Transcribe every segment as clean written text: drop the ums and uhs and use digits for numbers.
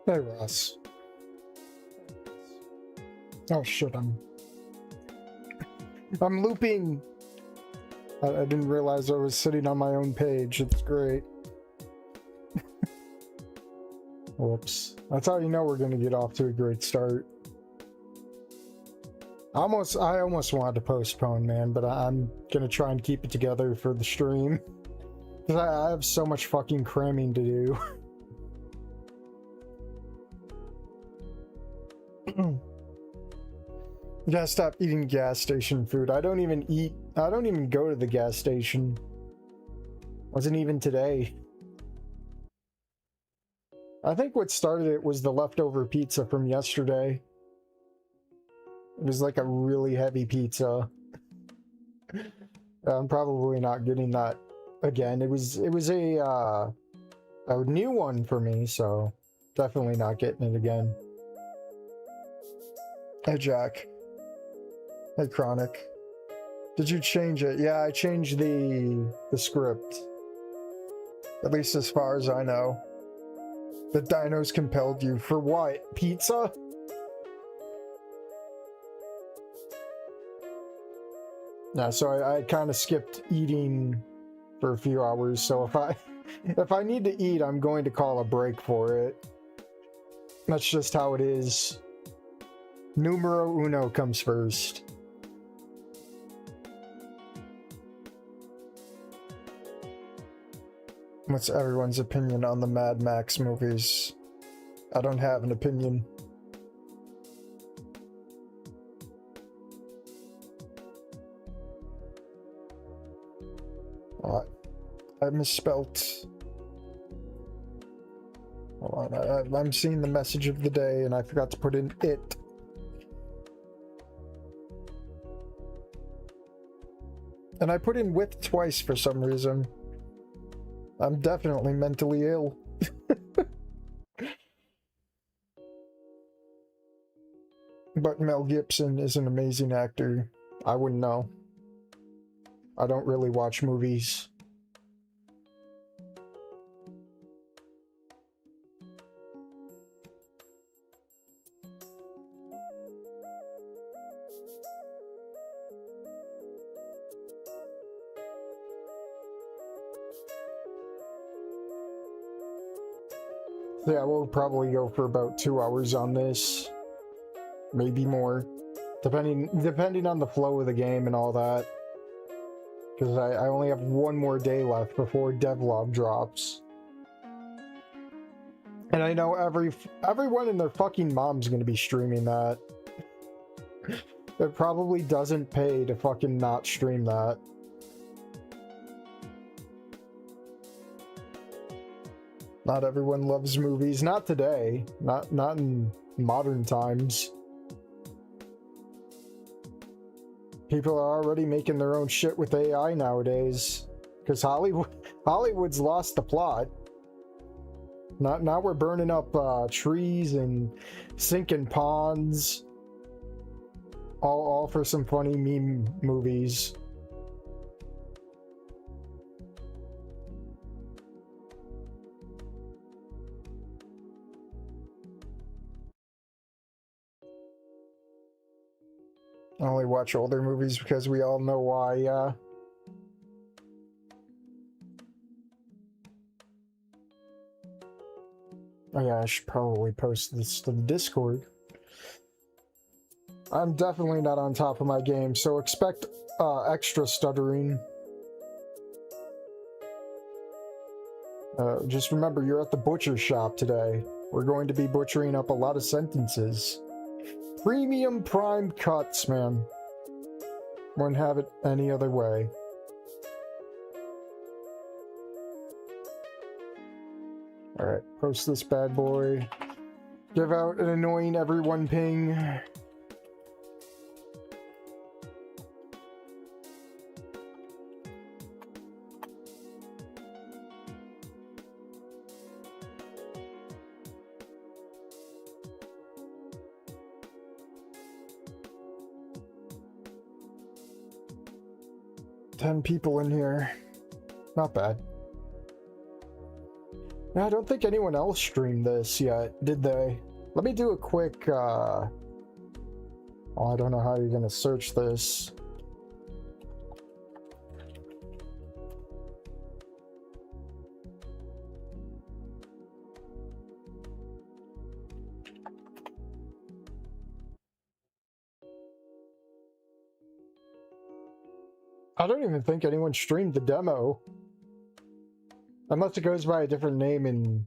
Hey, Ross. Oh shit, I'm looping. I didn't realize I was sitting on my own page. It's great. Whoops. That's how you know we're gonna get off to a great start. I almost wanted to postpone, man, but I'm gonna try and keep it together for the stream. Because I have so much fucking cramming to do. You gotta stop eating gas station food. I don't even go to the gas station. Wasn't even today. I think what started it was the leftover pizza from yesterday. It was like a really heavy pizza. I'm probably not getting that again. It was a new one for me, so definitely not getting it again. Hey Jack. Hey Chronic. Did you change it? Yeah, I changed the script. At least as far as I know. The dinos compelled you. For what? Pizza? Yeah, so I kind of skipped eating for a few hours, so if I need to eat, I'm going to call a break for it. That's just how it is. Numero uno comes first. What's everyone's opinion on the Mad Max movies? I don't have an opinion. I misspelt. Hold on, I'm seeing the message of the day and I forgot to put in it. And I put in with twice for some reason. I'm definitely mentally ill. But Mel Gibson is an amazing actor. I wouldn't know. I don't really watch movies. Yeah, we'll probably go for about 2 hours on this. Maybe more. Depending on the flow of the game and all that. Because I only have one more day left before devlog drops. And I know everyone and their fucking mom's gonna be streaming that. It probably doesn't pay to fucking not stream that. Not everyone loves movies. Not today. Not in modern times. People are already making their own shit with AI nowadays. Because Hollywood's lost the plot. Now we're burning up trees and sinking ponds. All for some funny meme movies. I only watch older movies because we all know why, Oh yeah, I should probably post this to the Discord. I'm definitely not on top of my game, so expect extra stuttering. Just remember, you're at the butcher shop today. We're going to be butchering up a lot of sentences. Premium prime cuts, man. Wouldn't have it any other way. Alright, post this bad boy. Give out an annoying everyone ping. 10 people in here. Not bad. No, I don't think anyone else streamed this yet, did they? Let me do a quick, oh, I don't know how you're gonna search this. I don't even think anyone streamed the demo. Unless it goes by a different name in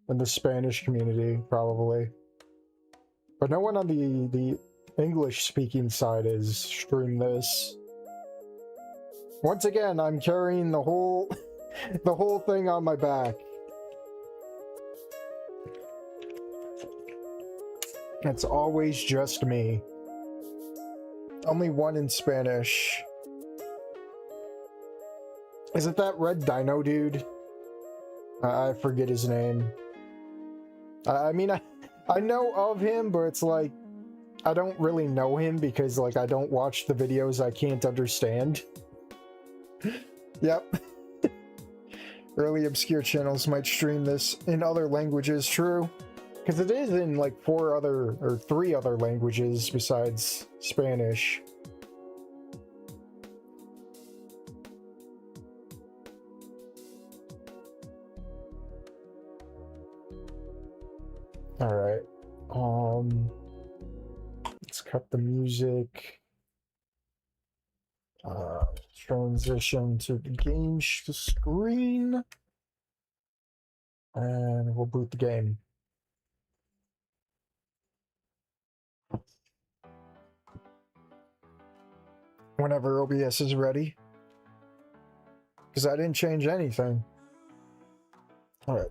the Spanish community, probably. But no one on the English-speaking side has streamed this. Once again, I'm carrying the whole the whole thing on my back. It's always just me. Only one in Spanish. Is it that red dino dude? I forget his name. I mean, I know of him, but it's like, I don't really know him because, like, I don't watch the videos I can't understand. Yep. Early obscure channels might stream this in other languages, true. Because it is in, like, 3 other languages besides Spanish. Alright, let's cut the music, transition to the game screen, and we'll boot the game. Whenever OBS is ready, because I didn't change anything. Alright,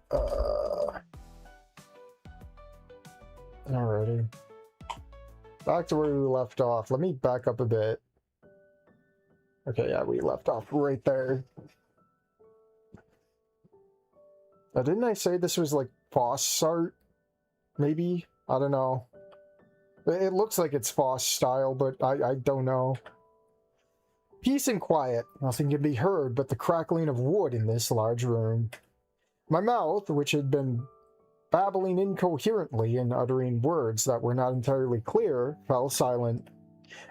alrighty. Back to where we left off. Let me back up a bit. Okay, yeah, we left off right there. Now, didn't I say this was like Foss art? Maybe? I don't know. It looks like it's Foss style, but I don't know. Peace and quiet. Nothing can be heard but the crackling of wood in this large room. My mouth, which had been babbling incoherently and uttering words that were not entirely clear, fell silent.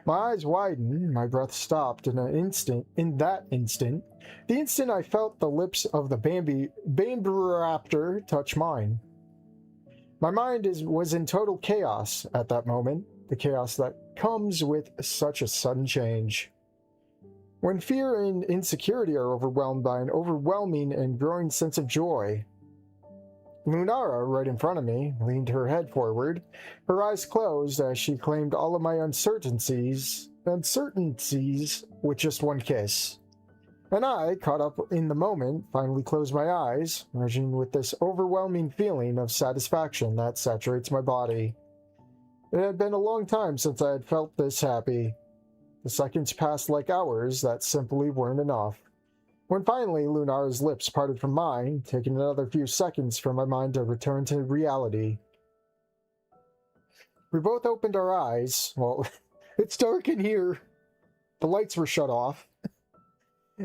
My eyes widened, my breath stopped in an instant. In that instant, the instant I felt the lips of the Bambiraptor touch mine. My mind was in total chaos at that moment, the chaos that comes with such a sudden change. When fear and insecurity are overwhelmed by an overwhelming and growing sense of joy. Lunara, right in front of me, leaned her head forward, her eyes closed as she claimed all of my uncertainties with just one kiss. And I, caught up in the moment, finally closed my eyes, merging with this overwhelming feeling of satisfaction that saturates my body. It had been a long time since I had felt this happy. The seconds passed like hours that simply weren't enough. When finally Lunara's lips parted from mine, taking another few seconds for my mind to return to reality. We both opened our eyes. Well, it's dark in here. The lights were shut off.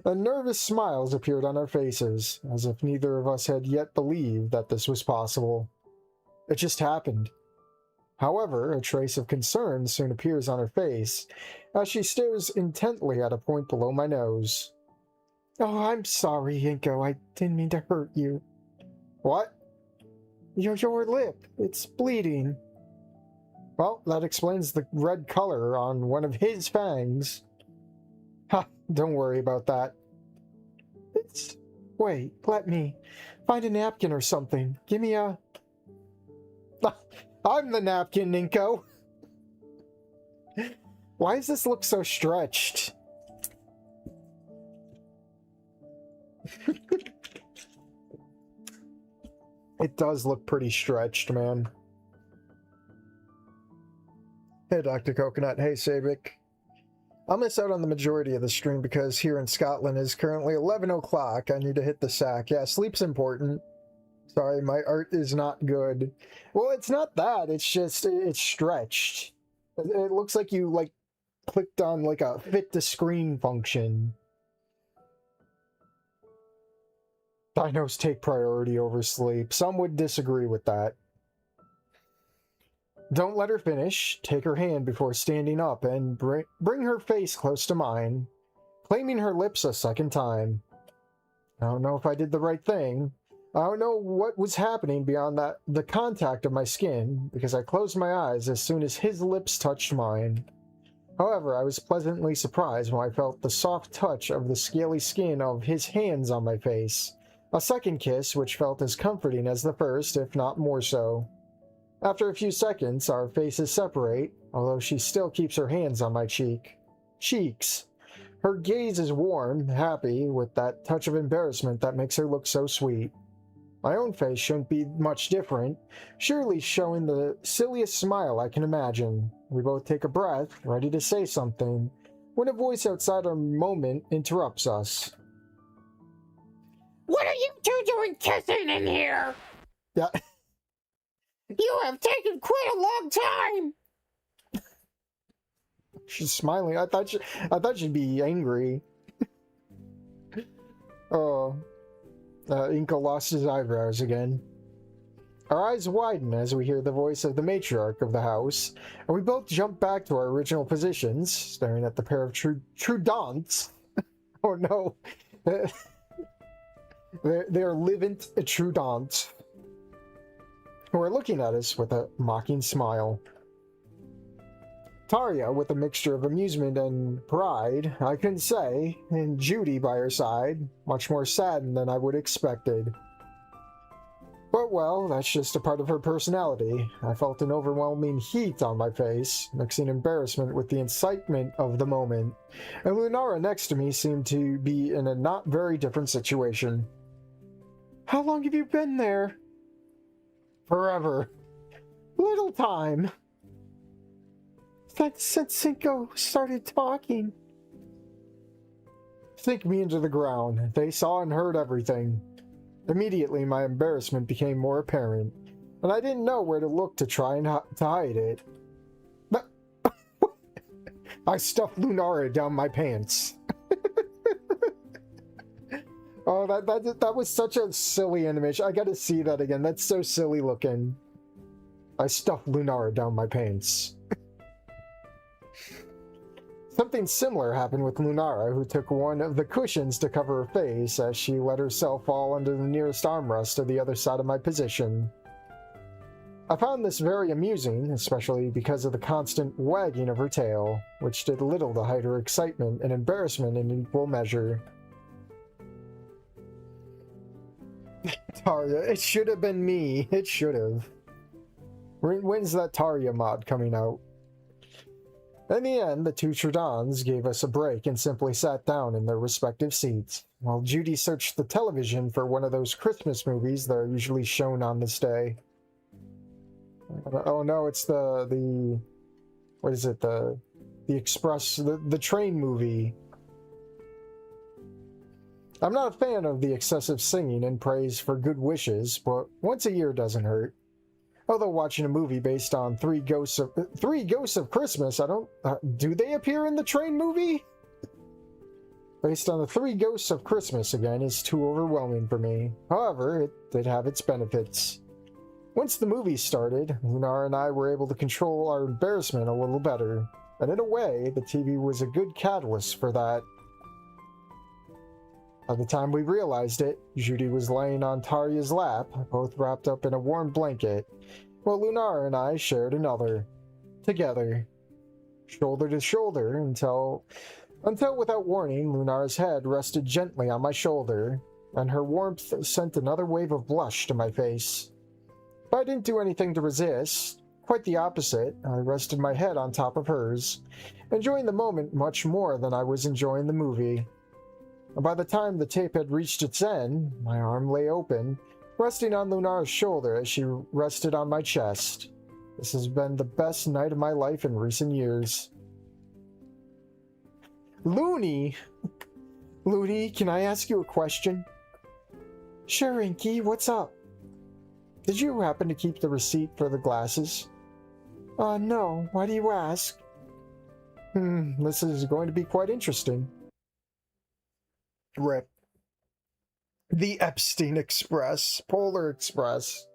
And nervous smiles appeared on our faces, as if neither of us had yet believed that this was possible. It just happened. However, a trace of concern soon appears on her face, as she stares intently at a point below my nose. Oh, I'm sorry, Inko. I didn't mean to hurt you. What? Your lip. It's bleeding. Well, that explains the red color on one of his fangs. Ha, don't worry about that. Wait, let me find a napkin or something. Give me a... I'm the napkin, Inko. Why does this look so stretched? It does look pretty stretched, man. Hey, Dr. Coconut. Hey, Sabik. I'll miss out on the majority of the stream because here in Scotland is currently 11 o'clock. I need to hit the sack. Yeah, sleep's important. Sorry, my art is not good. Well, it's not that. It's just, it's stretched. It looks like you, like, clicked on, like, a fit-to-screen function. Dinos take priority over sleep. Some would disagree with that. Don't let her finish. Take her hand before standing up and bring her face close to mine, claiming her lips a second time. I don't know if I did the right thing. I don't know what was happening beyond the contact of my skin, because I closed my eyes as soon as his lips touched mine. However, I was pleasantly surprised when I felt the soft touch of the scaly skin of his hands on my face. A second kiss, which felt as comforting as the first, if not more so. After a few seconds, our faces separate, although she still keeps her hands on my cheeks. Her gaze is warm, happy, with that touch of embarrassment that makes her look so sweet. My own face shouldn't be much different, surely showing the silliest smile I can imagine. We both take a breath, ready to say something, when a voice outside our moment interrupts us. What are you two doing kissing in here? Yeah. You have taken quite a long time. She's smiling. I thought she'd be angry. Oh. Inca lost his eyebrows again. Our eyes widen as we hear the voice of the matriarch of the house, and we both jump back to our original positions, staring at the pair of Trudants. Oh no. They're livant Trudants, who are looking at us with a mocking smile. Tarja, with a mixture of amusement and pride, I couldn't say, and Judy by her side, much more saddened than I would have expected. But well, that's just a part of her personality. I felt an overwhelming heat on my face, mixing embarrassment with the excitement of the moment, and Lunara next to me seemed to be in a not very different situation. How long have you been there? Forever. Little time. Since Cinco started talking. Sink me into the ground. They saw and heard everything. Immediately, my embarrassment became more apparent, and I didn't know where to look to try and to hide it. But I stuffed Lunara down my pants. Oh, that was such a silly animation. I gotta see that again. That's so silly looking. I stuffed Lunara down my pants. Something similar happened with Lunara, who took one of the cushions to cover her face as she let herself fall under the nearest armrest to the other side of my position. I found this very amusing, especially because of the constant wagging of her tail, which did little to hide her excitement and embarrassment in equal measure. Tarja, it should have been me. It should have. When's that Tarja mod coming out? In the end, the two Trudans gave us a break and simply sat down in their respective seats, while Judy searched the television for one of those Christmas movies that are usually shown on this day. Oh no, it's the what is it, the Express, the train movie. I'm not a fan of the excessive singing and praise for good wishes, but once a year doesn't hurt. Although watching a movie based on three ghosts of Christmas, I don't... do they appear in the train movie? Based on the 3 Ghosts of Christmas again is too overwhelming for me. However, it did have its benefits. Once the movie started, Lunara and I were able to control our embarrassment a little better. And in a way, the TV was a good catalyst for that. By the time we realized it, Judy was laying on Tarja's lap, both wrapped up in a warm blanket, while Lunara and I shared another. Together. Shoulder to shoulder until without warning, Lunara's head rested gently on my shoulder, and her warmth sent another wave of blush to my face. But I didn't do anything to resist. Quite the opposite, I rested my head on top of hers, enjoying the moment much more than I was enjoying the movie. By the time the tape had reached its end, my arm lay open, resting on Lunara's shoulder as she rested on my chest. This has been the best night of my life in recent years. Looney! Looney, can I ask you a question? Sure, Inky, what's up? Did you happen to keep the receipt for the glasses? No. Why do you ask? This is going to be quite interesting. Rip. The Epstein Express. Polar Express.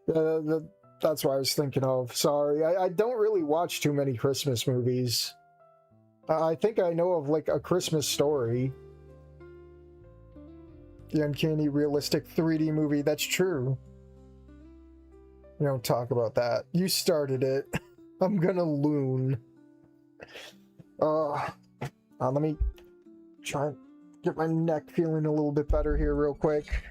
That's what I was thinking of. Sorry, I don't really watch too many Christmas movies. I think I know of, like, A Christmas Story. The uncanny realistic 3D movie. That's true. We don't talk about that. You started it. I'm gonna loon. Let me try and get my neck feeling a little bit better here real quick.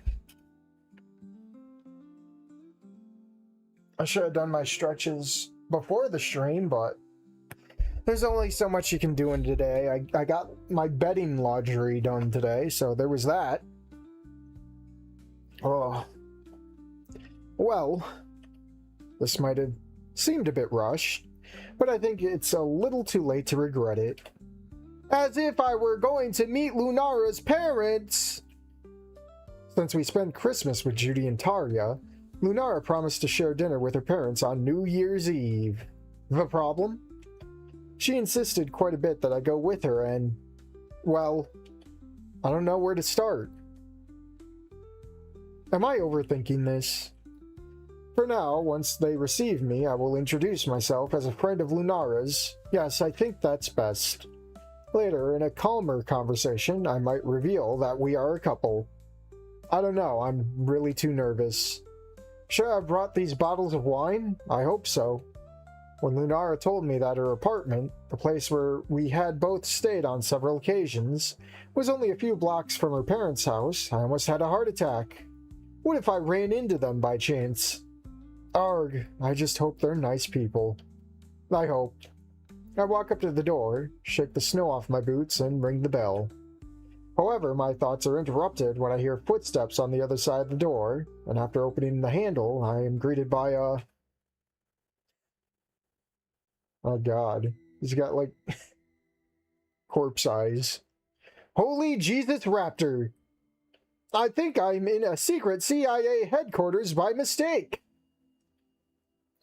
I should have done my stretches before the stream, but there's only so much you can do in today. I got my bedding laundry done today, so there was that. Oh. Well, this might have seemed a bit rushed, but I think it's a little too late to regret it. As if I were going to meet Lunara's parents! Since we spent Christmas with Judy and Tarja, Lunara promised to share dinner with her parents on New Year's Eve. The problem? She insisted quite a bit that I go with her and, well, I don't know where to start. Am I overthinking this? For now, once they receive me, I will introduce myself as a friend of Lunara's. Yes, I think that's best. Later, in a calmer conversation, I might reveal that we are a couple. I don't know, I'm really too nervous. Should I have brought these bottles of wine? I hope so. When Lunara told me that her apartment, the place where we had both stayed on several occasions, was only a few blocks from her parents' house, I almost had a heart attack. What if I ran into them by chance? Arg, I just hope they're nice people. I hope. I walk up to the door, shake the snow off my boots, and ring the bell. However, my thoughts are interrupted when I hear footsteps on the other side of the door, and after opening the handle, I am greeted by a... Oh god. He's got, like, corpse eyes. Holy Jesus Raptor! I think I'm in a secret CIA headquarters by mistake!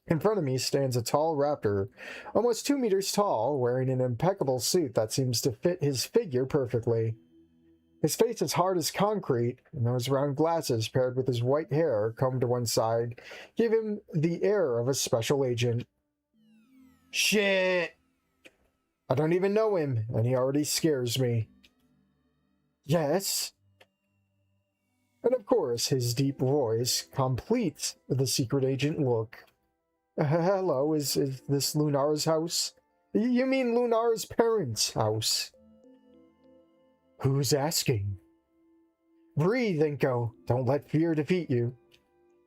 In front of me stands a tall raptor, almost 2 meters tall, wearing an impeccable suit that seems to fit his figure perfectly. His face is hard as concrete, and those round glasses paired with his white hair combed to one side give him the air of a special agent. Shit! I don't even know him, and he already scares me. Yes? And of course, his deep voice completes the secret agent look. Hello, is this Lunara's house? You mean Lunara's parents' house? Who's asking? Breathe, Inko. Don't let fear defeat you.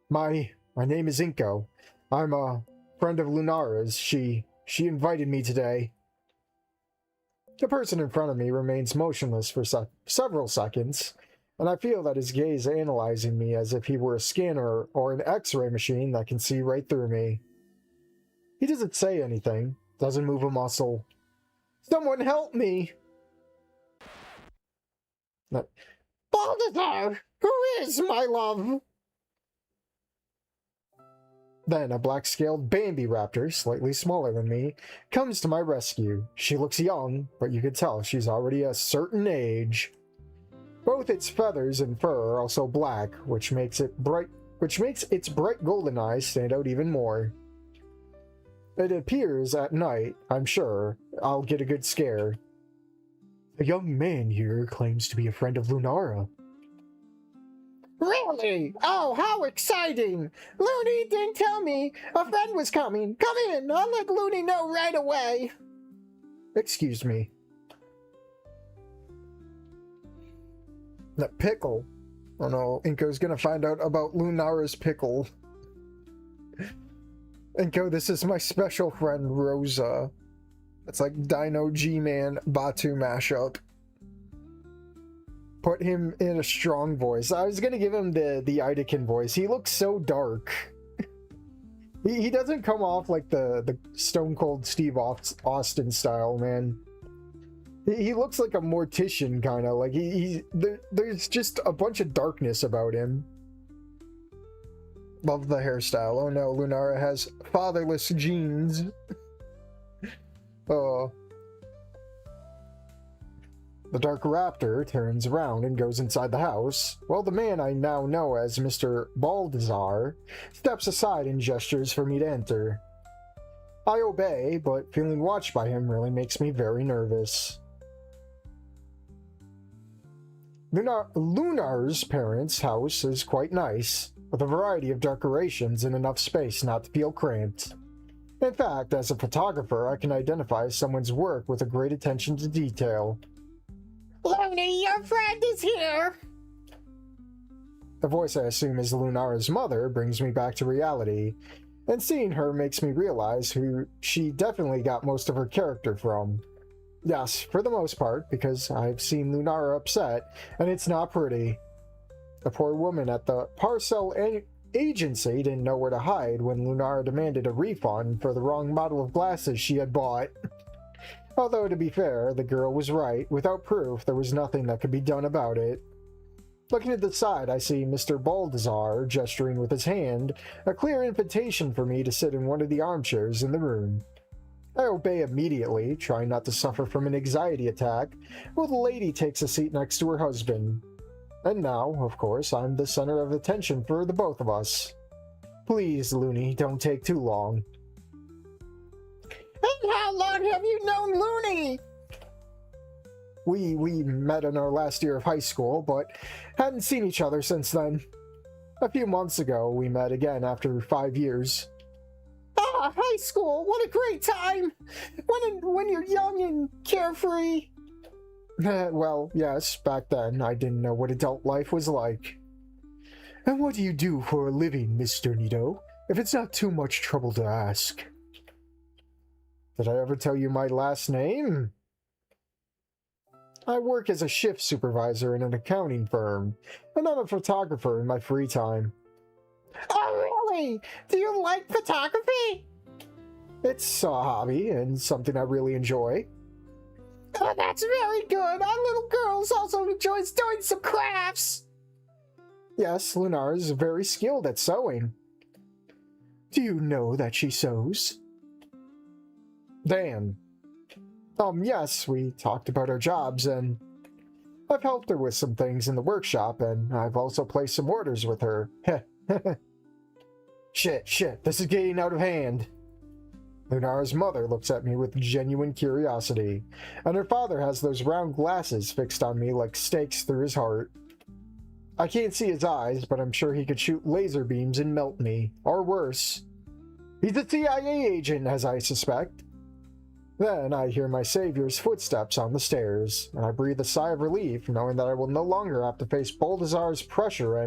My name is Inko. I'm a friend of Lunara's. She invited me today. The person in front of me remains motionless for several seconds, and I feel that his gaze is analyzing me as if he were a scanner or an X-ray machine that can see right through me. He doesn't say anything, doesn't move a muscle. Someone help me! Balthazar! Who is my love? Then a black-scaled Bambi raptor, slightly smaller than me, comes to my rescue. She looks young, but you can tell she's already a certain age. Both its feathers and fur are also black, which makes its bright golden eyes stand out even more. It appears at night, I'm sure. I'll get a good scare. A young man here claims to be a friend of Lunara. Really? Oh, how exciting! Looney didn't tell me a friend was coming. Come in, I'll let Looney know right away. Excuse me. That pickle. Oh no, Inko's gonna find out about Lunara's pickle. Inko, this is my special friend Rosa. It's like Dino G-Man Batu mashup. Put him in a strong voice. I was gonna give him the Idakin voice. He looks so dark. He doesn't come off like the Stone Cold Steve Austin style, man. He looks like a mortician, kind of. Like, there's just a bunch of darkness about him. Love the hairstyle. Oh no, Lunara has fatherless genes. Oh. The dark raptor turns around and goes inside the house, while the man I now know as Mr. Baldassar steps aside and gestures for me to enter. I obey, but feeling watched by him really makes me very nervous. Lunar's parents' house is quite nice, with a variety of decorations and enough space not to feel cramped. In fact, as a photographer, I can identify someone's work with a great attention to detail. Looney, your friend is here! The voice I assume is Lunara's mother brings me back to reality, and seeing her makes me realize who she definitely got most of her character from. Yes, for the most part, because I've seen Lunara upset, and it's not pretty. The poor woman at the parcel agency didn't know where to hide when Lunara demanded a refund for the wrong model of glasses she had bought. Although, to be fair, the girl was right. Without proof, there was nothing that could be done about it. Looking at the side, I see Mr. Baldassar gesturing with his hand, a clear invitation for me to sit in one of the armchairs in the room. I obey immediately, trying not to suffer from an anxiety attack, while the lady takes a seat next to her husband. And now, of course, I'm the center of attention for the both of us. Please, Looney, don't take too long. And how long have you known Looney? We met in our last year of high school, but hadn't seen each other since then. A few months ago, we met again after 5 years. Ah, high school, what a great time! When you're young and carefree. Well, yes, back then I didn't know what adult life was like. And what do you do for a living, Mr. Nito, if it's not too much trouble to ask? Did I ever tell you my last name? I work as a shift supervisor in an accounting firm, and I'm a photographer in my free time. Oh, really? Do you like photography? It's a hobby, and something I really enjoy. Oh, that's very good. Our little girls also enjoys doing some crafts. Yes, Lunar is very skilled at sewing. Do you know that she sews? Dan. Yes, we talked about our jobs, and I've helped her with some things in the workshop, and I've also placed some orders with her. Shit, this is getting out of hand. Lunara's mother looks at me with genuine curiosity, and her father has those round glasses fixed on me like stakes through his heart. I can't see his eyes, but I'm sure he could shoot laser beams and melt me, or worse. He's a CIA agent, as I suspect. Then I hear my savior's footsteps on the stairs, and I breathe a sigh of relief knowing that I will no longer have to face Baldassar's pressure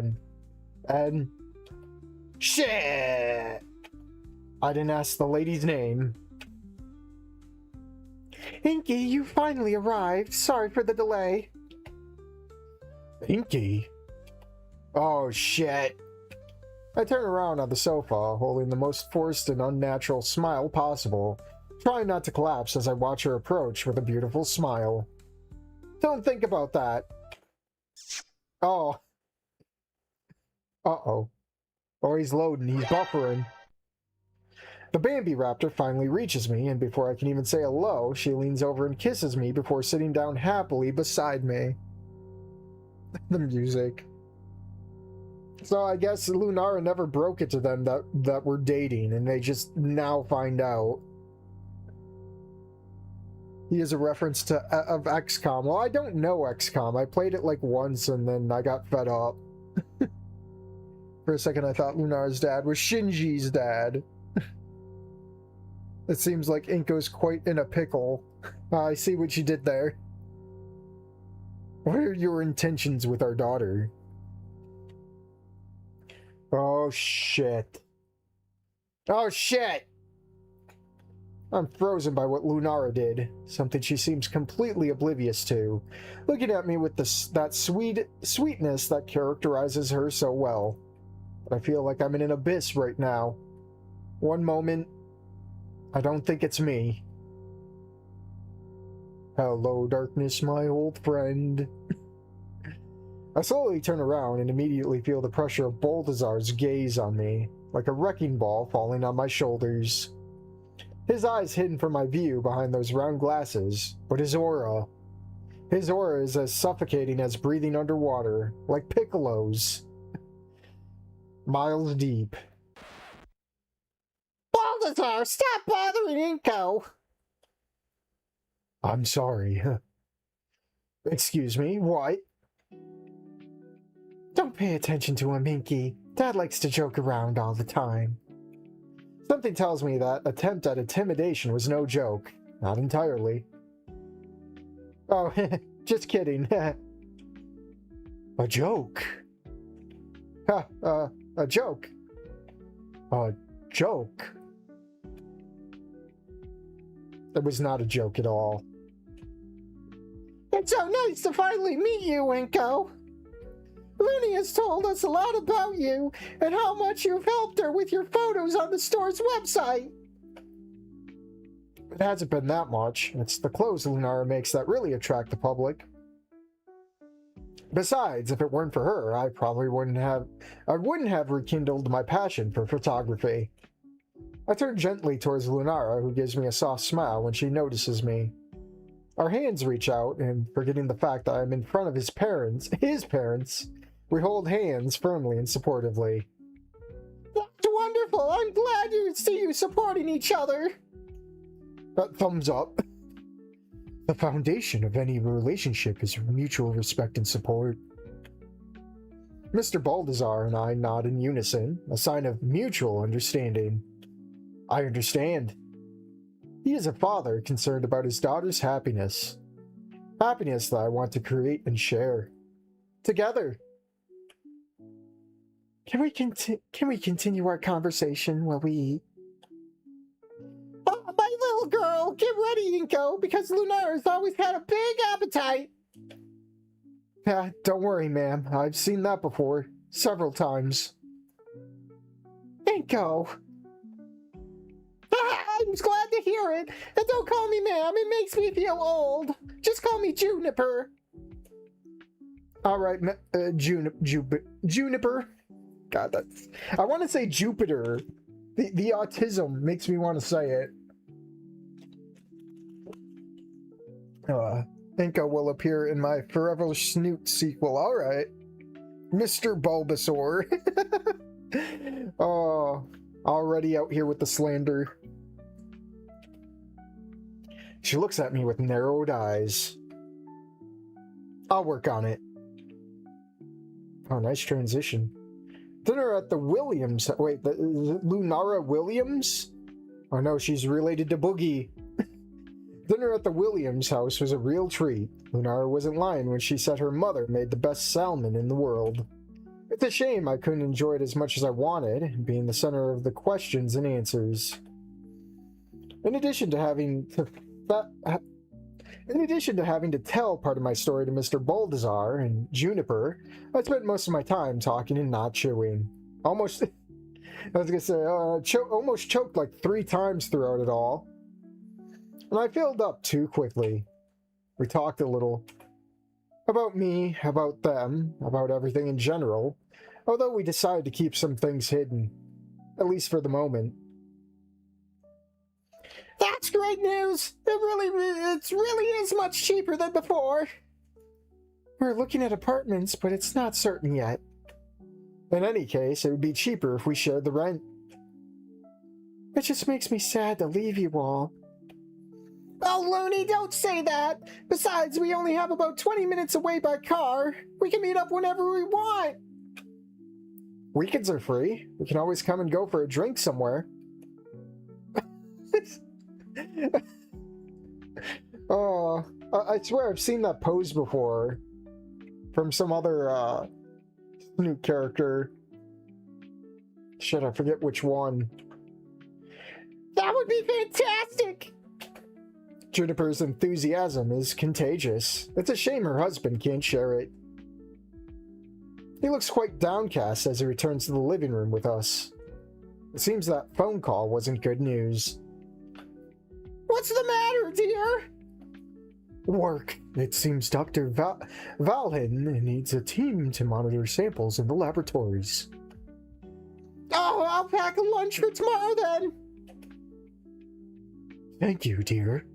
and... Shit! I didn't ask the lady's name. Inky, you finally arrived. Sorry for the delay. Inky? Oh, shit. I turn around on the sofa, holding the most forced and unnatural smile possible, trying not to collapse as I watch her approach with a beautiful smile. Don't think about that. Oh. Uh-oh. Oh, he's loading. He's buffering. The Bambi Raptor finally reaches me, and before I can even say hello, she leans over and kisses me before sitting down happily beside me. The music. So I guess Lunara never broke it to them that we're dating, and they just now find out. He is a reference to of XCOM. Well, I don't know XCOM. I played it like once, and then I got fed up. For a second, I thought Lunara's dad was Shinji's dad. It seems like Inko's quite in a pickle. I see what you did there. What are your intentions with our daughter? Oh, shit. Oh, shit! I'm frozen by what Lunara did, something she seems completely oblivious to, looking at me with that sweetness that characterizes her so well. But I feel like I'm in an abyss right now. One moment, I don't think it's me. Hello, darkness, my old friend. I slowly turn around and immediately feel the pressure of Baldassar's gaze on me, like a wrecking ball falling on my shoulders. His eyes hidden from my view behind those round glasses, but his aura. His aura is as suffocating as breathing underwater, like Piccolo's. Miles deep. Balthazar, stop bothering Inko! I'm sorry. Excuse me, what? Don't pay attention to him, Inky. Dad likes to joke around all the time. Something tells me that attempt at intimidation was no joke. Not entirely. Oh, just kidding. A joke. A joke. A joke. It was not a joke at all. It's so nice to finally meet you, Inko. Looney has told us a lot about you and how much you've helped her with your photos on the store's website. It hasn't been that much. It's the clothes Lunara makes that really attract the public. Besides, if it weren't for her, I wouldn't have rekindled my passion for photography. I turn gently towards Lunara, who gives me a soft smile when she notices me. Our hands reach out, and forgetting the fact that I'm in front of his parents, we hold hands firmly and supportively. That's wonderful! I'm glad to see you supporting each other! Thumbs up. The foundation of any relationship is mutual respect and support. Mr. Balthazar and I nod in unison, a sign of mutual understanding. I understand. He is a father concerned about his daughter's happiness. Happiness that I want to create and share. Together. Can we continue our conversation while we eat? Oh, my little girl, get ready, Inko, because Lunara's always had a big appetite. Don't worry, ma'am. I've seen that before. Several times. Inko. I'm glad to hear it. And don't call me ma'am, it makes me feel old. Just call me Juniper. Alright, Juniper. God, that's... I want to say Jupiter. The autism makes me want to say it. Inko will appear in my Forever Snoot sequel. Alright. Mr. Bulbasaur. Oh, already out here with the slander. She looks at me with narrowed eyes. I'll work on it. Oh, nice transition. Dinner at the Williams. Wait, is it Lunara Williams? Oh no, she's related to Boogie. Dinner at the Williams house was a real treat. Lunara wasn't lying when she said her mother made the best salmon in the world. It's a shame I couldn't enjoy it as much as I wanted, being the center of the questions and answers. In addition to having to tell part of my story to Mr. Balthazar and Juniper, I spent most of my time talking and not chewing. Almost, I was gonna say, almost choked like 3 times throughout it all. And I filled up too quickly. We talked a little. About me, about them, about everything in general, although we decided to keep some things hidden. At least for the moment. That's great news! It really is much cheaper than before. We're looking at apartments, but it's not certain yet. In any case, it would be cheaper if we shared the rent. It just makes me sad to leave you all. Oh, Looney, don't say that! Besides, we only have about 20 minutes away by car. We can meet up whenever we want. Weekends are free. We can always come and go for a drink somewhere. Oh, I swear I've seen that pose before. From some other, Snoot character. Shit, I forget which one. That would be fantastic! Juniper's enthusiasm is contagious. It's a shame her husband can't share it. He looks quite downcast as he returns to the living room with us. It seems that phone call wasn't good news. What's the matter, dear? Work. It seems Dr. Valhin needs a team to monitor samples in the laboratories. Oh, I'll pack a lunch for tomorrow then. Thank you, dear.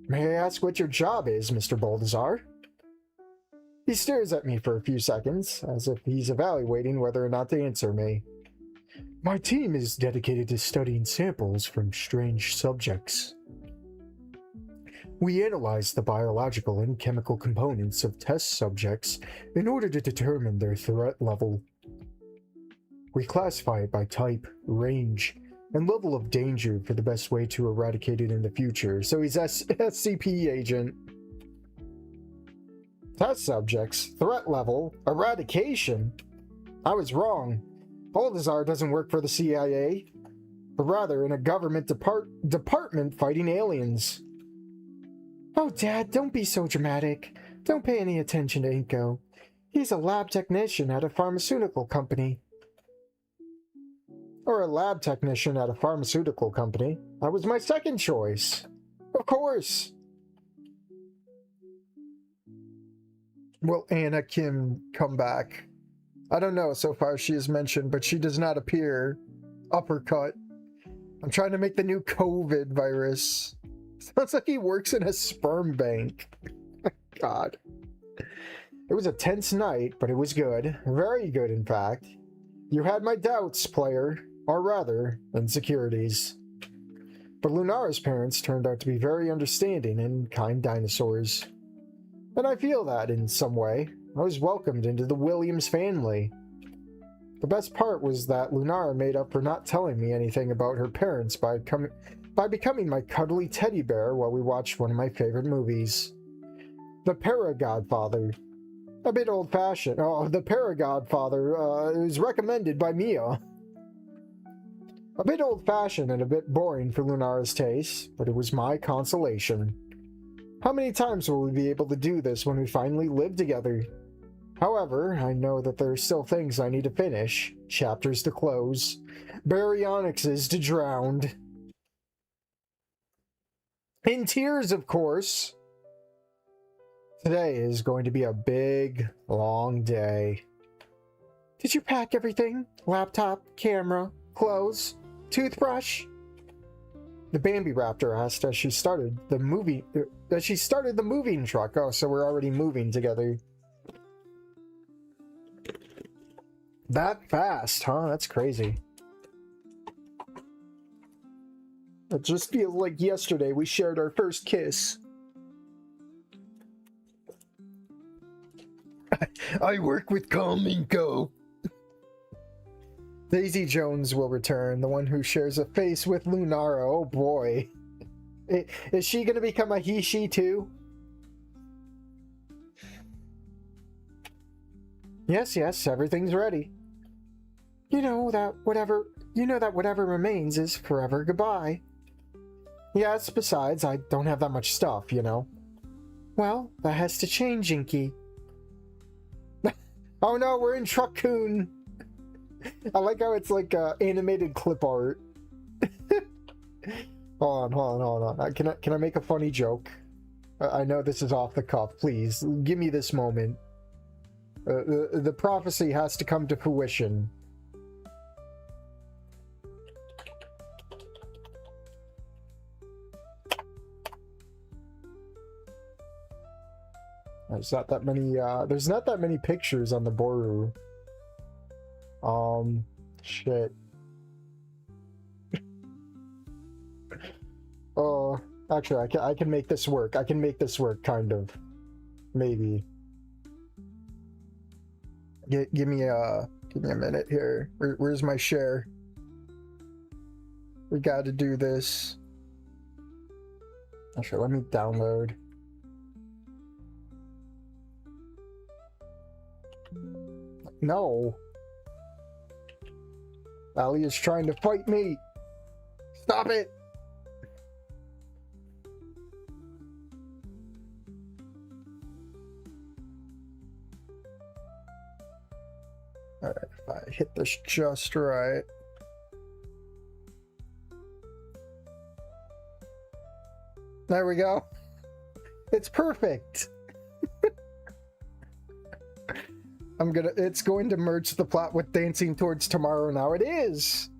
May I ask what your job is, Mr. Baldassar? He stares at me for a few seconds, as if he's evaluating whether or not to answer me. My team is dedicated to studying samples from strange subjects. We analyze the biological and chemical components of test subjects in order to determine their threat level. We classify it by type, range, and level of danger for the best way to eradicate it in the future. So he's SCP agent. Test subjects, threat level, eradication. I was wrong. Baldassar doesn't work for the CIA, but rather in a government department fighting aliens. Oh, Dad, don't be so dramatic. Don't pay any attention to Inko. He's a lab technician at a pharmaceutical company. Or a lab technician at a pharmaceutical company. That was my second choice. Of course. Will Anna Kim come back? I don't know so far she is mentioned, but she does not appear. Uppercut. I'm trying to make the new COVID virus. Sounds like he works in a sperm bank. God. It was a tense night, but it was good. Very good, in fact. You had my doubts, player. Or rather, insecurities. But Lunara's parents turned out to be very understanding and kind dinosaurs. And I feel that in some way. I was welcomed into the Williams family. The best part was that Lunara made up for not telling me anything about her parents by becoming my cuddly teddy bear while we watched one of my favorite movies. The Para-Godfather. A bit old-fashioned. Oh, The Para-Godfather is recommended by Mia. A bit old-fashioned and a bit boring for Lunara's taste, but it was my consolation. How many times will we be able to do this when we finally live together? However, I know that there are still things I need to finish, chapters to close, baryonyxes to drown. In tears, of course. Today is going to be a big, long day. Did you pack everything? Laptop, camera, clothes, toothbrush? The Bambi Raptor asked as she started the moving truck. Oh, so we're already moving together. That fast, huh? That's crazy. It just feels like yesterday we shared our first kiss. I work with Inko. Daisy Jones will return, the one who shares a face with Lunara. Oh boy. Is she gonna become a he-she too? Yes, everything's ready. You know that whatever remains is forever goodbye. Yes, besides, I don't have that much stuff, you know. Well, that has to change, Inky. Oh no, we're in Truck-kun. I like how it's like animated clip art. Hold on. Can I make a funny joke? I know this is off the cuff. Please, give me this moment. The prophecy has to come to fruition. There's not that many pictures on the Boru. Shit. Oh, actually, I can make this work. I can make this work, kind of. Maybe. Give me a minute here. Where's my share? We got to do this. Actually, let me download. No. Ali is trying to fight me. Stop it. Alright, if I hit this just right. There we go. It's perfect. It's going to merge the plot with Dancing Towards Tomorrow now. It is!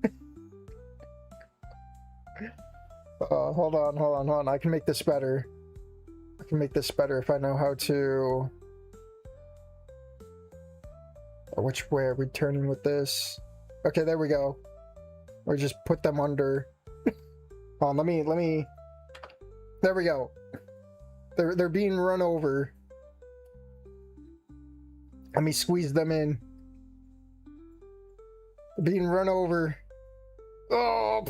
Hold on. I can make this better. can make this better if I know how to... Which way are we turning with this? Okay, there we go. Or just put them under. Oh, let me... There we go. They're being run over. Let me squeeze them in. They're being run over. Oh!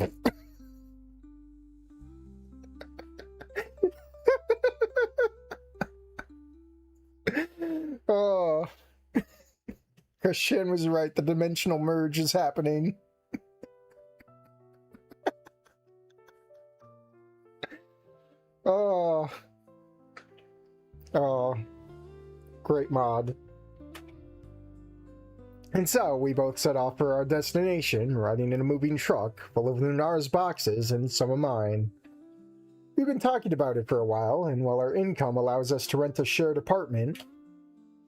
Oh. Christian was right. The dimensional merge is happening. Oh. Oh. Great mod. And so, we both set off for our destination, riding in a moving truck full of Lunara's boxes and some of mine. We've been talking about it for a while, and while our income allows us to rent a shared apartment,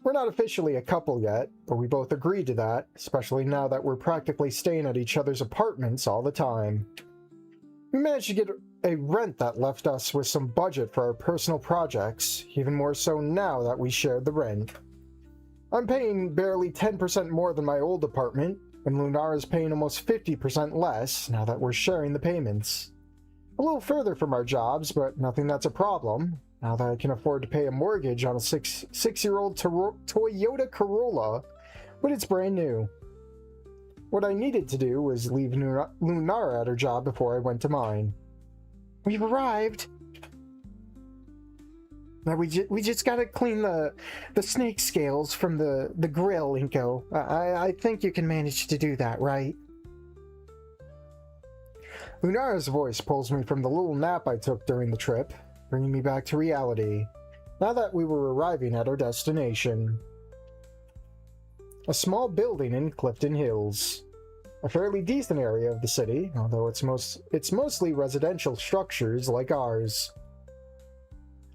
we're not officially a couple yet, but we both agreed to that, especially now that we're practically staying at each other's apartments all the time. We managed to get a rent that left us with some budget for our personal projects, even more so now that we shared the rent. I'm paying barely 10% more than my old apartment, and Lunara's paying almost 50% less now that we're sharing the payments. A little further from our jobs, but nothing that's a problem, now that I can afford to pay a mortgage on a six-year-old Toyota Corolla, but it's brand new. What I needed to do was leave Lunara at her job before I went to mine. We've arrived! Now we just gotta clean the snake scales from the grill, Inko. I think you can manage to do that, right? Lunara's voice pulls me from the little nap I took during the trip, bringing me back to reality, now that we were arriving at our destination. A small building in Clifton Hills. A fairly decent area of the city, although it's mostly residential structures like ours.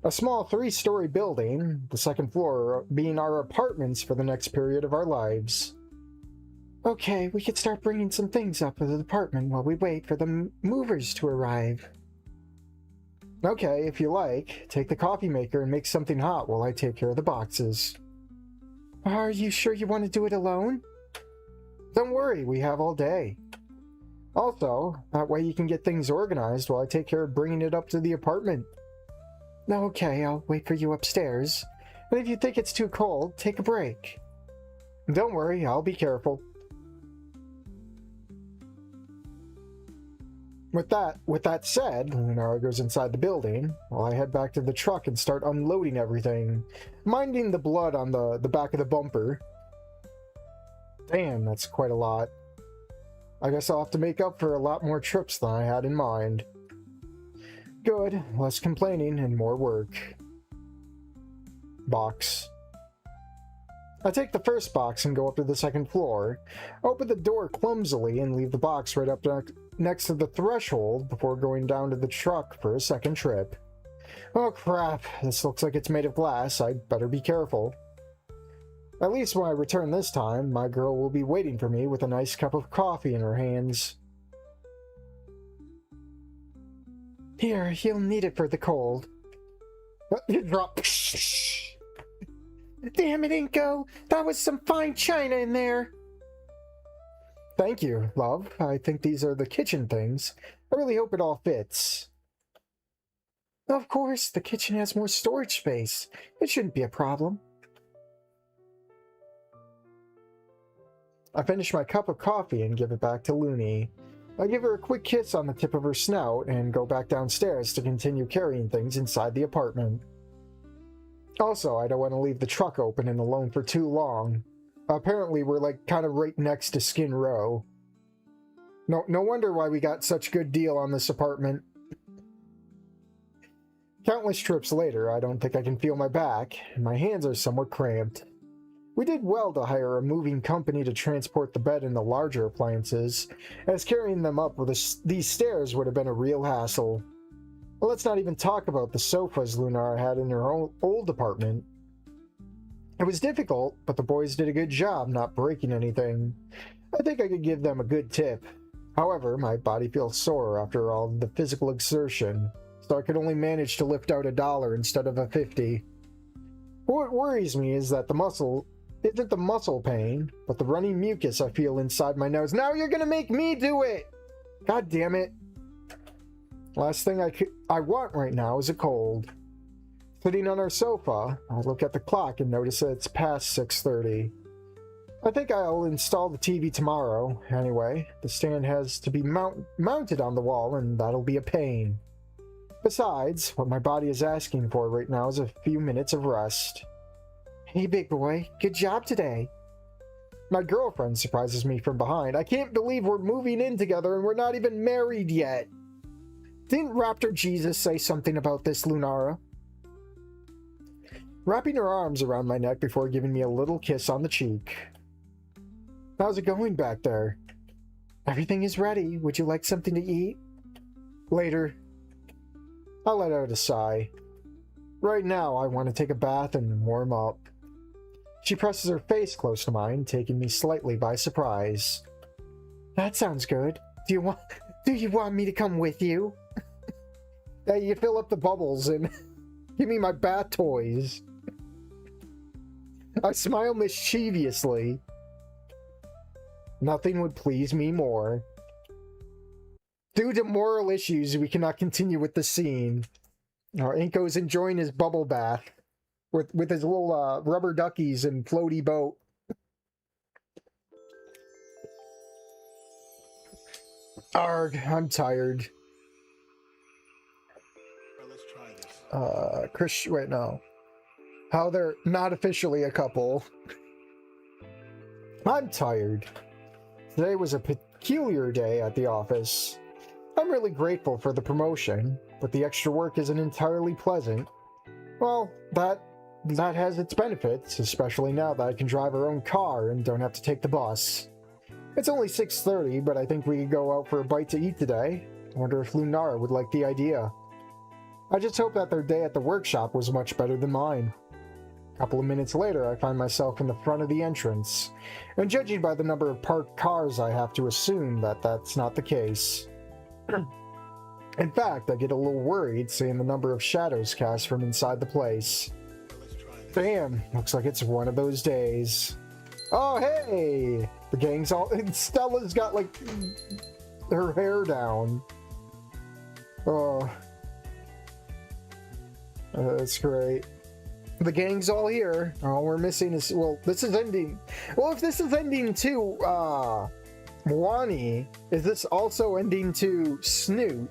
A small 3-story building, the second floor being our apartments for the next period of our lives. Okay, we could start bringing some things up to the apartment while we wait for the movers to arrive. Okay, if you like, take the coffee maker and make something hot while I take care of the boxes. Are you sure you want to do it alone? Don't worry, we have all day. Also, that way you can get things organized while I take care of bringing it up to the apartment. Okay, I'll wait for you upstairs. And if you think it's too cold, take a break. Don't worry, I'll be careful. With that said, Lunara goes inside the building, while I head back to the truck and start unloading everything, minding the blood on the back of the bumper. Damn, that's quite a lot. I guess I'll have to make up for a lot more trips than I had in mind. Good, less complaining and more work. Box. I take the first box and go up to the second floor, open the door clumsily and leave the box right up next to the threshold before going down to the truck for a second trip. Oh crap, this looks like it's made of glass, I'd better be careful. At least when I return this time, my girl will be waiting for me with a nice cup of coffee in her hands. Here, you'll need it for the cold. Drop. Damn it, Inko! That was some fine china in there! Thank you, love. I think these are the kitchen things. I really hope it all fits. Of course, the kitchen has more storage space. It shouldn't be a problem. I finish my cup of coffee and give it back to Looney. I give her a quick kiss on the tip of her snout and go back downstairs to continue carrying things inside the apartment. Also, I don't want to leave the truck open and alone for too long. Apparently, we're like kind of right next to Skin Row. No wonder why we got such good deal on this apartment. Countless trips later, I don't think I can feel my back, and my hands are somewhat cramped. We did well to hire a moving company to transport the bed and the larger appliances, as carrying them up these stairs would have been a real hassle. Well, let's not even talk about the sofas Lunara had in her old apartment. It was difficult, but the boys did a good job not breaking anything. I think I could give them a good tip. However, my body feels sore after all the physical exertion, so I could only manage to lift out $1 instead of a 50. What worries me is that the muscle isn't the muscle pain, but the running mucus I feel inside my nose. Now you're gonna make me do it! God damn it. Last thing I want right now is a cold. Sitting on our sofa, I look at the clock and notice that it's past 6:30. I think I'll install the TV tomorrow. Anyway, the stand has to be mounted on the wall, and that'll be a pain. Besides, what my body is asking for right now is a few minutes of rest. Hey, big boy, good job today. My girlfriend surprises me from behind. I can't believe we're moving in together and we're not even married yet. Didn't Raptor Jesus say something about this, Lunara? Wrapping her arms around my neck before giving me a little kiss on the cheek. How's it going back there? Everything is ready. Would you like something to eat? Later. I let out a sigh. Right now, I want to take a bath and warm up. She presses her face close to mine, taking me slightly by surprise. That sounds good. Do you want me to come with you? Hey, you fill up the bubbles and give me my bath toys. I smile mischievously. Nothing would please me more. Due to moral issues, we cannot continue with the scene. Our Inko is enjoying his bubble bath with his little rubber duckies and floaty boat. Arg, I'm tired. Let's try this. Chris, wait, no. How they're not officially a couple. I'm tired. Today was a peculiar day at the office. I'm really grateful for the promotion, but the extra work isn't entirely pleasant. Well, that has its benefits, especially now that I can drive our own car and don't have to take the bus. It's only 6:30, but I think we could go out for a bite to eat today. I wonder if Lunara would like the idea. I just hope that their day at the workshop was much better than mine. A couple of minutes later, I find myself in the front of the entrance, and judging by the number of parked cars, I have to assume that that's not the case. In fact, I get a little worried seeing the number of shadows cast from inside the place. Damn, looks like it's one of those days. Oh, hey! The gang's all... Stella's got, like, her hair down. Oh. That's great. The gang's all here. All we're missing is... Well, this is ending... Well, if this is ending to, Wani, is this also ending to Snoot?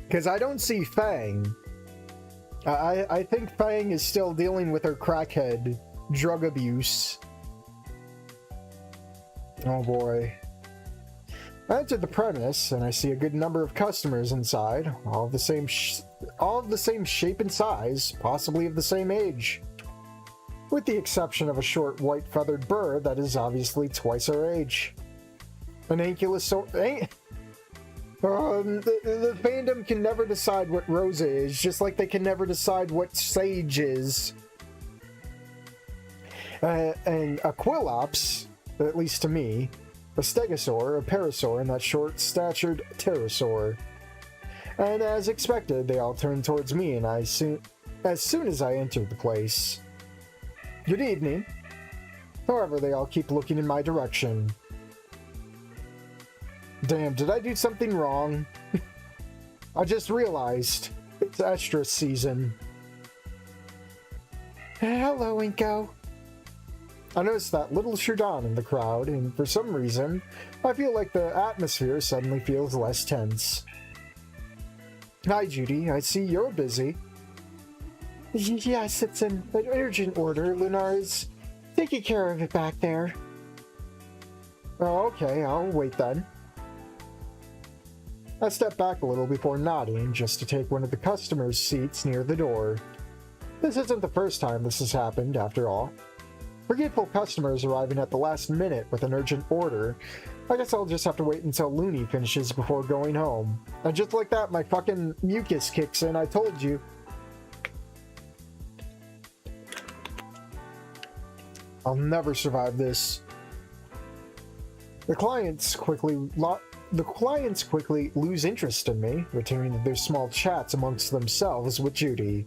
Because I don't see Fang. I think Fang is still dealing with her crackhead drug abuse. Oh boy. I entered the premise, and I see a good number of customers inside, all of the same shape and size, possibly of the same age. With the exception of a short white feathered bird that is obviously twice our age. An ankylosaur... The fandom can never decide what Rosa is, just like they can never decide what Sage is. And a Quillops, at least to me, a Stegosaur, a Parasaur, and that short-statured Pterosaur. And as expected, they all turned towards me, and as soon as I entered the place. Good evening. However, they all keep looking in my direction. Damn, did I do something wrong? I just realized it's Estrus season. Hello, Inko. I noticed that little Shudan in the crowd, and for some reason, I feel like the atmosphere suddenly feels less tense. Hi, Judy. I see you're busy. Yes, it's an urgent order. Lunar's taking care of it back there. Oh, okay. I'll wait then. I step back a little before nodding, just to take one of the customers' seats near the door. This isn't the first time this has happened, after all. Forgetful customers arriving at the last minute with an urgent order. I guess I'll just have to wait until Looney finishes before going home. And just like that, my fucking mucus kicks in, I told you. I'll never survive this. The clients quickly the clients quickly lose interest in me, returning to their small chats amongst themselves with Judy.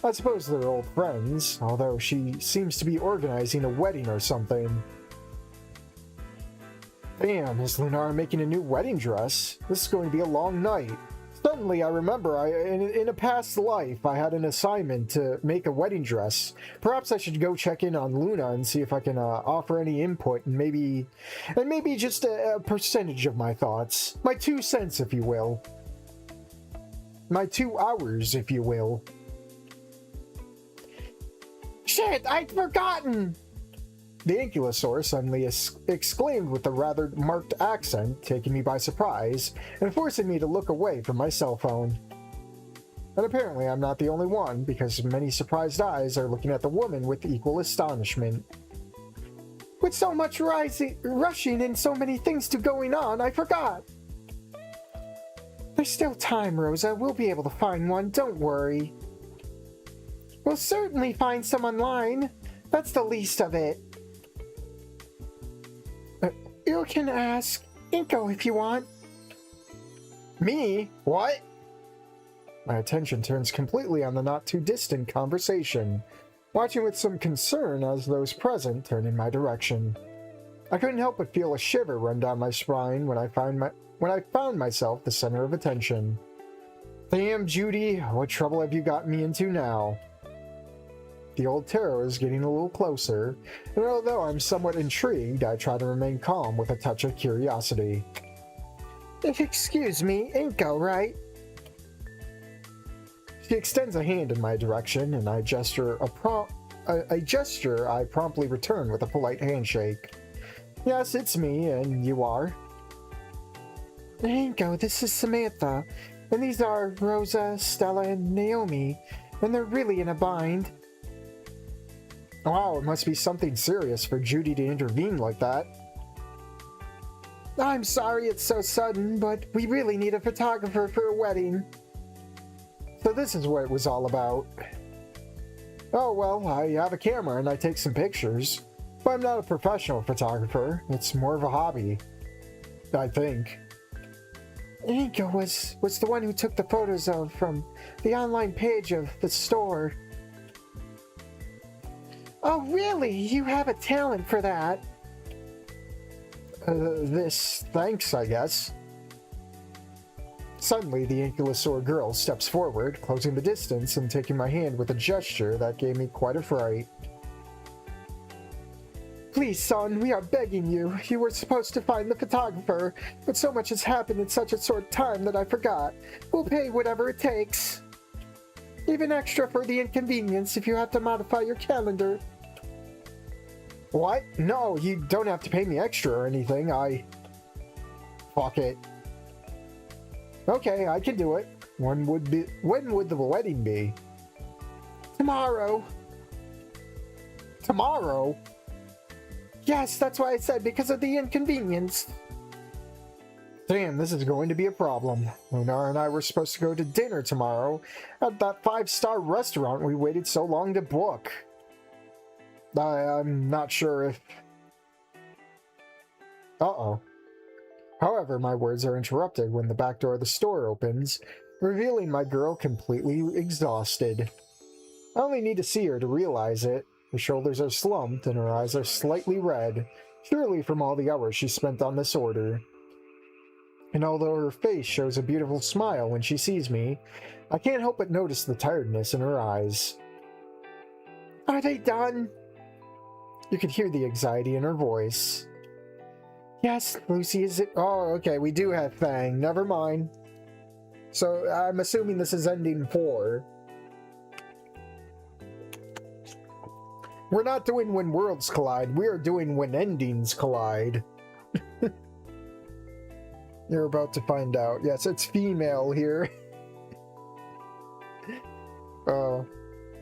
I suppose they're old friends, although she seems to be organizing a wedding or something. Damn, is Lunara making a new wedding dress? This is going to be a long night. Suddenly, I remember in a past life, I had an assignment to make a wedding dress. Perhaps I should go check in on Luna and see if I can offer any input and maybe just a percentage of my thoughts. My 2 cents, if you will. My 2 hours, if you will. Shit, I'd forgotten! The ankylosaur suddenly exclaimed with a rather marked accent, taking me by surprise and forcing me to look away from my cell phone. And apparently I'm not the only one, because many surprised eyes are looking at the woman with equal astonishment. With so much rushing and so many things going on, I forgot. There's still time, Rosa. We'll be able to find one, don't worry. We'll certainly find some online. That's the least of it. You can ask Inko if you want. Me? What? My attention turns completely on the not-too-distant conversation, watching with some concern as those present turn in my direction. I couldn't help but feel a shiver run down my spine when I found myself the center of attention. Damn, Judy, what trouble have you gotten me into now? The old tarot is getting a little closer, and although I'm somewhat intrigued, I try to remain calm with a touch of curiosity. Excuse me, Inko, right? She extends a hand in my direction, and I gesture a gesture I promptly return with a polite handshake. Yes, it's me, and you are? Inko, this is Samantha, and these are Rosa, Stella, and Naomi, and they're really in a bind. Wow, it must be something serious for Judy to intervene like that. I'm sorry it's so sudden, but we really need a photographer for a wedding. So this is what it was all about. Oh well, I have a camera and I take some pictures, but I'm not a professional photographer. It's more of a hobby, I think. Inko was the one who took the photos from the online page of the store. Oh, really? You have a talent for that? Thanks, I guess. Suddenly, the ankylosaur girl steps forward, closing the distance and taking my hand with a gesture that gave me quite a fright. Please, son, we are begging you. You were supposed to find the photographer, but so much has happened in such a short time that I forgot. We'll pay whatever it takes. Even extra for the inconvenience if you have to modify your calendar. What? No, you don't have to pay me extra or anything. Fuck it. Okay, I can do it. When would the wedding be? Tomorrow. Tomorrow? Yes, that's why I said because of the inconvenience. Damn, this is going to be a problem. Lunar and I were supposed to go to dinner tomorrow at that 5-star restaurant we waited so long to book. I'm not sure if... Uh-oh. However, my words are interrupted when the back door of the store opens, revealing my girl completely exhausted. I only need to see her to realize it. Her shoulders are slumped and her eyes are slightly red, surely from all the hours she spent on this order. And although her face shows a beautiful smile when she sees me, I can't help but notice the tiredness in her eyes. Are they done? You could hear the anxiety in her voice. Yes, Lucy, is it? Oh, okay, we do have Fang. Never mind. So, I'm assuming this is ending 4. We're not doing When Worlds Collide. We are doing When Endings Collide. You're about to find out. Yes, it's female here.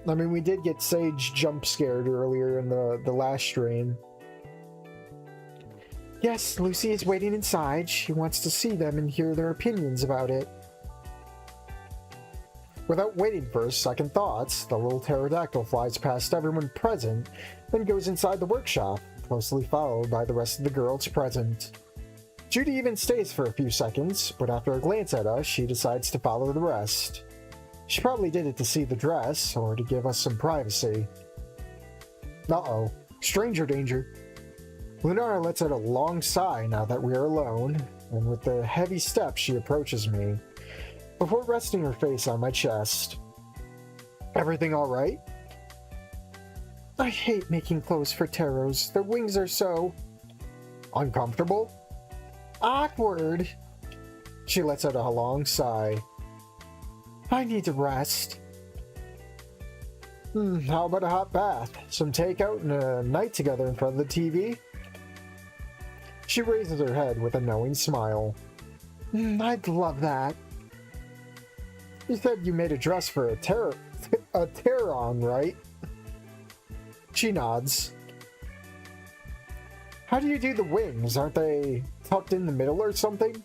I mean, we did get Sage jump scared earlier in the last stream. Yes, Lucy is waiting inside. She wants to see them and hear their opinions about it. Without waiting for second thoughts, the little pterodactyl flies past everyone present and goes inside the workshop, closely followed by the rest of the girls present. Judy even stays for a few seconds, but after a glance at us, she decides to follow the rest. She probably did it to see the dress, or to give us some privacy. Uh-oh. Stranger danger. Lunara lets out a long sigh now that we are alone, and with a heavy step she approaches me, before resting her face on my chest. Everything alright? I hate making clothes for Teros. Their wings are so... uncomfortable? awkward. She lets out a long sigh. I need to rest. How about a hot bath? Some takeout and a night together in front of the TV? She raises her head with a knowing smile. I'd love that. You said you made a dress for a Terron, right? She nods. How do you do the wings? Aren't they tucked in the middle or something?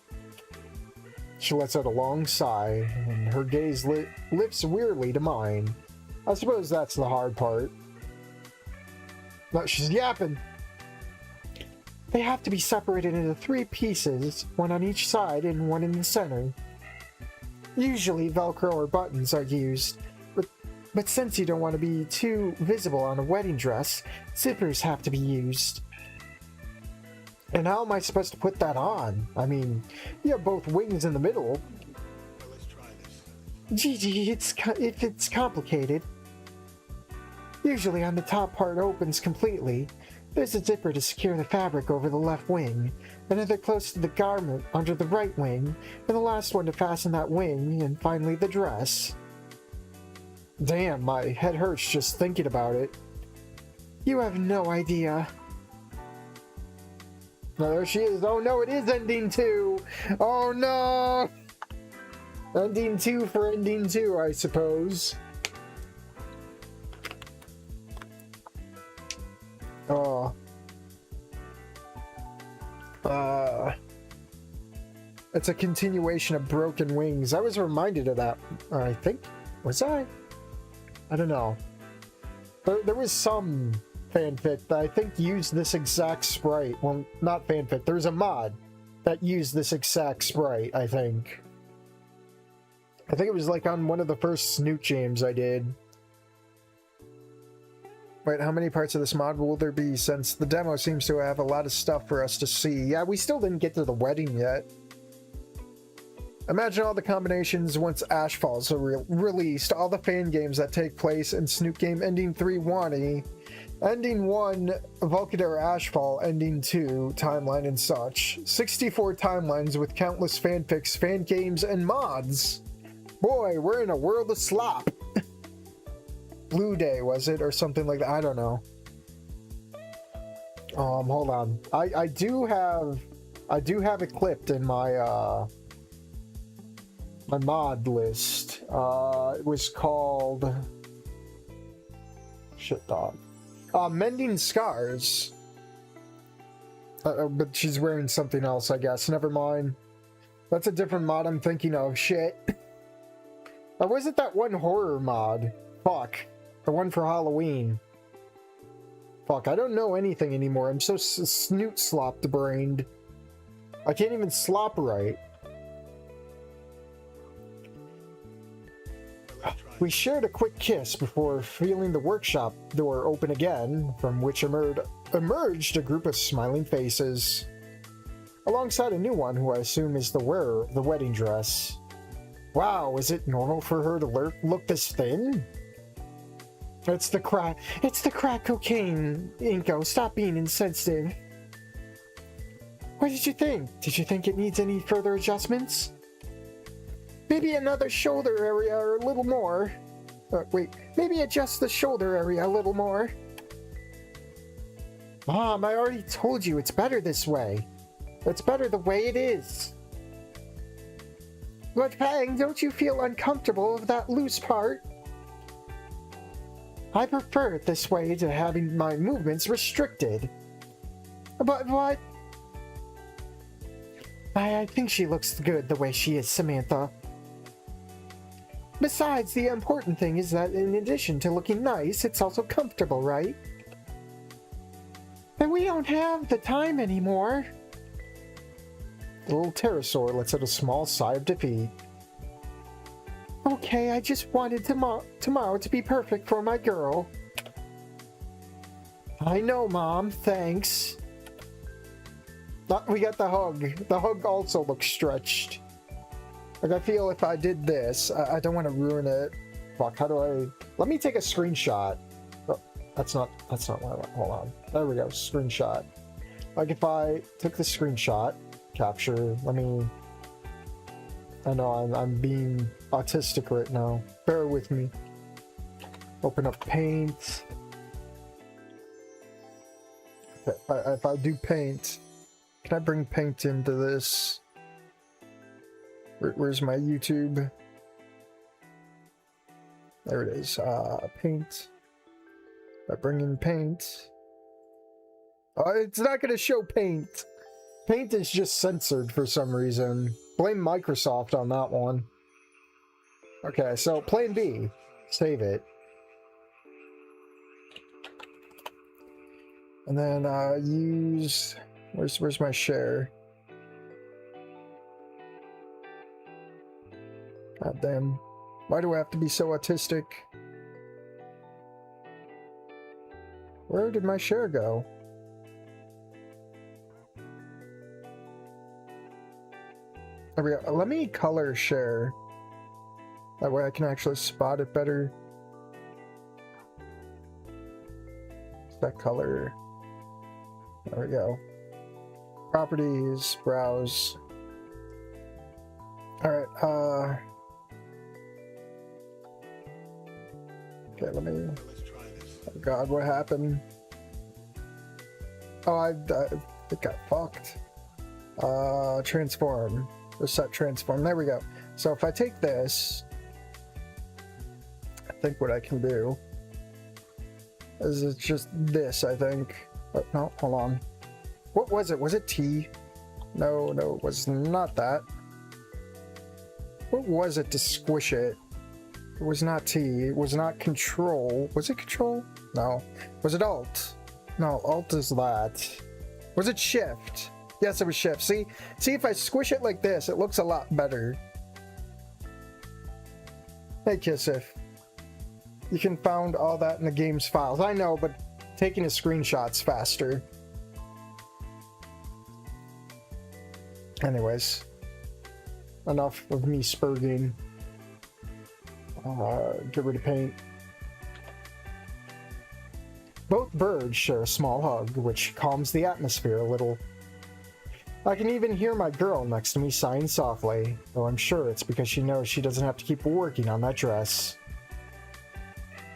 She lets out a long sigh, and her gaze lifts weirdly to mine. I suppose that's the hard part. No, she's yapping. They have to be separated into 3 pieces, one on each side and one in the center. Usually Velcro or buttons are used, but since you don't want to be too visible on a wedding dress, zippers have to be used. And how am I supposed to put that on? I mean, you have both wings in the middle. Well, let's try this. Gigi, it's complicated. Usually on the top part opens completely. There's a zipper to secure the fabric over the left wing, another close to the garment under the right wing, and the last one to fasten that wing, and finally the dress. Damn, my head hurts just thinking about it. You have no idea. No, there she is. Oh no, it is ending 2. Oh no! Ending 2 for ending 2, I suppose. Oh. It's a continuation of Broken Wings. I was reminded of that, I think. Was I? I don't know. There was some fanfic that I think used this exact sprite. Well, not fanfic. There's a mod that used this exact sprite, I think. I think it was like on one of the first Snoot James I did. Wait, how many parts of this mod will there be, since the demo seems to have a lot of stuff for us to see? Yeah, we still didn't get to the wedding yet. Imagine all the combinations once Ashfall's released, all the fan games that take place in Snoot Game Ending 3 Wani, Ending 1 Volcadera Ashfall, Ending 2 timeline and such. 64 timelines with countless fanfics, fan games, and mods. Boy, we're in a world of slop. Blue Day, was it? Or something like that. I don't know. Hold on. I do have it clipped in my my mod list. It was called shit dog. Mending Scars. But she's wearing something else, I guess. Never mind. That's a different mod I'm thinking of. Shit. Or was it that one horror mod? Fuck. The one for Halloween. Fuck, I don't know anything anymore. I'm so snoot slopped brained. I can't even slop right. We shared a quick kiss before feeling the workshop door open again, from which emerged a group of smiling faces. Alongside a new one who I assume is the wearer of the wedding dress. Wow, is it normal for her to look this thin? It's the crack cocaine, Inko. Stop being insensitive. What did you think? Did you think it needs any further adjustments? Maybe another shoulder area or a little more. Wait, maybe adjust the shoulder area a little more. Mom, I already told you it's better this way. It's better the way it is. But Fang, don't you feel uncomfortable with that loose part? I prefer it this way to having my movements restricted. But what? I think she looks good the way she is, Samantha. Besides, the important thing is that in addition to looking nice, it's also comfortable, right? And we don't have the time anymore. The little pterosaur lets out a small sigh of defeat. Okay, I just wanted tomorrow to be perfect for my girl. I know, Mom. Thanks. We got the hug. The hug also looks stretched. Like, I feel if I did this, I don't want to ruin it. Fuck, how do I... Let me take a screenshot. Oh, that's not what I want. Hold on. There we go. Screenshot. Like, if I took the screenshot, capture, let me... I know I'm being autistic right now. Bear with me. Open up Paint. Okay, if I do Paint, can I bring Paint into this? Where's my YouTube? There it is. Paint. I bring in Paint. Oh, it's not going to show Paint. Paint is just censored for some reason. Blame Microsoft on that one. Okay, so Plan B. Save it. And then use... Where's my share? God damn. Why do I have to be so autistic? Where did my share go? There we go. Let me color share. That way I can actually spot it better. That color. There we go. Properties, browse. Alright, okay, let me... Let's try this. Oh god, what happened? Oh, it got fucked. Transform. Reset transform. There we go. So if I take this, I think what I can do is it's just this, I think. Oh, no, hold on. What was it? Was it T? No, it was not that. What was it to squish it? It was not T. It was not Control. Was it Control? No. Was it Alt? No, Alt is that. Was it Shift? Yes, it was Shift. See if I squish it like this, it looks a lot better. Hey, Kissif. You can find all that in the game's files. I know, but taking a screenshot's faster. Anyways. Enough of me spurging. Get rid of Paint. Both birds share a small hug, which calms the atmosphere a little. I can even hear my girl next to me sighing softly, though I'm sure it's because she knows she doesn't have to keep working on that dress.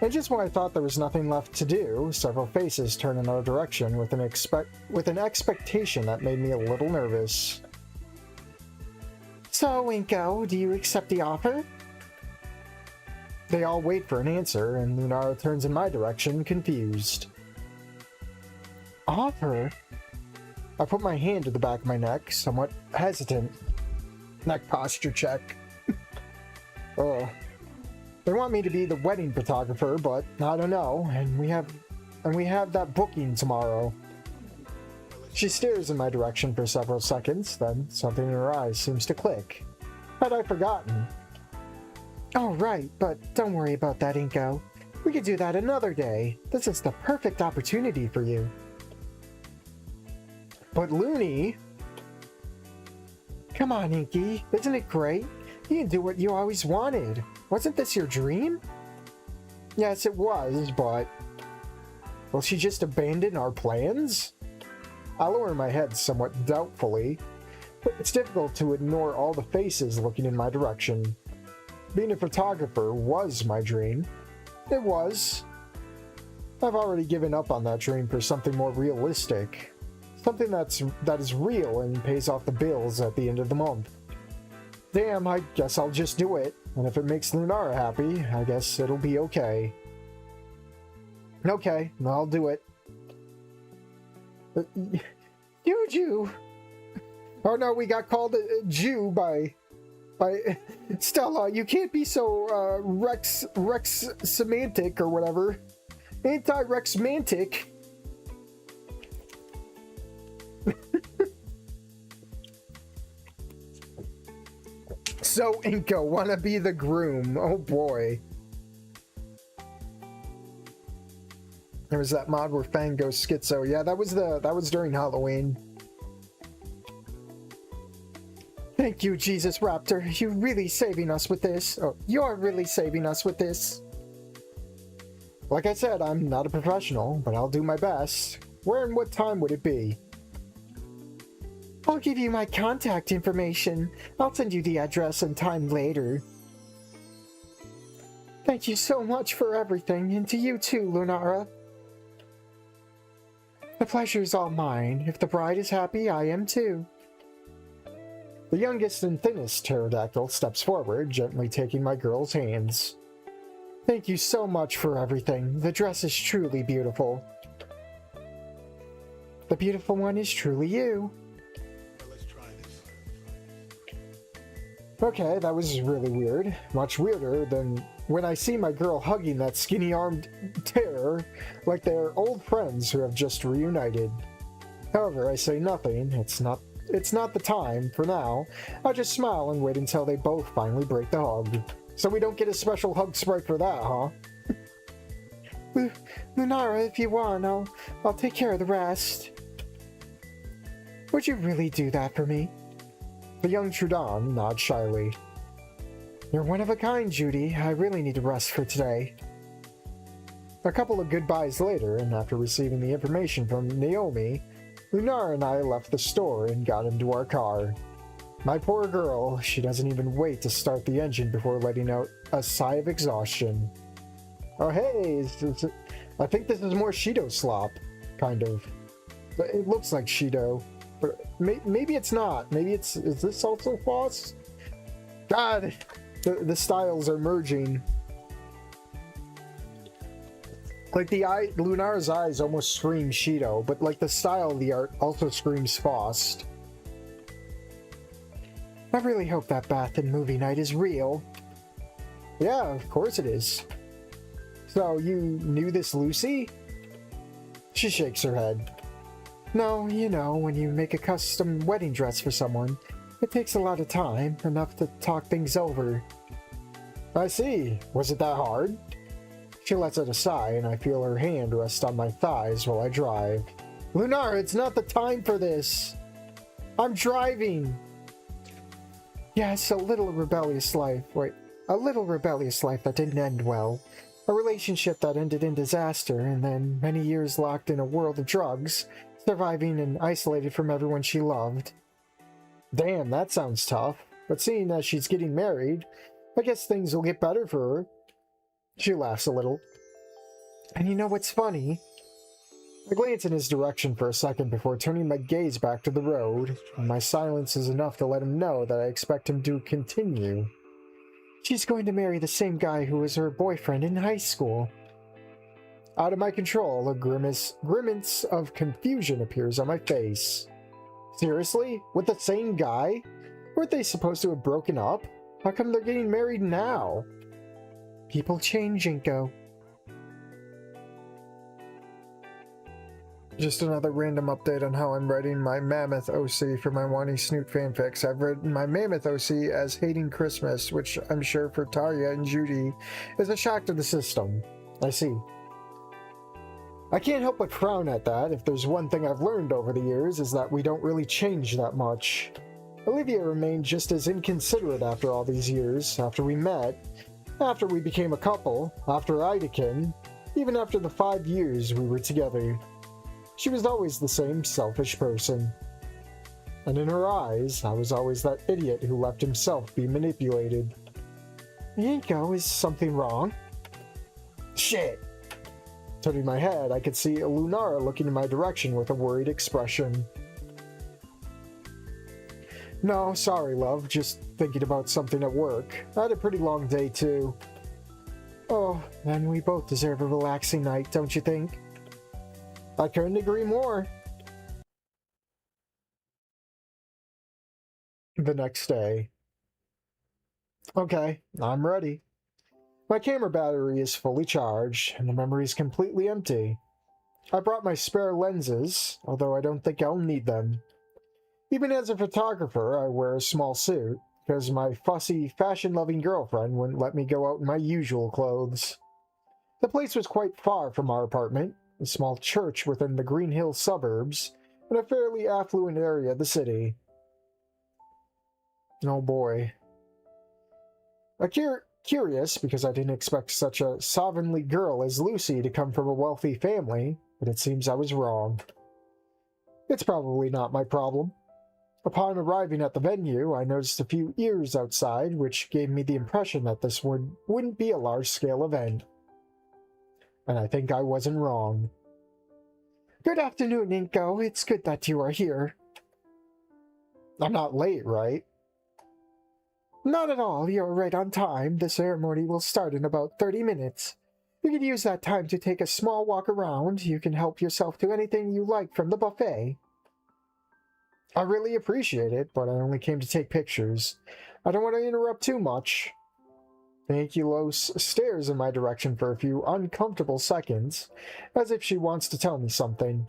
And just when I thought there was nothing left to do, several faces turned in our direction with an expectation that made me a little nervous. So, Winko, do you accept the offer? They all wait for an answer, and Lunara turns in my direction, confused. Offer? I put my hand to the back of my neck, somewhat hesitant. Neck posture check. Ugh. They want me to be the wedding photographer, but I don't know, and we have that booking tomorrow. She stares in my direction for several seconds, then something in her eyes seems to click. Had I forgotten? Oh, right, but don't worry about that, Inko. We could do that another day. This is the perfect opportunity for you. But Looney... Come on, Inky. Isn't it great? You can do what you always wanted. Wasn't this your dream? Yes, it was, but... Will she just abandon our plans? I lower my head somewhat doubtfully, but it's difficult to ignore all the faces looking in my direction. Being a photographer was my dream. It was. I've already given up on that dream for something more realistic. Something that is real and pays off the bills at the end of the month. Damn, I guess I'll just do it. And if it makes Lunara happy, I guess it'll be okay. Okay, I'll do it. Juju! Oh no, we got called a Jew by Stella. You can't be so Rex semantic or whatever. Anti-Rex-mantic. So Inko, wanna be the groom. Oh boy. There was that mod where Fang goes schizo. Yeah, that was during Halloween. Thank you, Jesus Raptor. You're really saving us with this. Oh, you're really saving us with this. Like I said, I'm not a professional, but I'll do my best. Where and what time would it be? I'll give you my contact information. I'll send you the address and time later. Thank you so much for everything, and to you too, Lunara. The pleasure's all mine. If the bride is happy, I am too. The youngest and thinnest pterodactyl steps forward, gently taking my girl's hands. Thank you so much for everything. The dress is truly beautiful. The beautiful one is truly you. Let's try this. Okay, that was really weird. Much weirder than when I see my girl hugging that skinny-armed terror like they're old friends who have just reunited. However, I say nothing. It's not the time, for now. I just smile and wait until they both finally break the hug. So we don't get a special hug sprite for that, huh? Lunara, if you want, I'll take care of the rest. Would you really do that for me? The young Trudon nods shyly. You're one of a kind, Judy. I really need to rest for today. A couple of goodbyes later, and after receiving the information from Naomi, Lunara and I left the store and got into our car. My poor girl, she doesn't even wait to start the engine before letting out a sigh of exhaustion. Oh hey, I think this is more Shido slop, kind of. It looks like Shido, but maybe it's not. Maybe is this also Foss? God, the styles are merging. Like Lunara's eyes almost scream Shido, but like the style of the art also screams Faust. I really hope that bath and movie night is real. Yeah, of course it is. So, you knew this Lucy? She shakes her head. No, you know, when you make a custom wedding dress for someone, it takes a lot of time, enough to talk things over. I see. Was it that hard? She lets out a sigh, and I feel her hand rest on my thighs while I drive. Lunara, it's not the time for this! I'm driving! Yes, a little rebellious life that didn't end well. A relationship that ended in disaster, and then many years locked in a world of drugs, surviving and isolated from everyone she loved. Damn, that sounds tough. But seeing as she's getting married, I guess things will get better for her. She laughs a little. And you know what's funny? I glance in his direction for a second before turning my gaze back to the road, and my silence is enough to let him know that I expect him to continue. She's going to marry the same guy who was her boyfriend in high school. Out of my control, a grimace of confusion appears on my face. Seriously? With the same guy? Weren't they supposed to have broken up? How come they're getting married now? People change, Inko. Just another random update on how I'm writing my Mammoth OC for my Wani Snoot fanfics. I've written my Mammoth OC as hating Christmas, which I'm sure for Tarya and Judy is a shock to the system. I see. I can't help but frown at that. If there's one thing I've learned over the years is that we don't really change that much. Olivia remained just as inconsiderate after all these years, after we met, after we became a couple, after Idakin, even after the 5 years we were together. She was always the same selfish person. And in her eyes, I was always that idiot who left himself be manipulated. Inko, is something wrong? Shit! Turning my head, I could see Lunara looking in my direction with a worried expression. No, sorry, love. Just thinking about something at work. I had a pretty long day, too. Oh, then we both deserve a relaxing night, don't you think? I couldn't agree more. The next day. Okay, I'm ready. My camera battery is fully charged, and the memory is completely empty. I brought my spare lenses, although I don't think I'll need them. Even as a photographer, I wear a small suit, because my fussy, fashion-loving girlfriend wouldn't let me go out in my usual clothes. The place was quite far from our apartment, a small church within the Green Hill suburbs, in a fairly affluent area of the city. Oh boy. Curious, because I didn't expect such a slovenly girl as Lucy to come from a wealthy family, but it seems I was wrong. It's probably not my problem. Upon arriving at the venue, I noticed a few ears outside, which gave me the impression that this wouldn't be a large-scale event. And I think I wasn't wrong. Good afternoon, Inko. It's good that you are here. I'm not late, right? Not at all. You're right on time. The ceremony will start in about 30 minutes. You can use that time to take a small walk around. You can help yourself to anything you like from the buffet. I really appreciate it, but I only came to take pictures. I don't want to interrupt too much. Ankylos stares in my direction for a few uncomfortable seconds, as if she wants to tell me something.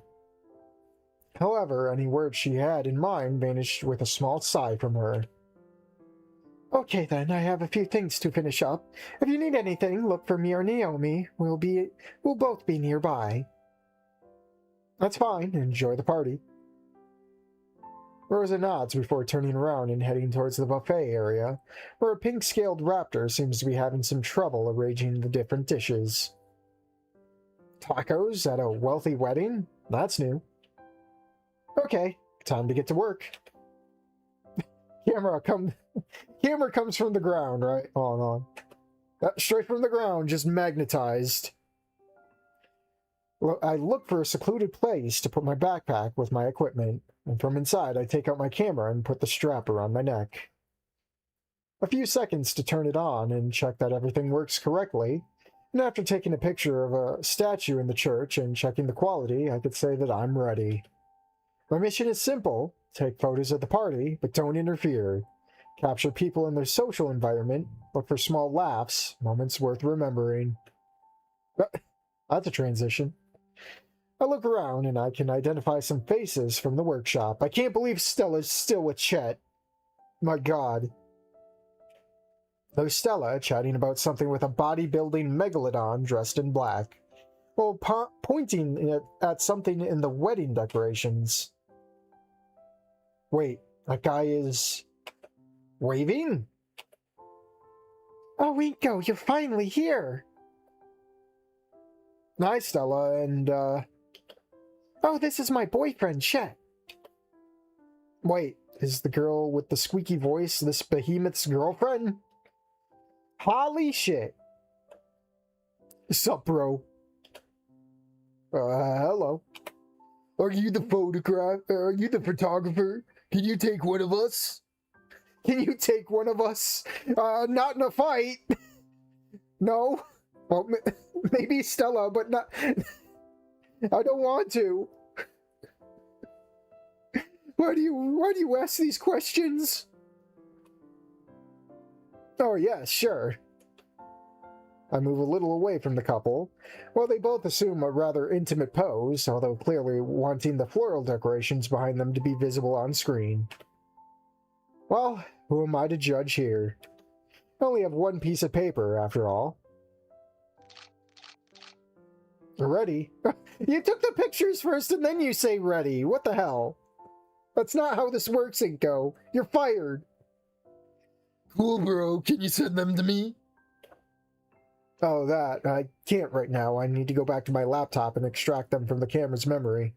However, any words she had in mind vanished with a small sigh from her. Okay then, I have a few things to finish up. If you need anything, look for me or Naomi. We'll both be nearby. That's fine. Enjoy the party. Rosa nods before turning around and heading towards the buffet area, where a pink-scaled raptor seems to be having some trouble arranging the different dishes. Tacos at a wealthy wedding? That's new. Okay, time to get to work. Camera comes from the ground, right? Hold on. Straight from the ground, just magnetized. I look for a secluded place to put my backpack with my equipment, and from inside I take out my camera and put the strap around my neck. A few seconds to turn it on and check that everything works correctly, and after taking a picture of a statue in the church and checking the quality, I could say that I'm ready. My mission is simple: take photos of the party, but don't interfere. Capture people in their social environment, look for small laughs, moments worth remembering. That's a transition. I look around and I can identify some faces from the workshop. I can't believe Stella's still with Chet. My god. There's Stella chatting about something with a bodybuilding megalodon dressed in black, while pointing at something in the wedding decorations. Wait, that guy is waving? Oh, Inko, you're finally here! Hi, Stella, and, Oh, this is my boyfriend, Chet. Wait, is the girl with the squeaky voice this behemoth's girlfriend? Holy shit. Sup, bro? Hello. Are you the photographer? Can you take one of us? Can you take one of us? Not in a fight. No. Well, maybe Stella, but not... I don't want to. Why do you ask these questions? Oh, yeah, sure. I move a little away from the couple, while they both assume a rather intimate pose, although clearly wanting the floral decorations behind them to be visible on screen. Well, who am I to judge here? I only have one piece of paper, after all. Ready? You took the pictures first and then you say ready. What the hell? That's not how this works, Inko. You're fired. Cool, bro. Can you send them to me? Oh, that. I can't right now. I need to go back to my laptop and extract them from the camera's memory.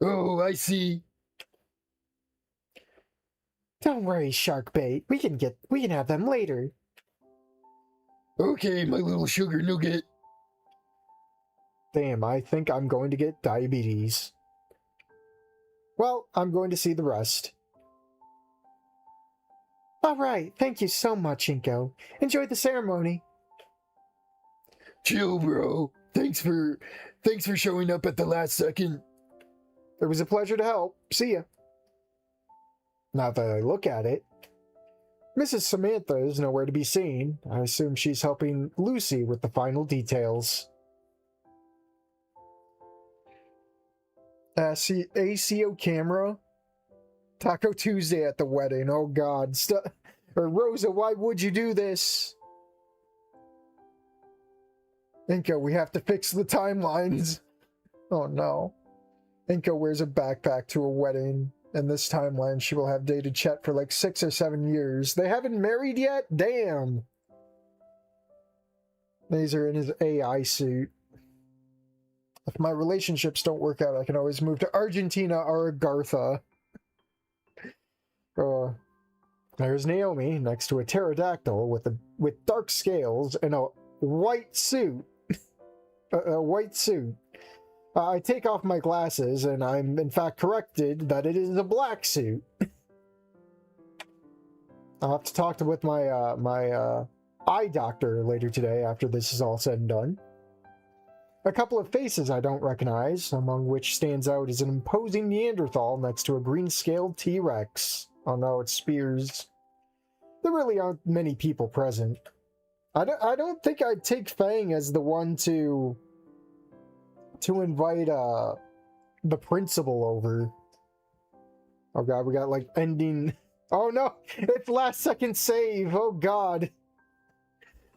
Oh, I see. Don't worry, Sharkbait. We can have them later. Okay, my little sugar nougat. Damn, I think I'm going to get diabetes. Well, I'm going to see the rest. Alright, thank you so much, Inko. Enjoy the ceremony. Chill, bro. Thanks for showing up at the last second. It was a pleasure to help. See ya. Now that I look at it, Mrs. Samantha is nowhere to be seen. I assume she's helping Lucy with the final details. ACO camera? Taco Tuesday at the wedding. Oh god. Or Rosa, why would you do this? Inko, we have to fix the timelines. Oh no. Inko wears a backpack to a wedding. In this timeline, she will have dated Chet for like 6 or 7 years. They haven't married yet? Damn. These are in his AI suit. If my relationships don't work out, I can always move to Argentina or Agartha. There's Naomi next to a pterodactyl with dark scales and a white suit. a white suit. I take off my glasses, and I'm in fact corrected that it is a black suit. I'll have to talk with my eye doctor later today after this is all said and done. A couple of faces I don't recognize, among which stands out is an imposing Neanderthal next to a green-scaled T-Rex. Oh no, it's Spears. There really aren't many people present. I don't think I'd take Fang as the one to invite the principal over. Oh god, we got like ending. Oh no, it's last second save. Oh god.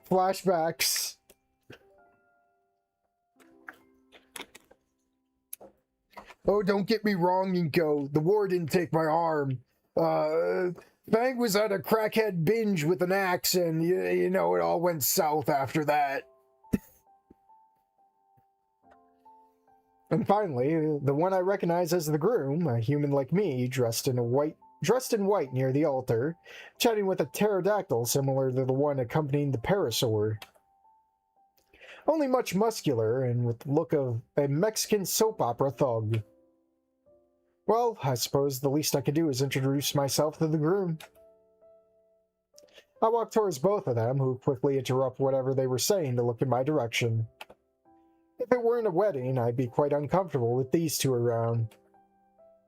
Flashbacks. Oh, don't get me wrong, Inko. The war didn't take my arm. Fang was at a crackhead binge with an axe, and you know, it all went south after that. And finally, the one I recognize as the groom, a human like me, dressed in white near the altar, chatting with a pterodactyl similar to the one accompanying the parasaur. Only much muscular and with the look of a Mexican soap opera thug. Well, I suppose the least I could do is introduce myself to the groom. I walk towards both of them, who quickly interrupt whatever they were saying to look in my direction. If it weren't a wedding, I'd be quite uncomfortable with these two around.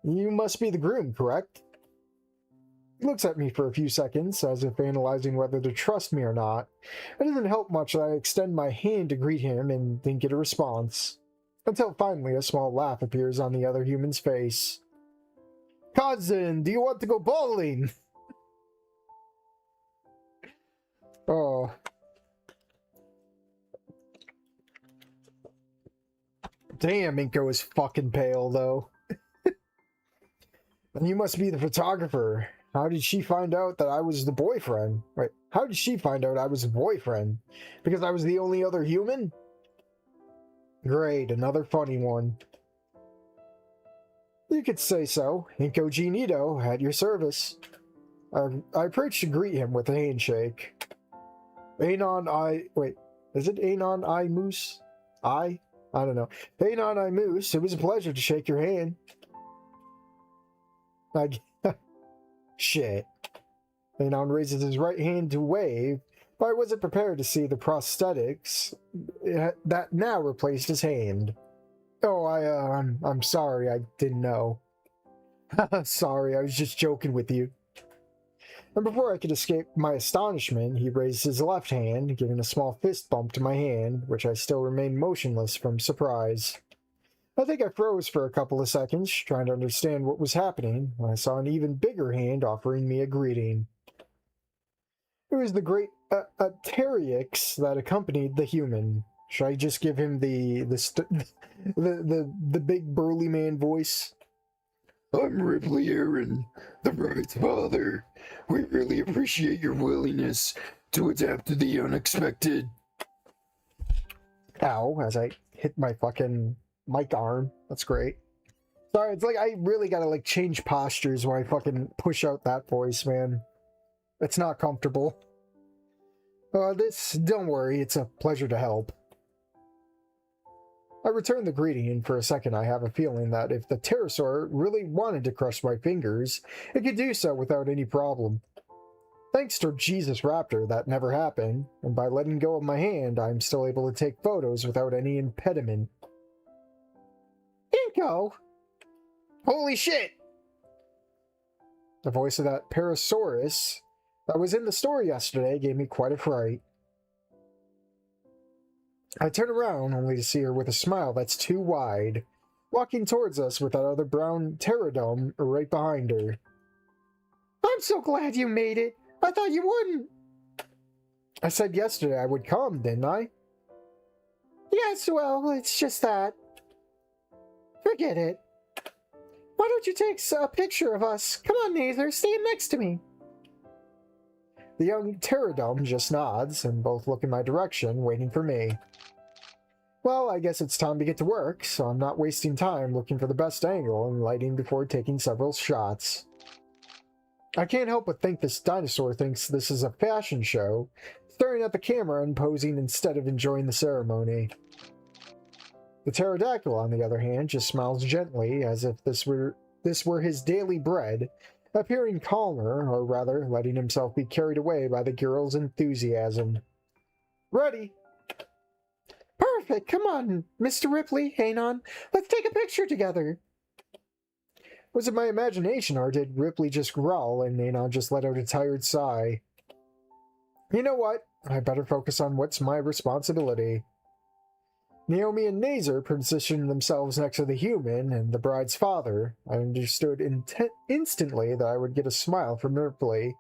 You must be the groom, correct? He looks at me for a few seconds, as if analyzing whether to trust me or not. It doesn't help much that I extend my hand to greet him and then get a response. Until finally a small laugh appears on the other human's face. Cousin, do you want to go bowling? Oh. Damn, Inko is fucking pale, though. And you must be the photographer. How did she find out that I was the boyfriend? Wait, how did she find out I was the boyfriend? Because I was the only other human? Great, another funny one. You could say so. Inko G. Nito, at your service. I approached to greet him with a handshake. Wait, is it Anon I Moose? I don't know. Anon I Moose, it was a pleasure to shake your hand. Shit. Anon raises his right hand to wave, but I wasn't prepared to see the prosthetics that now replaced his hand. Oh, I'm sorry, I didn't know. Sorry, I was just joking with you. And before I could escape my astonishment, he raised his left hand, giving a small fist bump to my hand, which I still remained motionless from surprise. I think I froze for a couple of seconds, trying to understand what was happening, when I saw an even bigger hand offering me a greeting. It was the great Pteryx that accompanied the human. Should I just give him the big burly man voice? I'm Ripley Aaron, the bride's father. We really appreciate your willingness to adapt to the unexpected. Ow, as I hit my fucking mic arm. That's great. Sorry, it's like I really gotta like change postures when I fucking push out that voice, man. It's not comfortable. Don't worry, it's a pleasure to help. I return the greeting, and for a second I have a feeling that if the pterosaur really wanted to crush my fingers, it could do so without any problem. Thanks to Jesus Raptor, that never happened, and by letting go of my hand, I'm still able to take photos without any impediment. Inko! Holy shit! The voice of that Parasaurus that was in the story yesterday gave me quite a fright. I turn around only to see her with a smile that's too wide, walking towards us with that other brown pterodome right behind her. I'm so glad you made it. I thought you wouldn't. I said yesterday I would come, didn't I? Yes, well, it's just that. Forget it. Why don't you take a picture of us? Come on, Nather, stand next to me. The young pterodome just nods, and both look in my direction, waiting for me. Well, I guess it's time to get to work, so I'm not wasting time looking for the best angle and lighting before taking several shots. I can't help but think this dinosaur thinks this is a fashion show, staring at the camera and posing instead of enjoying the ceremony. The pterodactyl, on the other hand, just smiles gently, as if this were his daily bread, appearing calmer, or rather, letting himself be carried away by the girl's enthusiasm. Ready! Perfect! Come on, Mr. Ripley, Anon. Let's take a picture together. Was it my imagination, or did Ripley just growl and Anon just let out a tired sigh? You know what? I better focus on what's my responsibility. Naomi and Nazer positioned themselves next to the human and the bride's father. I understood instantly that I would get a smile from Ripley,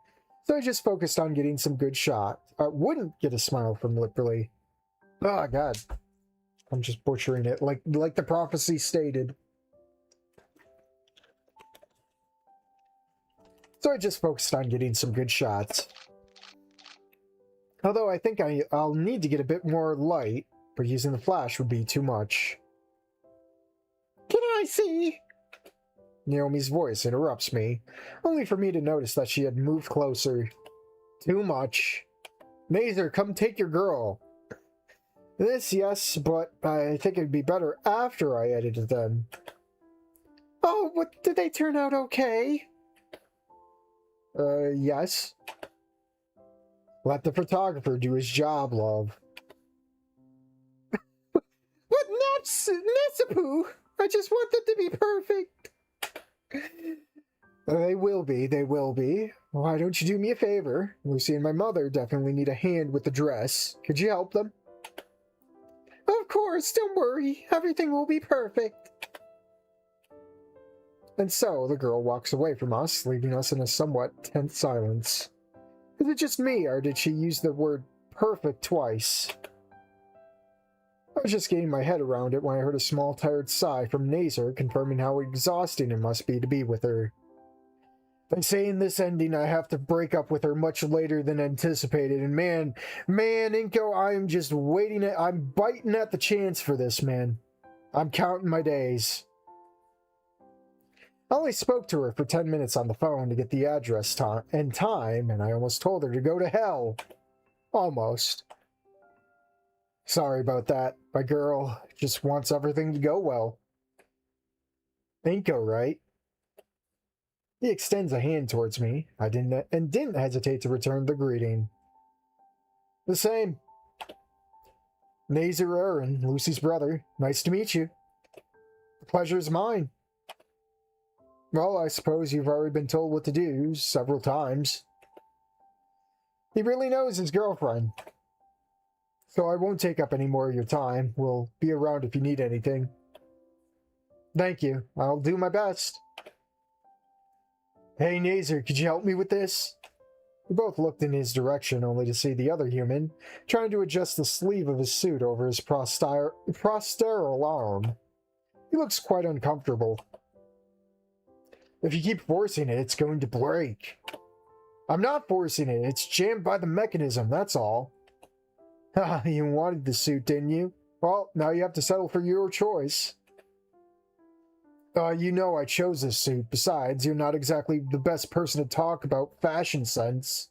so I just focused on getting some good shot. I wouldn't get a smile from Ripley. Oh, God. I'm just butchering it, like the prophecy stated. So I just focused on getting some good shots. Although I think I'll need to get a bit more light, but using the flash would be too much. Can I see? Naomi's voice interrupts me, only for me to notice that she had moved closer. Too much. Nazer, come take your girl. This, yes, but I think it'd be better after I edited them. Oh, but did they turn out okay? Yes. Let the photographer do his job, love. What Natsapoo? I just want them to be perfect. They will be. Why don't you do me a favor? Lucy and my mother definitely need a hand with the dress. Could you help them? Of course, don't worry. Everything will be perfect. And so the girl walks away from us, leaving us in a somewhat tense silence. Is it just me, or did she use the word perfect twice? I was just getting my head around it when I heard a small tired sigh from Nazer, confirming how exhausting it must be to be with her. They say in this ending I have to break up with her much later than anticipated, and man, Inko, I'm biting at the chance for this, man. I'm counting my days. I only spoke to her for 10 minutes on the phone to get the address and time, and I almost told her to go to hell. Almost. Sorry about that. My girl just wants everything to go well. Inko, right? He extends a hand towards me. I didn't hesitate to return the greeting. The same. Nazer Aaron, Lucy's brother. Nice to meet you. The pleasure's mine. Well, I suppose you've already been told what to do several times. He really knows his girlfriend. So I won't take up any more of your time. We'll be around if you need anything. Thank you. I'll do my best. Hey, Nazer, could you help me with this? We both looked in his direction, only to see the other human trying to adjust the sleeve of his suit over his prosteral arm. He looks quite uncomfortable. If you keep forcing it, it's going to break. I'm not forcing it. It's jammed by the mechanism, that's all. Haha, you wanted the suit, didn't you? Well, now you have to settle for your choice. You know I chose this suit. Besides, you're not exactly the best person to talk about fashion sense.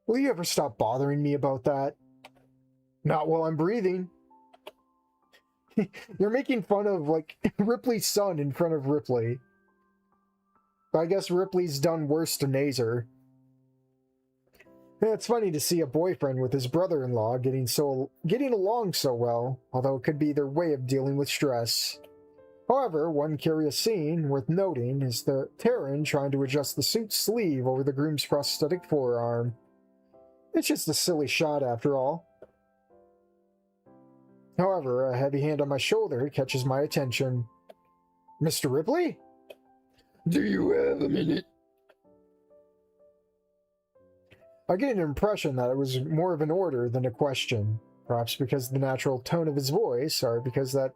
Will you ever stop bothering me about that? Not while I'm breathing. You're making fun of, like, Ripley's son in front of Ripley. But I guess Ripley's done worse to Nazer. Yeah, it's funny to see a boyfriend with his brother-in-law getting along so well, although it could be their way of dealing with stress. However, one curious scene worth noting is the Terran trying to adjust the suit's sleeve over the groom's prosthetic forearm. It's just a silly shot after all. However, a heavy hand on my shoulder catches my attention. Mr. Ripley? Do you have a minute? I get an impression that it was more of an order than a question, perhaps because of the natural tone of his voice, or because of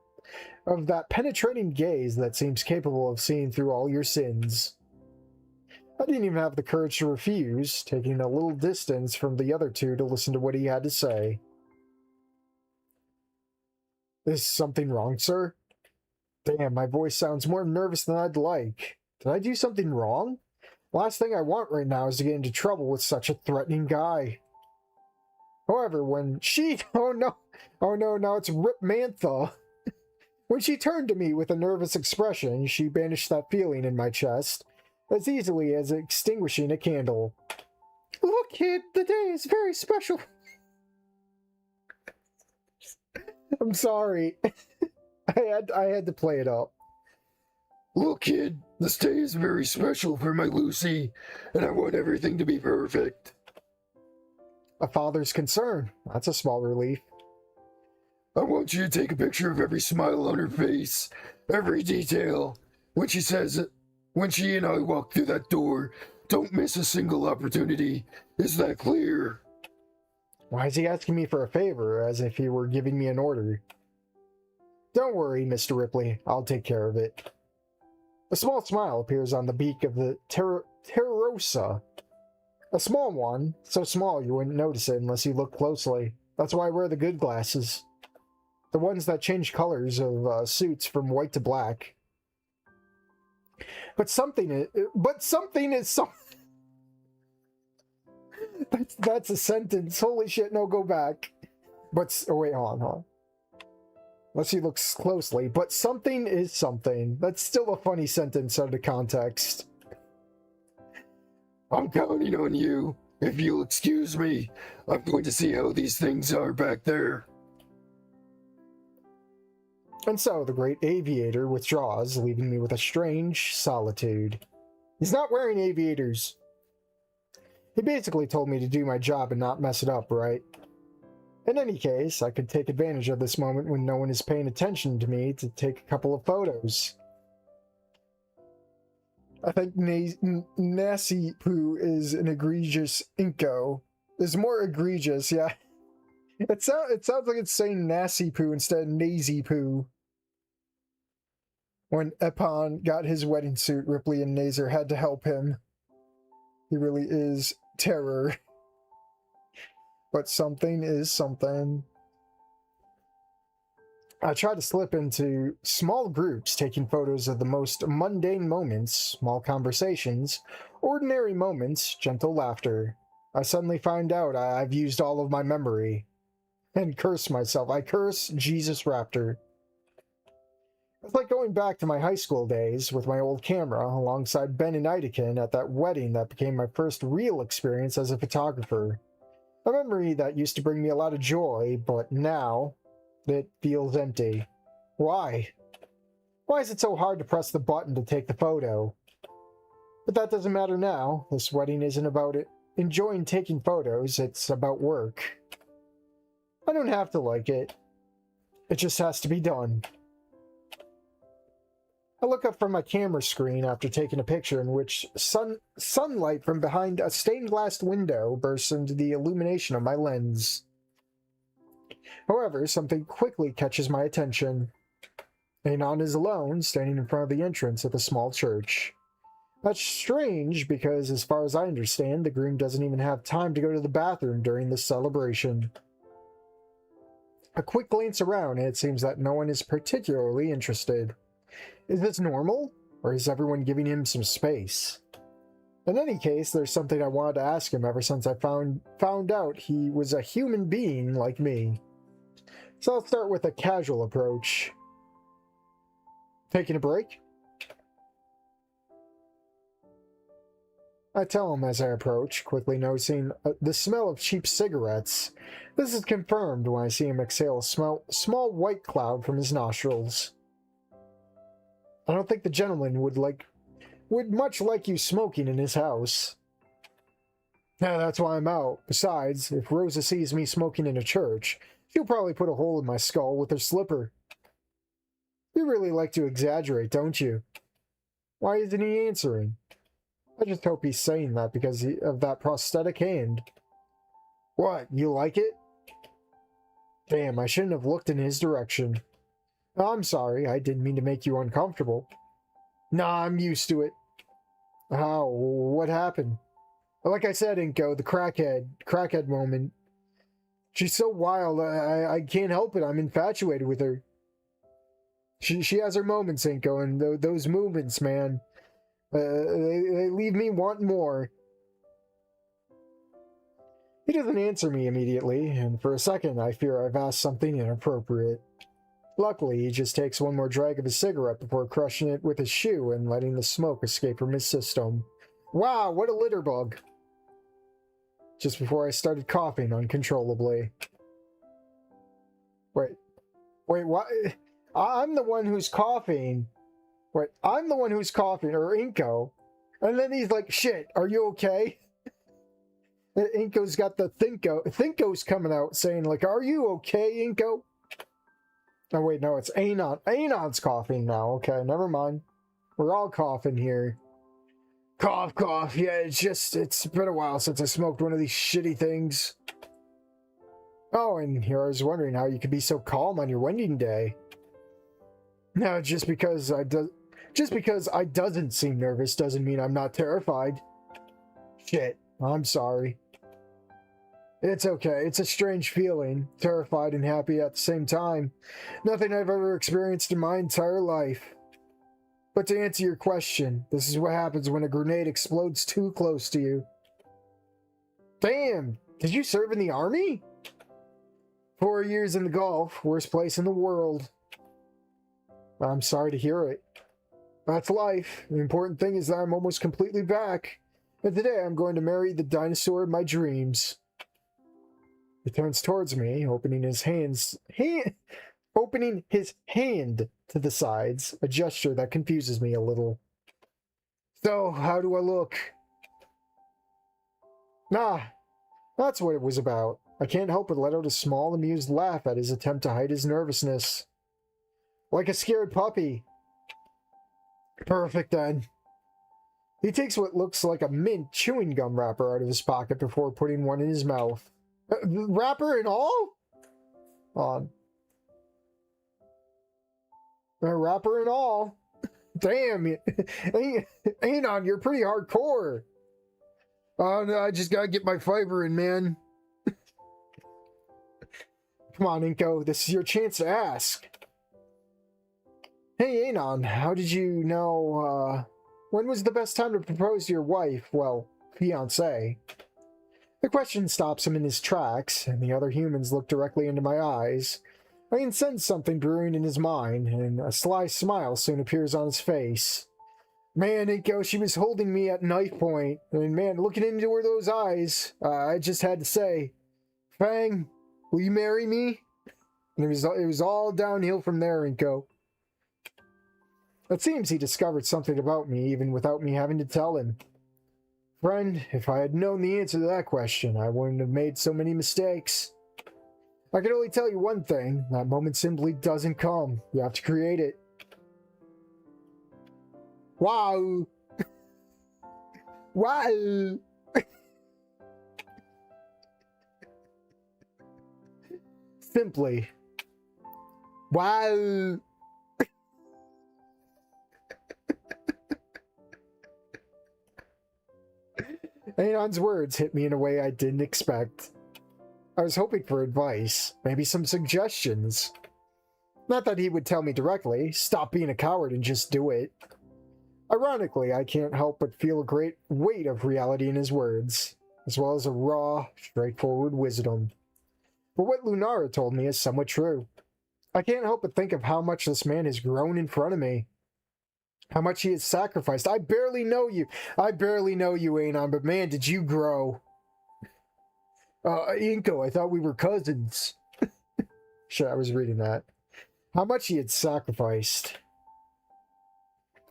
that penetrating gaze that seems capable of seeing through all your sins. I didn't even have the courage to refuse, taking a little distance from the other two to listen to what he had to say. Is something wrong, sir? Damn, my voice sounds more nervous than I'd like. Did I do something wrong? Last thing I want right now is to get into trouble with such a threatening guy. However, when she... Oh no, now it's Rip Mantha. When she turned to me with a nervous expression, she banished that feeling in my chest as easily as extinguishing a candle. Look, kid, the day is very special. I'm sorry. I had to play it up. Look, kid, this day is very special for my Lucy, and I want everything to be perfect. A father's concern. That's a small relief. I want you to take a picture of every smile on her face, every detail. When she and I walk through that door, don't miss a single opportunity. Is that clear? Why is he asking me for a favor, as if he were giving me an order? Don't worry, Mr. Ripley. I'll take care of it. A small smile appears on the beak of the Terrosa. A small one, so small you wouldn't notice it unless you look closely. That's why I wear the good glasses. The ones that change colors of suits from white to black. But something is something. That's a sentence. Holy shit, no, go back. Oh wait, hold on. Unless he looks closely. But something is something. That's still a funny sentence out of context. I'm counting on you. If you'll excuse me, I'm going to see how these things are back there. And so the great aviator withdraws, leaving me with a strange solitude. He's not wearing aviators. He basically told me to do my job and not mess it up, right? In any case, I could take advantage of this moment when no one is paying attention to me to take a couple of photos. I think Nazi Poo is an egregious Inko. Is more egregious, yeah. It sounds like it's saying Nazi Poo instead of Nazi Poo. When Epon got his wedding suit, Ripley and Nazer had to help him. He really is terror. But something is something. I try to slip into small groups, taking photos of the most mundane moments, small conversations, ordinary moments, gentle laughter. I suddenly find out I've used all of my memory. And curse myself. I curse Jesus Raptor. It's like going back to my high school days with my old camera alongside Ben and Idekin at that wedding that became my first real experience as a photographer. A memory that used to bring me a lot of joy, but now it feels empty. Why? Why is it so hard to press the button to take the photo? But that doesn't matter now. This wedding isn't about it. Enjoying taking photos, it's about work. I don't have to like it. It just has to be done. I look up from my camera screen after taking a picture in which sunlight from behind a stained glass window bursts into the illumination of my lens. However, something quickly catches my attention. Anon is alone, standing in front of the entrance of the small church. That's strange because, as far as I understand, the groom doesn't even have time to go to the bathroom during the celebration. A quick glance around, and it seems that no one is particularly interested. Is this normal, or is everyone giving him some space? In any case, there's something I wanted to ask him ever since I found out he was a human being like me. So I'll start with a casual approach. Taking a break? I tell him as I approach, quickly noticing the smell of cheap cigarettes. This is confirmed when I see him exhale a small white cloud from his nostrils. I don't think the gentleman would much like you smoking in his house. Yeah, that's why I'm out. Besides, if Rosa sees me smoking in a church, she'll probably put a hole in my skull with her slipper. You really like to exaggerate, don't you? Why isn't he answering? I just hope he's saying that because of that prosthetic hand. What, you like it? Damn, I shouldn't have looked in his direction. I'm sorry, I didn't mean to make you uncomfortable. Nah, I'm used to it. How? What happened? Like I said, Inko, the crackhead moment. She's so wild, I can't help it, I'm infatuated with her. She has her moments, Inko, and those movements, man, they leave me wanting more. He doesn't answer me immediately, and for a second I fear I've asked something inappropriate. Luckily, he just takes one more drag of his cigarette before crushing it with his shoe and letting the smoke escape from his system. Wow, what a litter bug! Just before I started coughing uncontrollably. Wait, what? I'm the one who's coughing. Wait, I'm the one who's coughing, or Inko. And then he's like, shit, are you okay? Inko's got the Thinko's coming out saying, like, are you okay, Inko? Oh, wait, no, it's Anon. Anon's coughing now. Okay, never mind. We're all coughing here. Cough, cough. Yeah, it's been a while since I smoked one of these shitty things. Oh, and here I was wondering how you could be so calm on your wedding day. Now, just because I doesn't seem nervous doesn't mean I'm not terrified. Shit, I'm sorry. It's okay. It's a strange feeling, terrified and happy at the same time. Nothing I've ever experienced in my entire life. But to answer your question, this is what happens when a grenade explodes too close to you. Damn! Did you serve in the army? 4 years in the Gulf, worst place in the world. I'm sorry to hear it. That's life. The important thing is that I'm almost completely back. And today I'm going to marry the dinosaur of my dreams. He turns towards me, opening his hand to the sides, a gesture that confuses me a little. So, how do I look? Nah, that's what it was about. I can't help but let out a small, amused laugh at his attempt to hide his nervousness. Like a scared puppy. Perfect, then. He takes what looks like a mint chewing gum wrapper out of his pocket before putting one in his mouth. Wrapper and all? On. Wrapper and all. Damn, Anon, you're pretty hardcore. Oh, no, I just gotta get my fiber in, man. Come on, Inko, this is your chance to ask. Hey, Anon, how did you know, when was the best time to propose to your wife? Well, fiancé. The question stops him in his tracks, and the other humans look directly into my eyes. I can sense something brewing in his mind, and a sly smile soon appears on his face. Man, Inko, she was holding me at knife point, and man, looking into those eyes, I just had to say, Fang, will you marry me? And it was all downhill from there, Inko. It seems he discovered something about me, even without me having to tell him. Friend, if I had known the answer to that question, I wouldn't have made so many mistakes. I can only tell you one thing, that moment simply doesn't come. You have to create it. Wow! Wow! Simply. Wow! Anon's words hit me in a way I didn't expect. I was hoping for advice, maybe some suggestions. Not that he would tell me directly, stop being a coward and just do it. Ironically, I can't help but feel a great weight of reality in his words, as well as a raw, straightforward wisdom. But what Lunara told me is somewhat true. I can't help but think of how much this man has grown in front of me. How much he has sacrificed. I barely know you. I barely know you, Anon, but man, did you grow. Inko, I thought we were cousins. Shit, I was reading that. How much he had sacrificed.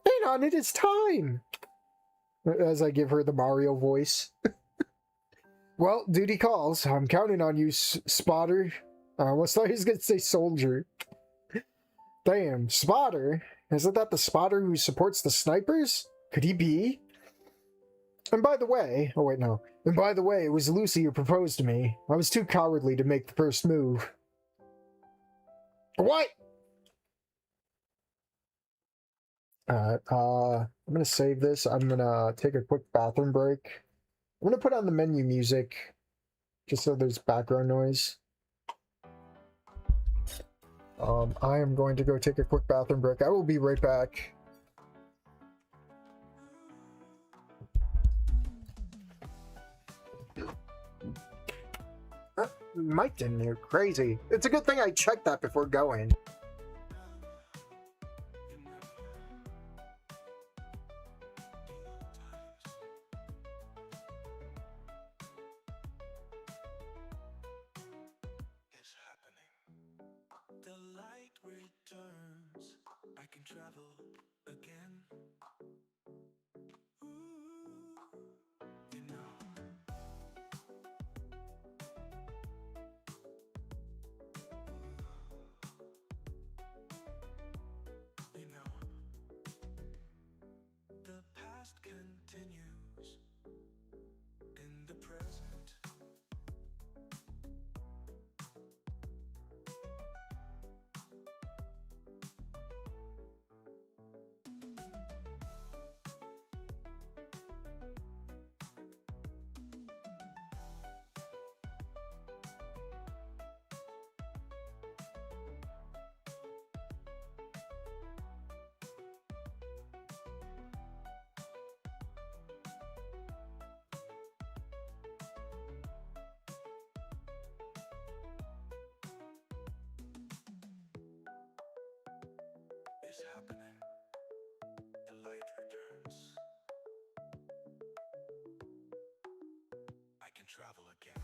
Anon, it is time! As I give her the Mario voice. Well, duty calls. I'm counting on you, Spotter. I almost thought he was going to say soldier. Damn, Spotter? Isn't that the spotter who supports the snipers? Could he be? And by the way, oh wait, no. And by the way, it was Lucy who proposed to me. I was too cowardly to make the first move. What? I'm gonna save this. I'm gonna take a quick bathroom break. I'm gonna put on the menu music, just so there's background noise. I am going to go take a quick bathroom break. I will be right back. Mic didn't mute. Crazy. It's a good thing I checked that before going. It's happening. The light returns. I can travel again. You know. You know. The past continues in the present. It's happening. The light returns. I can travel again.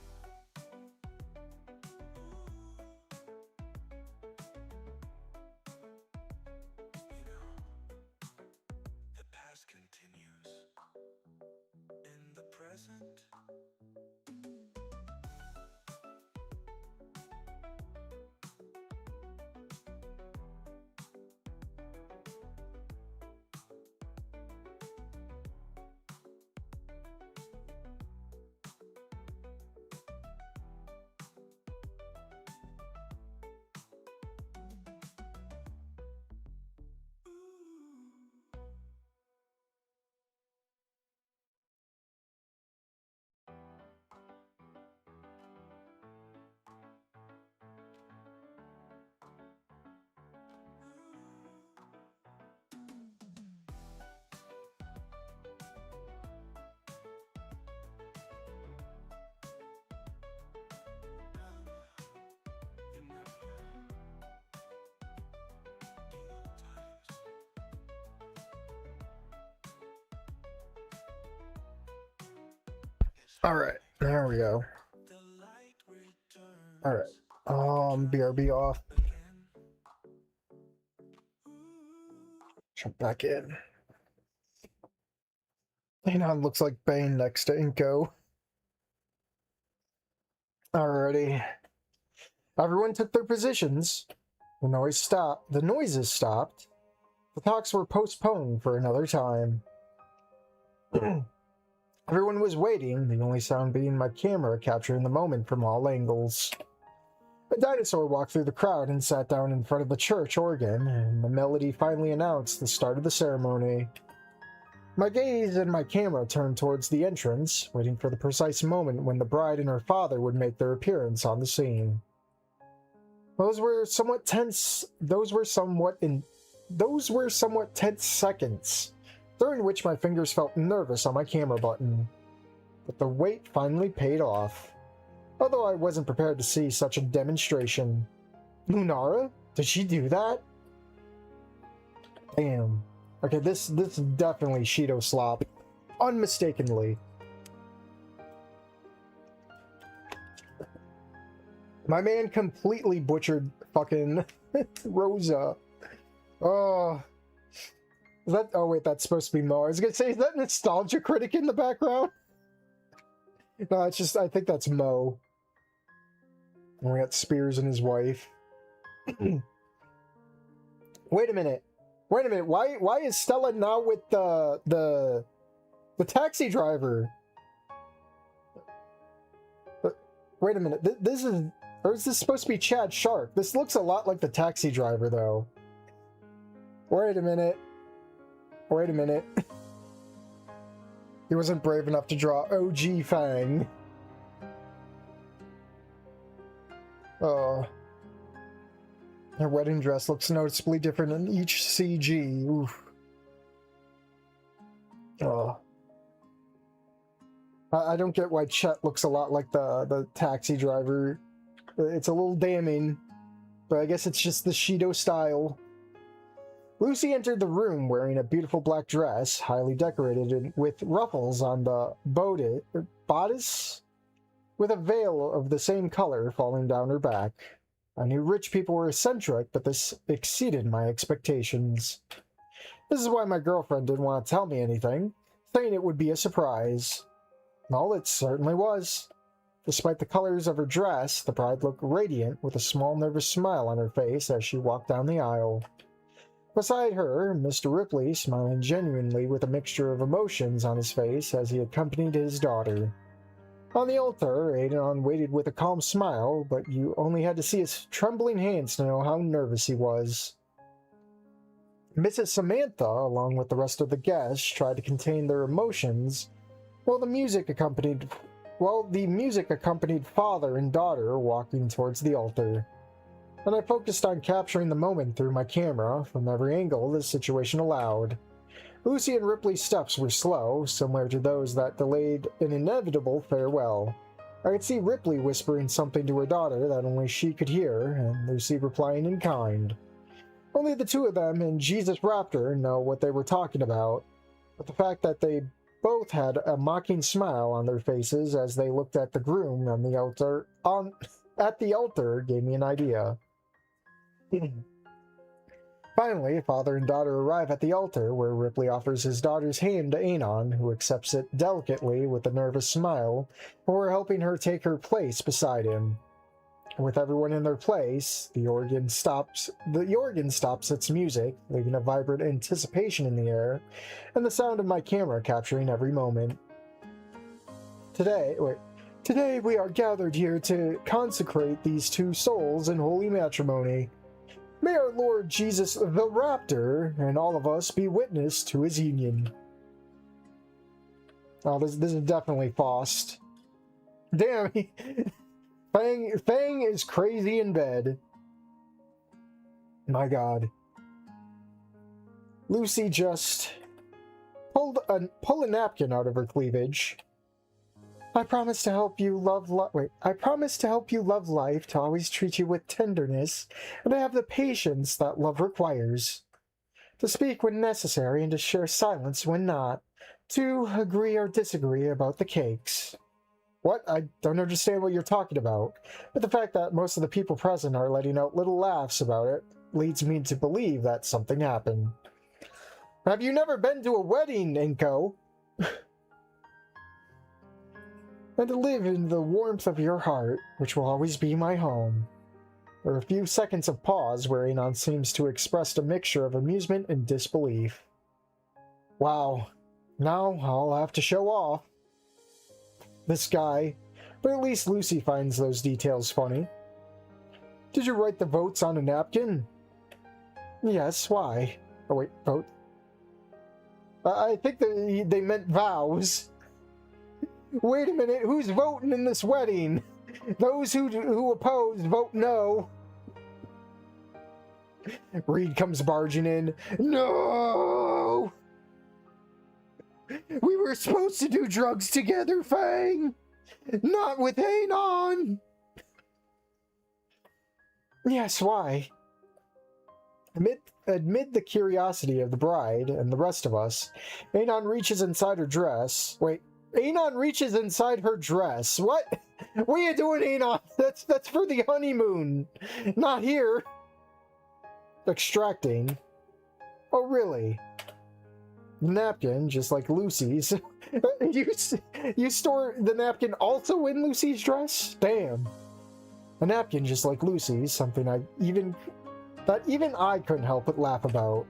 You know, the past continues in the present. Alright, there we go. Alright. BRB off. Jump back in. Anon looks like Bane next to Inko. Alrighty. Everyone took their positions. The noise stopped. The noises stopped. The talks were postponed for another time. Everyone was waiting, the only sound being my camera capturing the moment from all angles. A dinosaur walked through the crowd and sat down in front of the church organ, and the melody finally announced the start of the ceremony. My gaze and my camera turned towards the entrance, waiting for the precise moment when the bride and her father would make their appearance on the scene. Those were somewhat tense seconds, during which my fingers felt nervous on my camera button. But the wait finally paid off. Although I wasn't prepared to see such a demonstration. Lunara? Did she do that? Damn. Okay, this is definitely Shido slop. Unmistakably. My man completely butchered fucking Rosa. Oh. Is that, oh wait, that's supposed to be Mo. I was gonna say, is that Nostalgia Critic in the background? No, it's just, I think that's Mo. And we got Spears and his wife. Wait a minute. Why is Stella now with the The taxi driver! Wait a minute, this is... Or is this supposed to be Chad Shark? This looks a lot like the taxi driver, though. Wait a minute. Wait a minute. He wasn't brave enough to draw OG Fang. Oh. Her wedding dress looks noticeably different in each CG. Oof. Oh. I don't get why Chet looks a lot like the taxi driver. It's a little damning, but I guess it's just the Shido style. Lucy entered the room wearing a beautiful black dress, highly decorated and with ruffles on the bodice, with a veil of the same color falling down her back. I knew rich people were eccentric, but this exceeded my expectations. This is why my girlfriend didn't want to tell me anything, saying it would be a surprise. Well, it certainly was. Despite the colors of her dress, the bride looked radiant with a small nervous smile on her face as she walked down the aisle. Beside her, Mr. Ripley, smiling genuinely with a mixture of emotions on his face as he accompanied his daughter. On the altar, Aenon waited with a calm smile, but you only had to see his trembling hands to know how nervous he was. Mrs. Samantha, along with the rest of the guests, tried to contain their emotions, while the music accompanied father and daughter walking towards the altar. And I focused on capturing the moment through my camera from every angle the situation allowed. Lucy and Ripley's steps were slow, similar to those that delayed an inevitable farewell. I could see Ripley whispering something to her daughter that only she could hear, and Lucy replying in kind. Only the two of them and Jesus Raptor know what they were talking about, but the fact that they both had a mocking smile on their faces as they looked at the groom on the altar gave me an idea. Finally, father and daughter arrive at the altar, where Ripley offers his daughter's hand to Aenon, who accepts it delicately with a nervous smile, for helping her take her place beside him. With everyone in their place, the organ stops its music, leaving a vibrant anticipation in the air, and the sound of my camera capturing every moment. Today we are gathered here to consecrate these two souls in holy matrimony. May our Lord Jesus the Raptor and all of us be witness to his union. Oh, this is definitely Faust. Damn, Fang is crazy in bed. My god. Lucy just pull a napkin out of her cleavage. I promise to help you love life, to always treat you with tenderness, and to have the patience that love requires. To speak when necessary and to share silence when not. To agree or disagree about the cakes. What? I don't understand what you're talking about, but the fact that most of the people present are letting out little laughs about it leads me to believe that something happened. Have you never been to a wedding, Inko? And to live in the warmth of your heart, which will always be my home. There are a few seconds of pause where Aenon seems to express a mixture of amusement and disbelief. Wow, now I'll have to show off. This guy, but at least Lucy finds those details funny. Did you write the votes on a napkin? Yes, why? Oh wait, vote? I think they meant vows. Wait a minute, who's voting in this wedding? Those who oppose, vote no. Reed comes barging in. No! We were supposed to do drugs together, Fang! Not with Aenon! Yes, why? Amid the curiosity of the bride and the rest of us, Aenon reaches inside her dress. Wait, Aenon reaches inside her dress. What? What are you doing, Aenon? That's for the honeymoon. Not here. Extracting. Oh, really? The napkin, just like Lucy's. You store the napkin also in Lucy's dress? Damn. A napkin just like Lucy's, something that even I couldn't help but laugh about.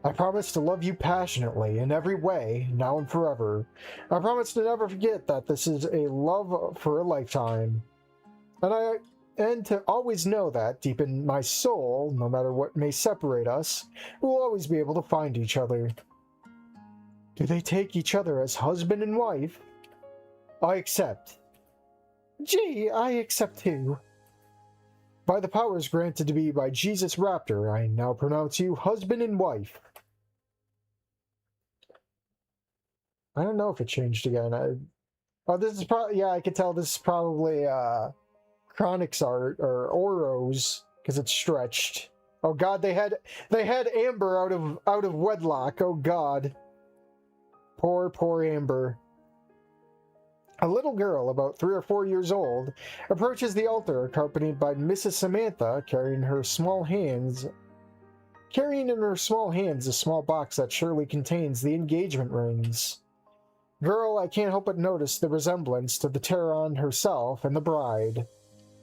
I promise to love you passionately in every way, now and forever. I promise to never forget that this is a love for a lifetime. And to always know that, deep in my soul, no matter what may separate us, we'll always be able to find each other. Do they take each other as husband and wife? I accept. Gee, I accept too. By the powers granted to me by Jesus Raptor, I now pronounce you husband and wife. I don't know if it changed again. Oh, this is probably, yeah, I could tell this is probably, Chronic's art, or Oro's, because it's stretched. Oh god, they had Amber out of wedlock, oh god. Poor Amber. A little girl, about 3 or 4 years old, approaches the altar accompanied by Mrs. Samantha, carrying in her small hands a small box that surely contains the engagement rings. Girl, I can't help but notice the resemblance to the Terran herself and the bride.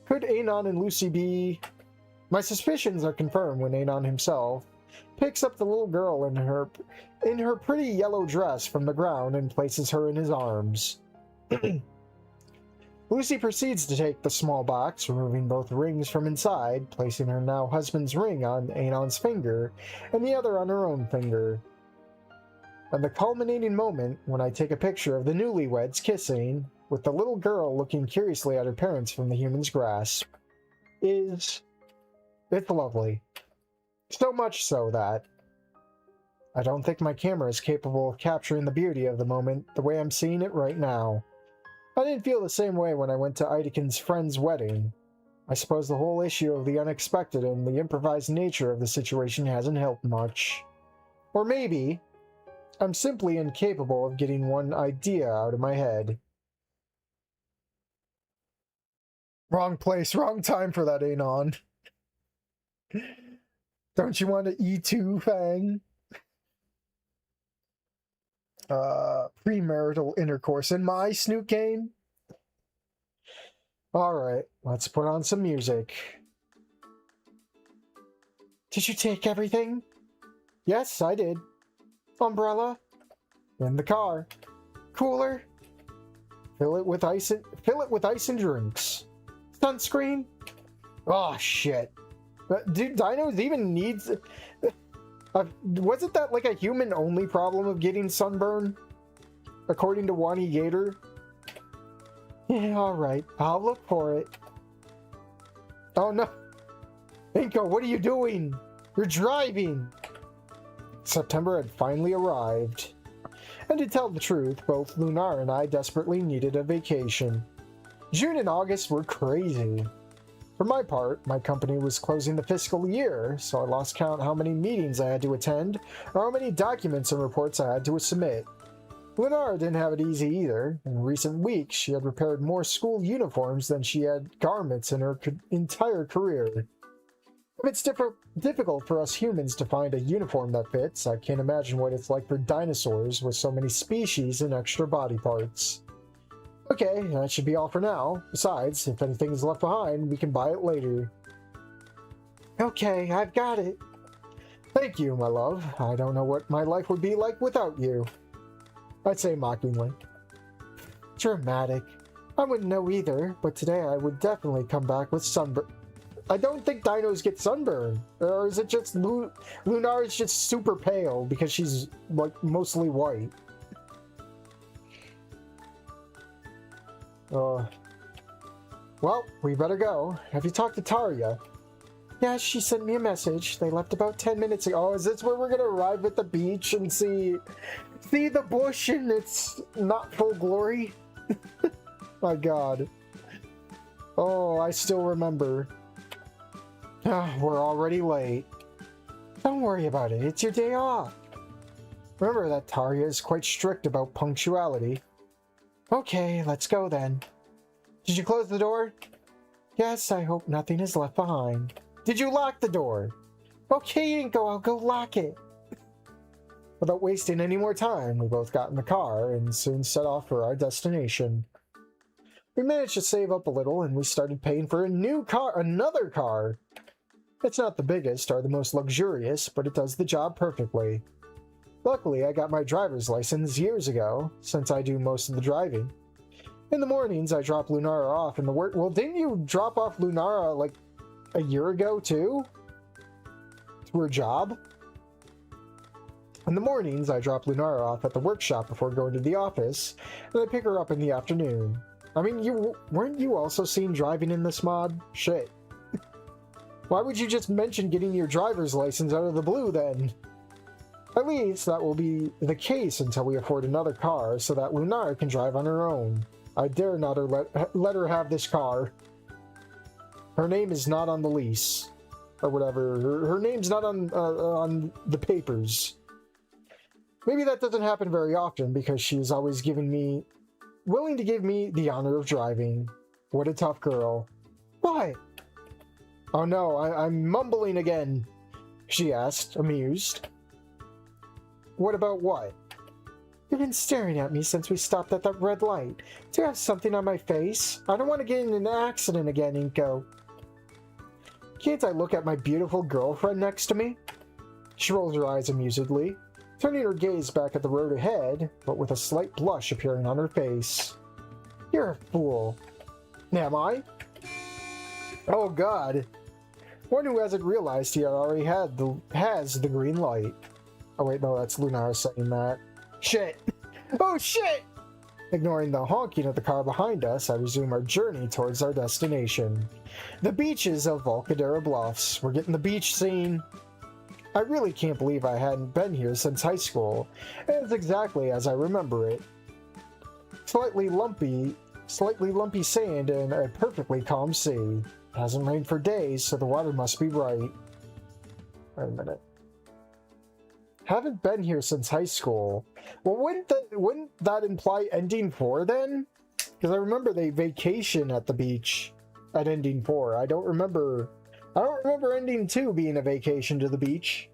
Could Anon and Lucy be... My suspicions are confirmed when Anon himself picks up the little girl in her pretty yellow dress from the ground and places her in his arms. Lucy proceeds to take the small box, removing both rings from inside, placing her now husband's ring on Anon's finger and the other on her own finger. And the culminating moment when I take a picture of the newlyweds kissing, with the little girl looking curiously at her parents from the human's grasp, it's lovely. So much so that I don't think my camera is capable of capturing the beauty of the moment the way I'm seeing it right now. I didn't feel the same way when I went to Idekin's friend's wedding. I suppose the whole issue of the unexpected and the improvised nature of the situation hasn't helped much. Or maybe I'm simply incapable of getting one idea out of my head. Wrong place, wrong time for that, Anon. Don't you want to E2, Fang? Premarital intercourse in my Snoot game? Alright, let's put on some music. Did you take everything? Yes, I did. Umbrella? In the car. Cooler? Fill it with ice and drinks. Sunscreen? Oh, shit. Do dinos even need... wasn't that like a human-only problem of getting sunburn? According to Wani Gator? Yeah, alright. I'll look for it. Oh no. Inko, what are you doing? You're driving! September had finally arrived. And to tell the truth, both Lunar and I desperately needed a vacation. June and August were crazy. For my part, my company was closing the fiscal year, so I lost count how many meetings I had to attend, or how many documents and reports I had to submit. Lunar didn't have it easy either. In recent weeks, she had repaired more school uniforms than she had garments in her entire career. If it's difficult for us humans to find a uniform that fits, I can't imagine what it's like for dinosaurs with so many species and extra body parts. Okay, that should be all for now. Besides, if anything is left behind, we can buy it later. Okay, I've got it. Thank you, my love. I don't know what my life would be like without you. I'd say mockingly. Dramatic. I wouldn't know either, but today I would definitely come back with sunburn. I don't think dinos get sunburn. Or is it just Lunar is just super pale because she's like mostly white? Well, we better go. Have you talked to Tarya? Yeah, she sent me a message. They left about 10 minutes ago. Oh, is this where we're gonna arrive at the beach and see the bush and it's not full glory? My god. Oh, I still remember. We're already late. Don't worry about it. It's your day off. Remember that Tarya is quite strict about punctuality. Okay, let's go then. Did you close the door? Yes, I hope nothing is left behind. Did you lock the door? Okay, Inko, I'll go lock it. Without wasting any more time, we both got in the car and soon set off for our destination. We managed to save up a little and we started paying for another car. It's not the biggest or the most luxurious, but it does the job perfectly. Luckily, I got my driver's license years ago, since I do most of the driving. In the mornings, I drop Lunara off in the work. Well, didn't you drop off Lunara like a year ago, too? To her job? In the mornings, I drop Lunara off at the workshop before going to the office, and I pick her up in the afternoon. I mean, weren't you also seen driving in this mod? Shit. Why would you just mention getting your driver's license out of the blue, then? At least, that will be the case until we afford another car, so that Lunara can drive on her own. I dare not let her have this car. Her name is not on the lease. Or whatever. Her name's not on the papers. Maybe that doesn't happen very often, because she is always willing to give me the honor of driving. What a tough girl. What? Oh no, I'm mumbling again, she asked, amused. What about what? You've been staring at me since we stopped at that red light. Do you have something on my face? I don't want to get in an accident again, Inko. Can't I look at my beautiful girlfriend next to me? She rolls her eyes amusedly, turning her gaze back at the road ahead, but with a slight blush appearing on her face. You're a fool. Am I? Oh god. One who hasn't realized he already has the green light. Oh wait, no, that's Lunara saying that. Shit! Oh shit! Ignoring the honking of the car behind us, I resume our journey towards our destination. The beaches of Volcadera Bluffs. We're getting the beach scene. I really can't believe I hadn't been here since high school. It's exactly as I remember it. Slightly lumpy sand and a perfectly calm sea. It hasn't rained for days, so the water must be right. Wait a minute. Haven't been here since high school. Well, wouldn't that imply ending 4 then? Because I remember they vacation at the beach at ending 4. I don't remember ending 2 being a vacation to the beach.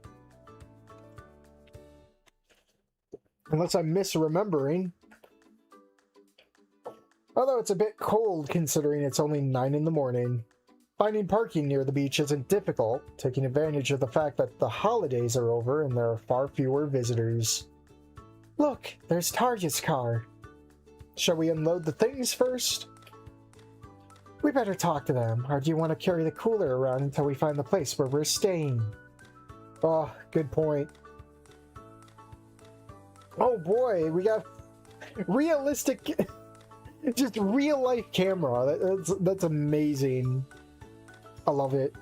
Unless I'm misremembering. Although it's a bit cold considering it's only 9 in the morning. Finding parking near the beach isn't difficult, taking advantage of the fact that the holidays are over and there are far fewer visitors. Look, there's Tarja's car. Shall we unload the things first? We better talk to them, or do you want to carry the cooler around until we find the place where we're staying? Oh, good point. Oh boy, we got realistic, just real life camera. That's amazing. I love it.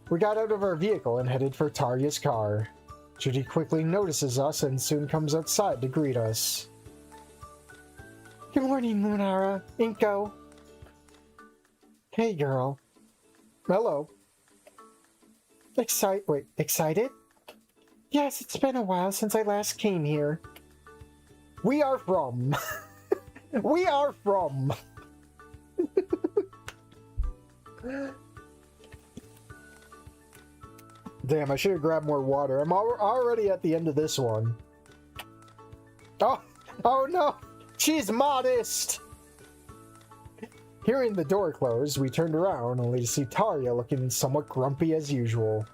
We got out of our vehicle and headed for Tarja's car. Judy quickly notices us and soon comes outside to greet us. Good morning, Lunara. Inko. Hey, girl. Hello. Excited? Yes, it's been a while since I last came here. We are from. We are from. Damn, I should have grabbed more water. I'm already at the end of this one. Oh no! She's modest! Hearing the door close, we turned around only to see Tarja looking somewhat grumpy as usual.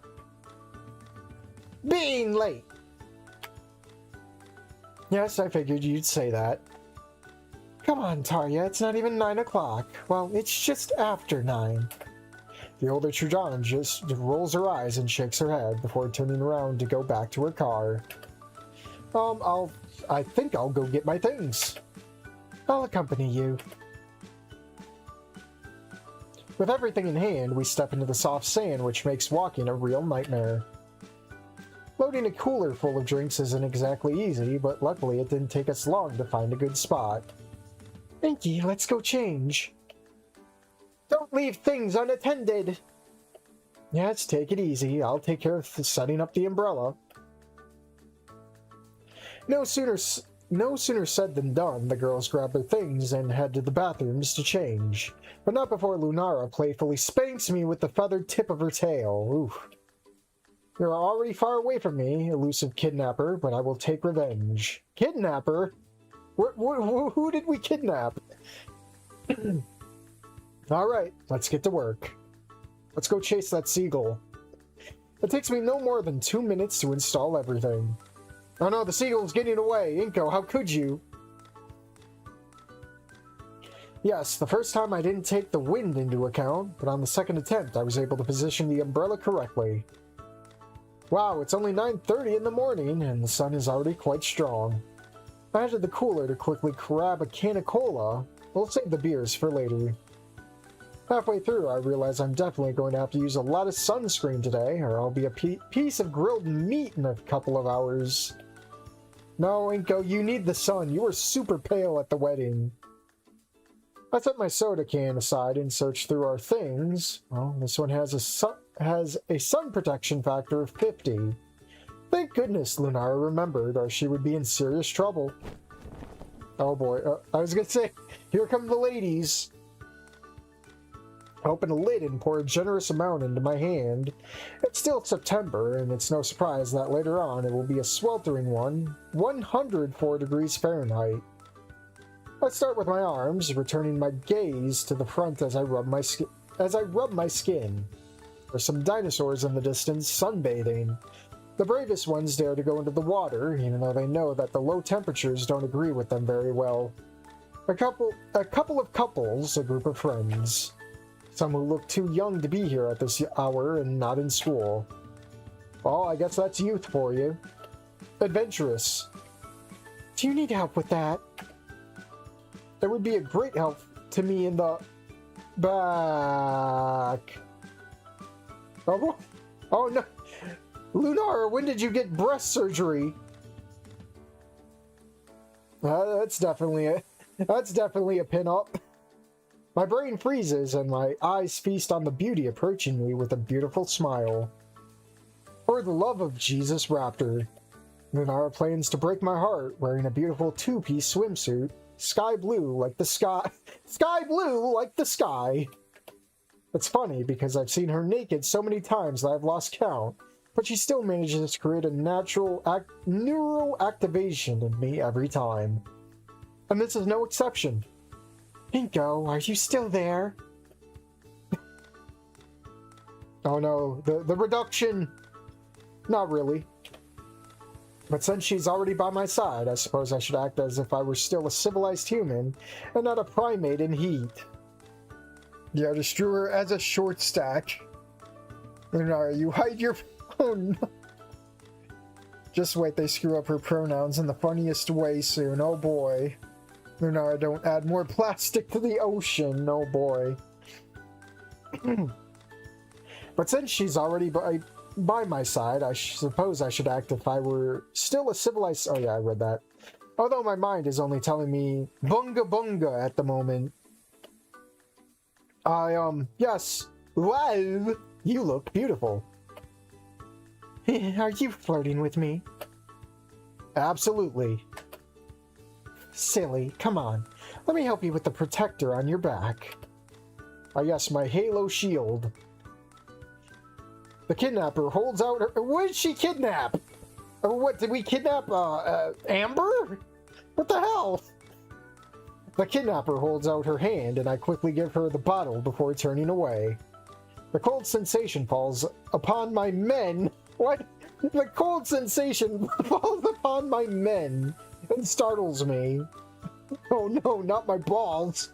Being late! Yes, I figured you'd say that. Come on, Tarja, it's not even 9 o'clock. Well, it's just after 9. The older Trudan just rolls her eyes and shakes her head before turning around to go back to her car. I think I'll go get my things. I'll accompany you. With everything in hand, we step into the soft sand, which makes walking a real nightmare. Loading a cooler full of drinks isn't exactly easy, but luckily it didn't take us long to find a good spot. Inky, let's go change. Don't leave things unattended! Yes, take it easy. I'll take care of setting up the umbrella. No sooner said than done, the girls grabbed their things and head to the bathrooms to change. But not before Lunara playfully spanks me with the feathered tip of her tail. Oof. You're already far away from me, elusive kidnapper, but I will take revenge. Kidnapper? Who did we kidnap? Alright, let's get to work. Let's go chase that seagull. It takes me no more than 2 minutes to install everything. Oh no, the seagull's getting away! Inko, how could you? Yes, the first time I didn't take the wind into account, but on the second attempt I was able to position the umbrella correctly. Wow, it's only 9:30 in the morning and the sun is already quite strong. I headed to the cooler to quickly grab a can of cola. We'll save the beers for later. Halfway through, I realize I'm definitely going to have to use a lot of sunscreen today, or I'll be a piece of grilled meat in a couple of hours. No, Inko, you need the sun. You were super pale at the wedding. I set my soda can aside and searched through our things. Well, this one has a sun protection factor of 50. Thank goodness Lunara remembered, or she would be in serious trouble. Oh boy, I was gonna say, here come the ladies. I open a lid and pour a generous amount into my hand. It's still September, and it's no surprise that later on it will be a sweltering 104 degrees Fahrenheit. I start with my arms, returning my gaze to the front as I rub my skin. There's some dinosaurs in the distance sunbathing. The bravest ones dare to go into the water, even though they know that the low temperatures don't agree with them very well. A couple of couples, a group of friends. Some who look too young to be here at this hour and not in school. Well, I guess that's youth for you. Adventurous. Do you need help with that? It would be a great help to me in the back. Oh no. Lunara, when did you get breast surgery? That's definitely a pin-up. My brain freezes and my eyes feast on the beauty approaching me with a beautiful smile. For the love of Jesus Raptor. Lunara plans to break my heart wearing a beautiful two-piece swimsuit. Sky blue like the sky. Sky blue like the sky. It's funny because I've seen her naked so many times that I've lost count, but she still manages to create a neural activation in me every time. And this is no exception. Inko, are you still there? Oh no, the reduction. Not really. But since she's already by my side, I suppose I should act as if I were still a civilized human and not a primate in heat. Yeah, just drew her as a short stack. Lunara, you hide your phone. Just wait, they screw up her pronouns in the funniest way soon. Oh boy. Lunara, don't add more plastic to the ocean. Oh boy. But since she's already by my side, I suppose I should act if I were still a civilized... Oh yeah, I read that. Although my mind is only telling me bunga bunga at the moment. Yes. Wow, you look beautiful. Are you flirting with me? Absolutely. Silly, come on. Let me help you with the protector on your back. Yes, my halo shield. The kidnapper holds out her... What did she kidnap? Or what, did we kidnap, Amber? What the hell? The kidnapper holds out her hand, and I quickly give her the bottle before turning away. The cold sensation falls upon my men. What? The cold sensation falls upon my men and startles me. Oh no, not my balls.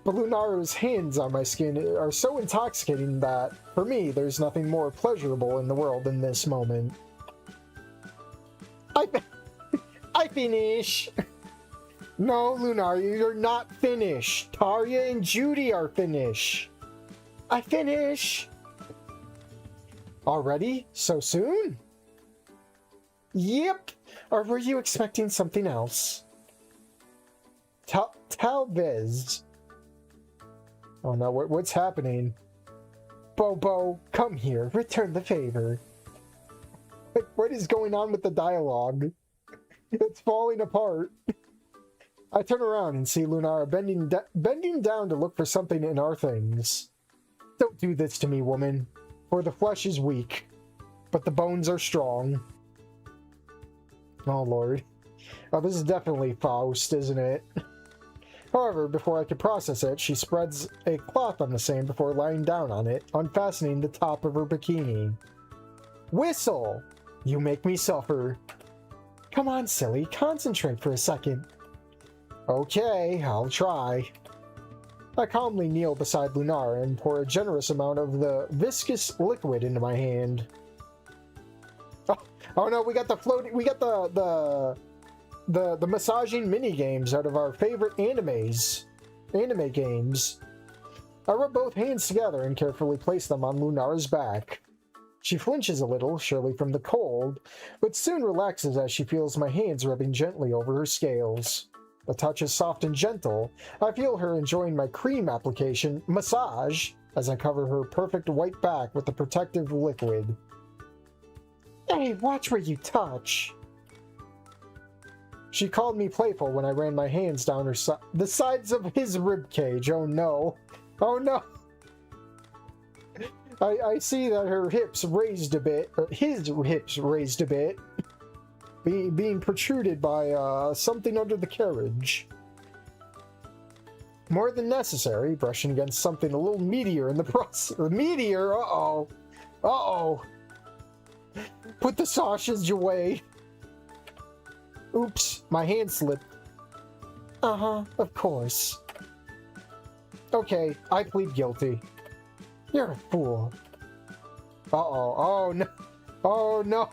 But Lunara's hands on my skin are so intoxicating that, for me, there's nothing more pleasurable in the world than this moment. I finish! No, Lunara, you're not finished. Tarya and Judy are finished. I finish! Already? So soon? Yep! Or were you expecting something else? Talvez. Oh no, what's happening? Bobo, come here, return the favor. What is going on with the dialogue? It's falling apart. I turn around and see Lunara bending down to look for something in our things. Don't do this to me, woman, for the flesh is weak, but the bones are strong. Oh lord. Oh, this is definitely Faust, isn't it? However, before I could process it, she spreads a cloth on the sand before lying down on it, unfastening the top of her bikini. Whistle! You make me suffer. Come on, silly, concentrate for a second. Okay, I'll try. I calmly kneel beside Lunara and pour a generous amount of the viscous liquid into my hand. Oh no, we got the floating, we got the massaging mini games out of our favorite anime games. I rub both hands together and carefully place them on Lunara's back. She flinches a little, surely from the cold, but soon relaxes as she feels my hands rubbing gently over her scales. The touch is soft and gentle. I feel her enjoying my cream application massage as I cover her perfect white back with the protective liquid. Hey, watch where you touch. She called me playful when I ran my hands down the sides of his ribcage. Oh no. Oh no. I see that her hips raised a bit, or his hips raised a bit, being protruded by something under the carriage. More than necessary, brushing against something a little meatier in the process. Meatier? Uh-oh. Uh-oh. Put the sausage away. Oops, my hand slipped. Uh-huh, of course. Okay, I plead guilty. You're a fool. Uh-oh. Oh, no. Oh, no.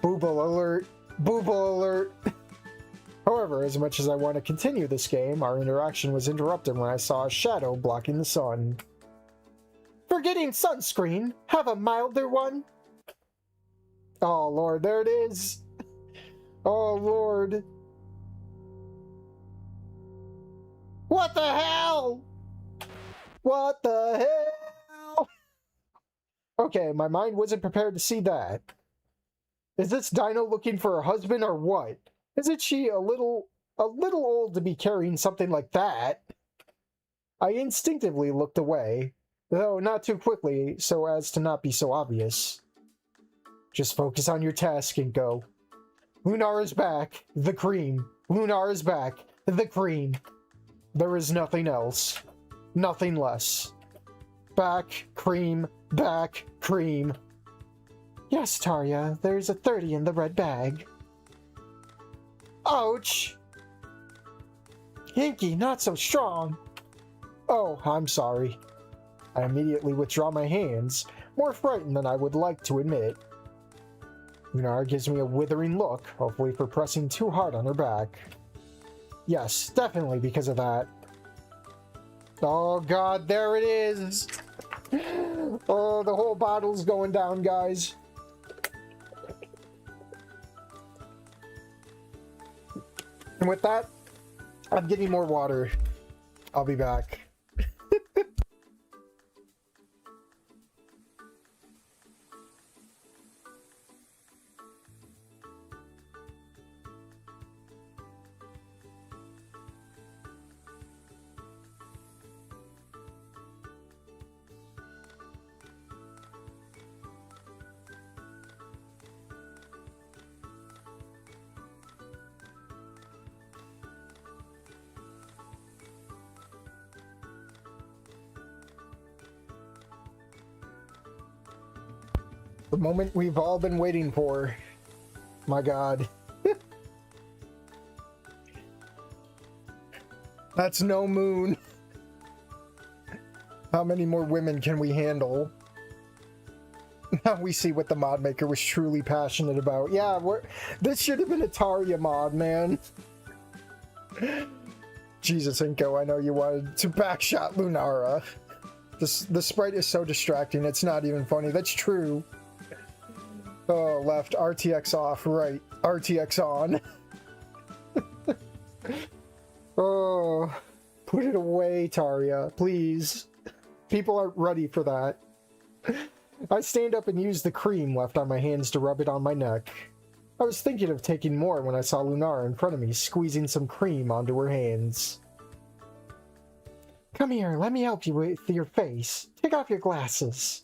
Booble alert. Booble alert. However, as much as I want to continue this game, our interaction was interrupted when I saw a shadow blocking the sun. Forgetting sunscreen. Have a milder one. Oh, Lord. There it is. Oh, Lord. What the hell? What the hell? Okay, my mind wasn't prepared to see that. Is this Dino looking for a husband or what? Isn't she a little old to be carrying something like that? I instinctively looked away, though not too quickly so as to not be so obvious. Just focus on your task and go. Lunara's back. The cream. Lunara's back. The cream. There is nothing else. Nothing less. Back, cream, back, cream. Yes, Tarya, there's a 30 in the red bag. Ouch! Hinky, not so strong. Oh, I'm sorry. I immediately withdraw my hands, more frightened than I would like to admit. Lunara gives me a withering look, hopefully for pressing too hard on her back. Yes, definitely because of that. Oh god, there it is! Oh, the whole bottle's going down, guys. And with that, I'm getting more water. I'll be back. The moment we've all been waiting for. My god. That's no moon. How many more women can we handle? Now we see what the mod maker was truly passionate about. Yeah, this should have been a Tarya mod, man. Jesus, Inko, I know you wanted to backshot Lunara. The sprite is so distracting, it's not even funny. That's true. Oh, left. RTX off. Right. RTX on. Oh, put it away, Tarya. Please. People aren't ready for that. I stand up and use the cream left on my hands to rub it on my neck. I was thinking of taking more when I saw Lunara in front of me, squeezing some cream onto her hands. Come here, let me help you with your face. Take off your glasses.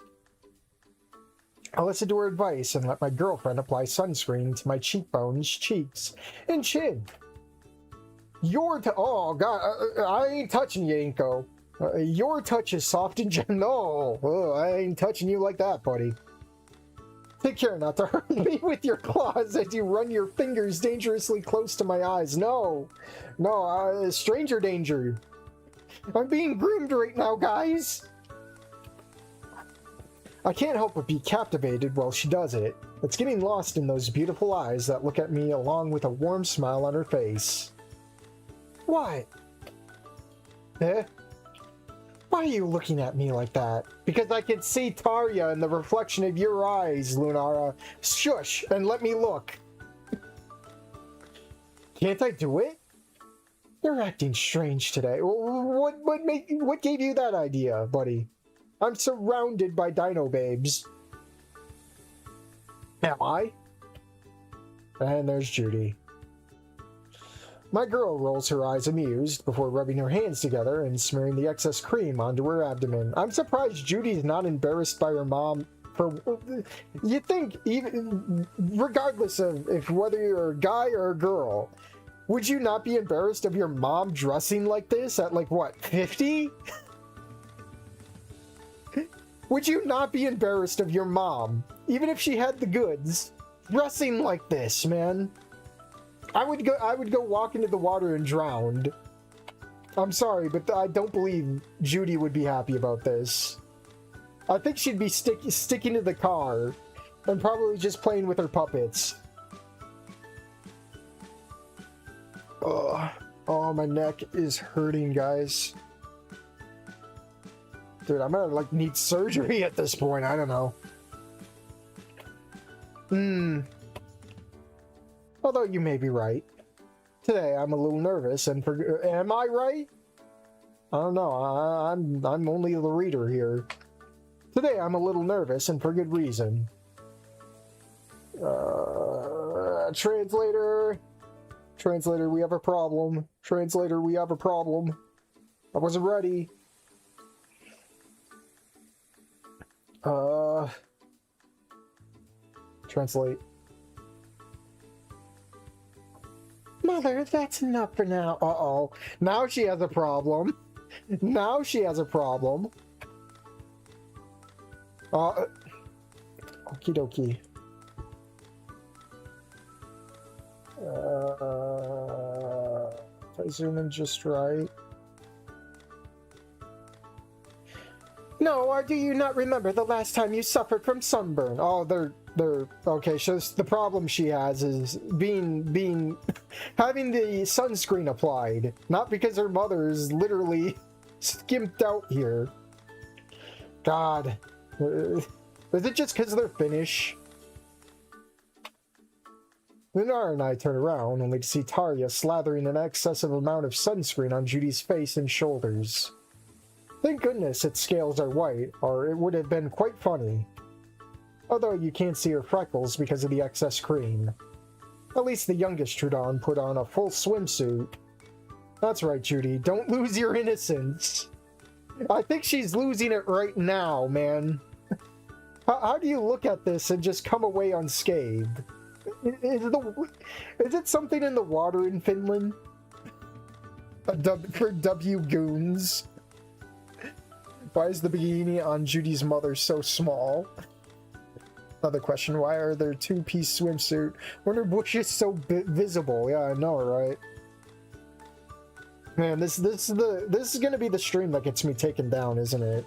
I listened to her advice and let my girlfriend apply sunscreen to my cheekbones, cheeks, and chin. Oh god, I ain't touching you, Inko. Your touch is soft and gentle. No, I ain't touching you like that, buddy. Take care not to hurt me with your claws as you run your fingers dangerously close to my eyes. No, stranger danger. I'm being groomed right now, guys. I can't help but be captivated while she does it. It's getting lost in those beautiful eyes that look at me along with a warm smile on her face. What? Eh? Why are you looking at me like that? Because I can see Tarya in the reflection of your eyes, Lunara. Shush, and let me look. Can't I do it? You're acting strange today. What gave you that idea, buddy? I'm surrounded by dino babes. Am I? And there's Judy. My girl rolls her eyes amused before rubbing her hands together and smearing the excess cream onto her abdomen. I'm surprised Judy's not embarrassed by her mom for... You think, even regardless of if whether you're a guy or a girl, would you not be embarrassed of your mom dressing like this at like, what, 50? Would you not be embarrassed of your mom, even if she had the goods, dressing like this, man? I would go walk into the water and drown. I'm sorry, but I don't believe Judy would be happy about this. I think she'd be sticking to the car and probably just playing with her puppets. Oh, my neck is hurting, guys. Dude, I'm gonna like need surgery at this point. I don't know. Although you may be right. Today I'm a little nervous and am I right? I don't know. I'm only the reader here. Today I'm a little nervous and for good reason. Translator, we have a problem. Translator, we have a problem. I wasn't ready. Translate. Mother, that's enough for now. Uh-oh. Now she has a problem. Now she has a problem. Okie dokie. If I zoom in just right. No, or do you not remember the last time you suffered from sunburn? Oh, they're okay. So the problem she has is having the sunscreen applied, not because her mother is literally skimped out here. God, is it just because they're Finnish? Lunara and I turn around only to see Tarya slathering an excessive amount of sunscreen on Judy's face and shoulders. Thank goodness its scales are white, or it would have been quite funny. Although you can't see her freckles because of the excess cream. At least the youngest Trudon put on a full swimsuit. That's right, Judy, don't lose your innocence. I think she's losing it right now, man. How do you look at this and just come away unscathed? Is it something in the water in Finland? For W goons? Why is the bikini on Judy's mother so small? Another question, why are there two-piece swimsuit when her bush is so visible? Yeah, I know, right? Man, this is gonna be the stream that gets me taken down, isn't it?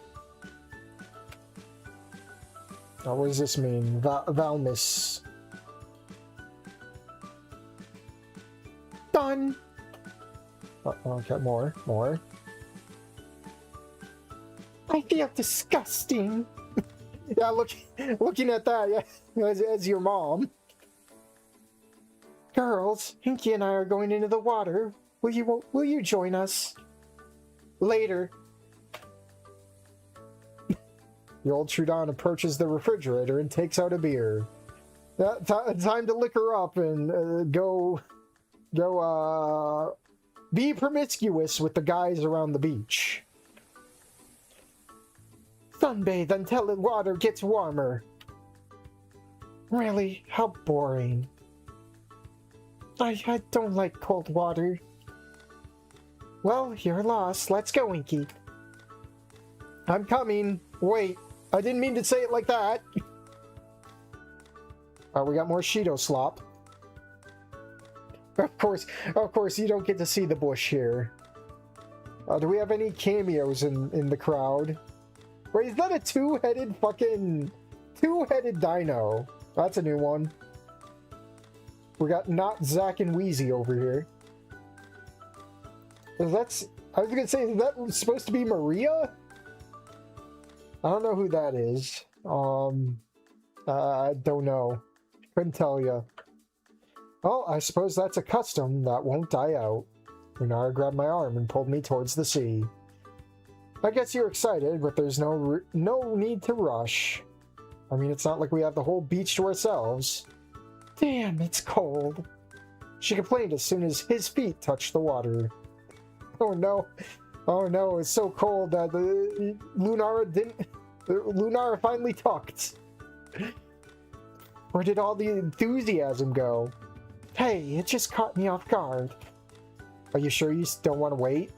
Oh, what does this mean? Valmis. Done. Okay, more. I feel disgusting. Yeah, looking at that, yeah, as your mom. Girls, Hinky and I are going into the water. Will you join us? Later. The old Trudon approaches the refrigerator and takes out a beer. Time to lick her up and go be promiscuous with the guys around the beach. Sunbathe until the water gets warmer. Really? How boring. I don't like cold water. Well, you're lost. Let's go, Winky. I'm coming. Wait, I didn't mean to say it like that. We got more Cheeto slop. Of course, you don't get to see the bush here. Do we have any cameos in the crowd? Wait, is that a two-headed dino? That's a new one. We got not Zach and Wheezy over here. I was gonna say, is that supposed to be Maria? I don't know who that is. I don't know. Couldn't tell you. Oh, I suppose that's a custom that won't die out. Lunara grabbed my arm and pulled me towards the sea. I guess you're excited, but there's no need to rush. I mean, it's not like we have the whole beach to ourselves. Damn, it's cold. She complained as soon as his feet touched the water. Oh no, it's so cold that Lunara finally talked. Where did all the enthusiasm go? Hey, it just caught me off guard. Are you sure you don't want to wait?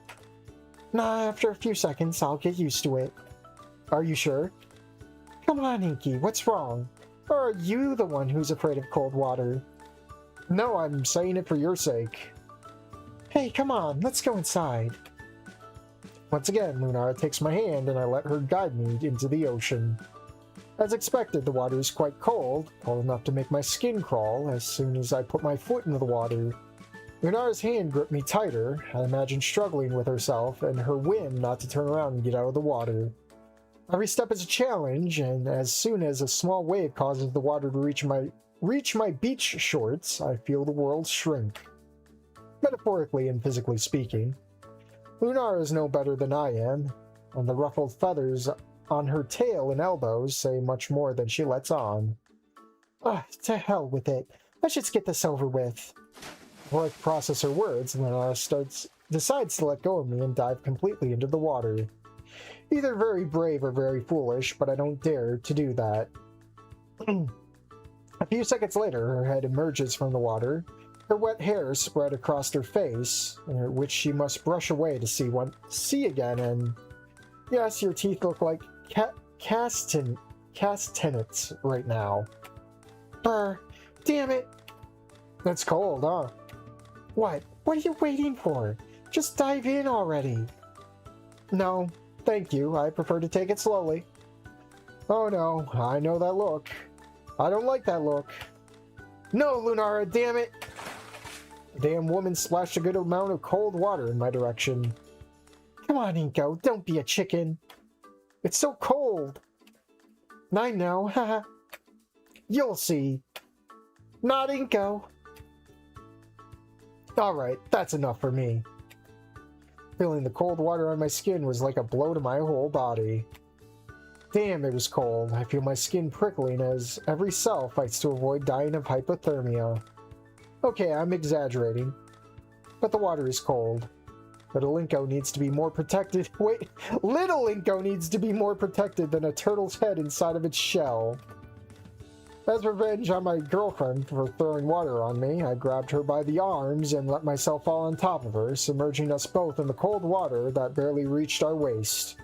Nah, after a few seconds, I'll get used to it. Are you sure? Come on, Inky, what's wrong? Or are you the one who's afraid of cold water? No, I'm saying it for your sake. Hey, come on, let's go inside. Once again, Lunara takes my hand and I let her guide me into the ocean. As expected, the water is quite cold enough to make my skin crawl as soon as I put my foot into the water. Lunara's hand gripped me tighter, I imagine struggling with herself and her whim not to turn around and get out of the water. Every step is a challenge, and as soon as a small wave causes the water to reach my beach shorts, I feel the world shrink. Metaphorically and physically speaking. Lunara is no better than I am, and the ruffled feathers on her tail and elbows say much more than she lets on. To hell with it. Let's just get this over with. Before I process her words, Lunara decides to let go of me and dive completely into the water. Either very brave or very foolish, but I don't dare to do that. A few seconds later, her head emerges from the water, her wet hair spread across her face, which she must brush away to see again, and yes, your teeth look like castanets right now. Brr, damn it! That's cold, huh? What? What are you waiting for? Just dive in already. No, thank you. I prefer to take it slowly. Oh no, I know that look. I don't like that look. No, Lunara, damn it! The damn woman splashed a good amount of cold water in my direction. Come on, Inko, don't be a chicken. It's so cold. I know, haha. You'll see. Not Inko. Alright, that's enough for me. Feeling the cold water on my skin was like a blow to my whole body. Damn, it was cold. I feel my skin prickling as every cell fights to avoid dying of hypothermia. Okay, I'm exaggerating. But the water is cold. Little Inko needs to be more protected. Wait, little Inko needs to be more protected than a turtle's head inside of its shell. As revenge on my girlfriend for throwing water on me, I grabbed her by the arms and let myself fall on top of her, submerging us both in the cold water that barely reached our waist.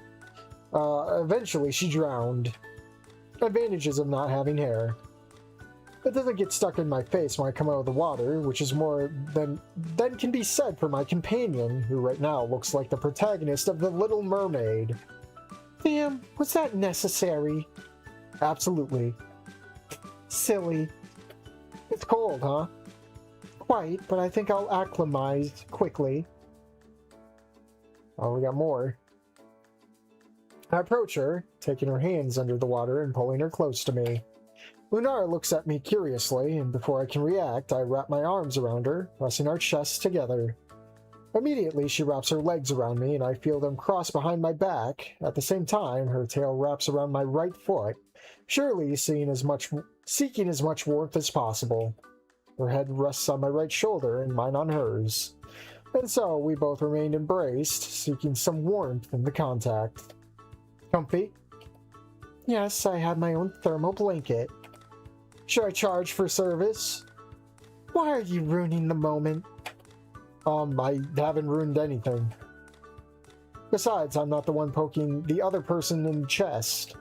Eventually she drowned. Advantages of not having hair. It doesn't get stuck in my face when I come out of the water, which is more than can be said for my companion, who right now looks like the protagonist of The Little Mermaid. Damn, was that necessary? Absolutely. Silly. It's cold, huh? Quite, but I think I'll acclimatize quickly. Oh, we got more. I approach her, taking her hands under the water and pulling her close to me. Lunara looks at me curiously, and before I can react, I wrap my arms around her, pressing our chests together. Immediately, she wraps her legs around me, and I feel them cross behind my back. At the same time, her tail wraps around my right foot, surely seeking as much warmth as possible. Her head rests on my right shoulder and mine on hers. And so, we both remained embraced, seeking some warmth in the contact. Comfy? Yes, I have my own thermal blanket. Should I charge for service? Why are you ruining the moment? I haven't ruined anything. Besides, I'm not the one poking the other person in the chest.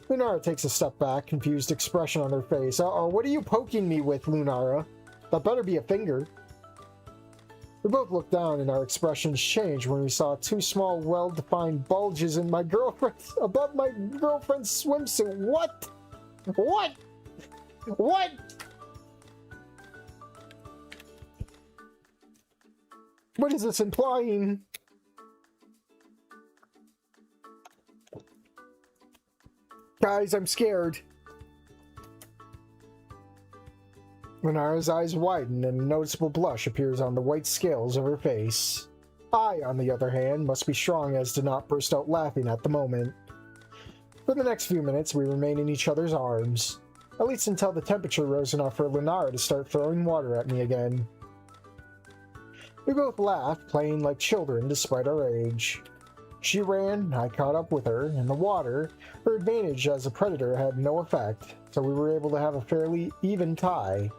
Lunara takes a step back, confused expression on her face. Uh-oh, what are you poking me with, Lunara? That better be a finger. We both looked down and our expressions changed when we saw two small, well-defined bulges in above my girlfriend's swimsuit. What? What? What? What is this implying? Guys, I'm scared. Lunara's eyes widen and a noticeable blush appears on the white scales of her face. I, on the other hand, must be strong as to not burst out laughing at the moment. For the next few minutes, we remain in each other's arms, at least until the temperature rose enough for Lunara to start throwing water at me again. We both laughed, playing like children despite our age. She ran, I caught up with her, and the water, her advantage as a predator, had no effect, so we were able to have a fairly even tie.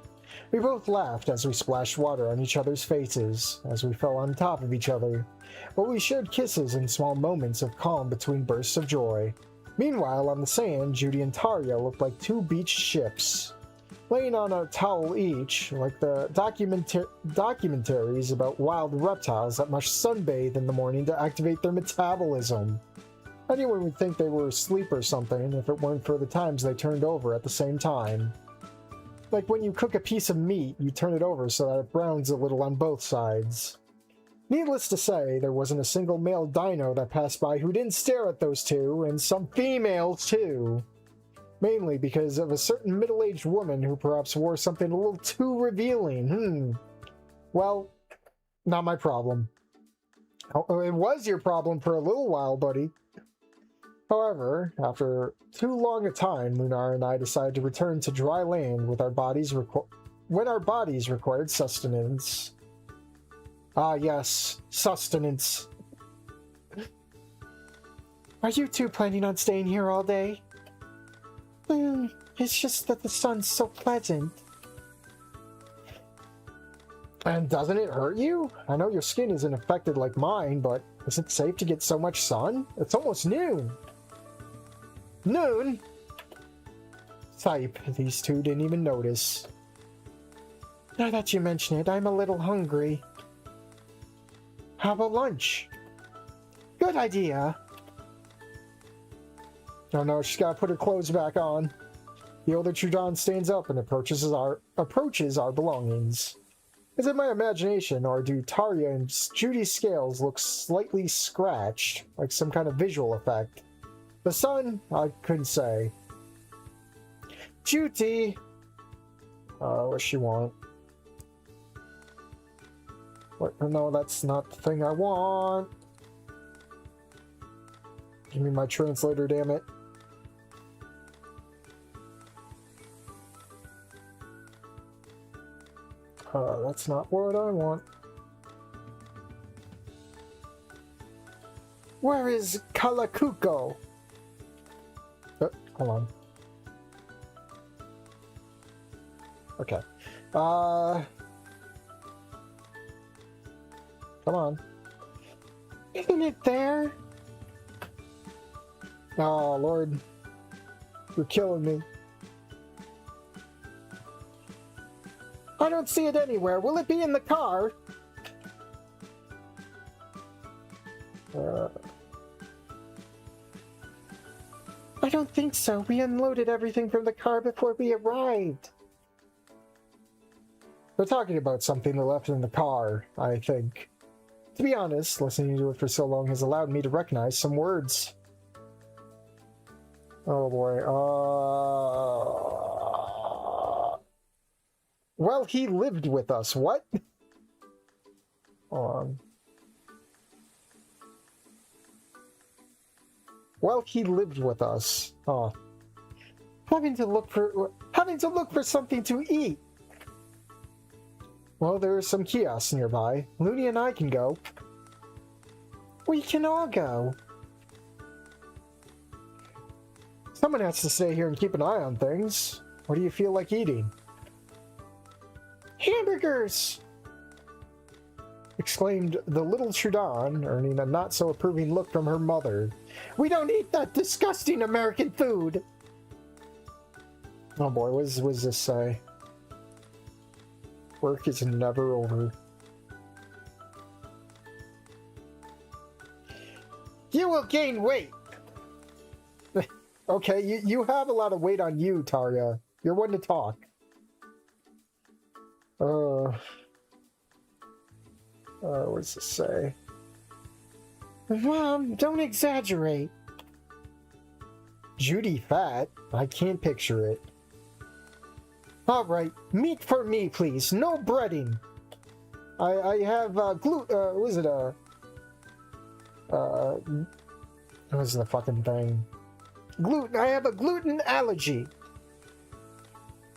We both laughed as we splashed water on each other's faces, as we fell on top of each other, but we shared kisses and small moments of calm between bursts of joy. Meanwhile, on the sand, Judy and Taria looked like two beached ships, laying on a towel each, like the documentaries about wild reptiles that must sunbathe in the morning to activate their metabolism. Anyone would think they were asleep or something if it weren't for the times they turned over at the same time. Like when you cook a piece of meat, you turn it over so that it browns a little on both sides. Needless to say, there wasn't a single male dino that passed by who didn't stare at those two, and some females too. Mainly because of a certain middle-aged woman who perhaps wore something a little too revealing. Well, not my problem. Oh, it was your problem for a little while, buddy. However, after too long a time, Lunara and I decided to return to dry land with when our bodies required sustenance. Ah, yes, sustenance. Are you two planning on staying here all day? It's just that the sun's so pleasant. And doesn't it hurt you? I know your skin isn't affected like mine, but is it safe to get so much sun? It's almost noon. Noon? Type, these two didn't even notice. Now that you mention it, I'm a little hungry. How about lunch? Good idea. Oh no, she's gotta put her clothes back on. The older Trudon stands up and approaches our belongings. Is it my imagination, or do Taria and Judy's scales look slightly scratched, like some kind of visual effect? The sun? I couldn't say. Judy! What's she want? What? No, that's not the thing I want. Give me my translator, damn it. That's not what I want. Where is Kalakuko? Hold on. Okay. Come on. Isn't it there? Oh, Lord. You're killing me. I don't see it anywhere. Will it be in the car? I don't think so. We unloaded everything from the car before we arrived. They're talking about something they left in the car, I think. To be honest, listening to it for so long has allowed me to recognize some words. Oh boy, well, he lived with us. What? Hold on. Well, he lived with us. Oh. Having to look for something to eat. Well, there are some kiosks nearby. Looney and I can go. We can all go. Someone has to stay here and keep an eye on things. What do you feel like eating? Hamburgers! exclaimed the little Trudon, earning a not-so-approving look from her mother. We don't eat that disgusting American food. Oh boy, what does this say? Work is never over. You will gain weight. Okay, you have a lot of weight on you, Tarya. You're one to talk. What does this say? Mom, don't exaggerate. Judy fat? I can't picture it. All right, meat for me, please. No breading. I have what is it? What is the fucking thing? Gluten. I have a gluten allergy.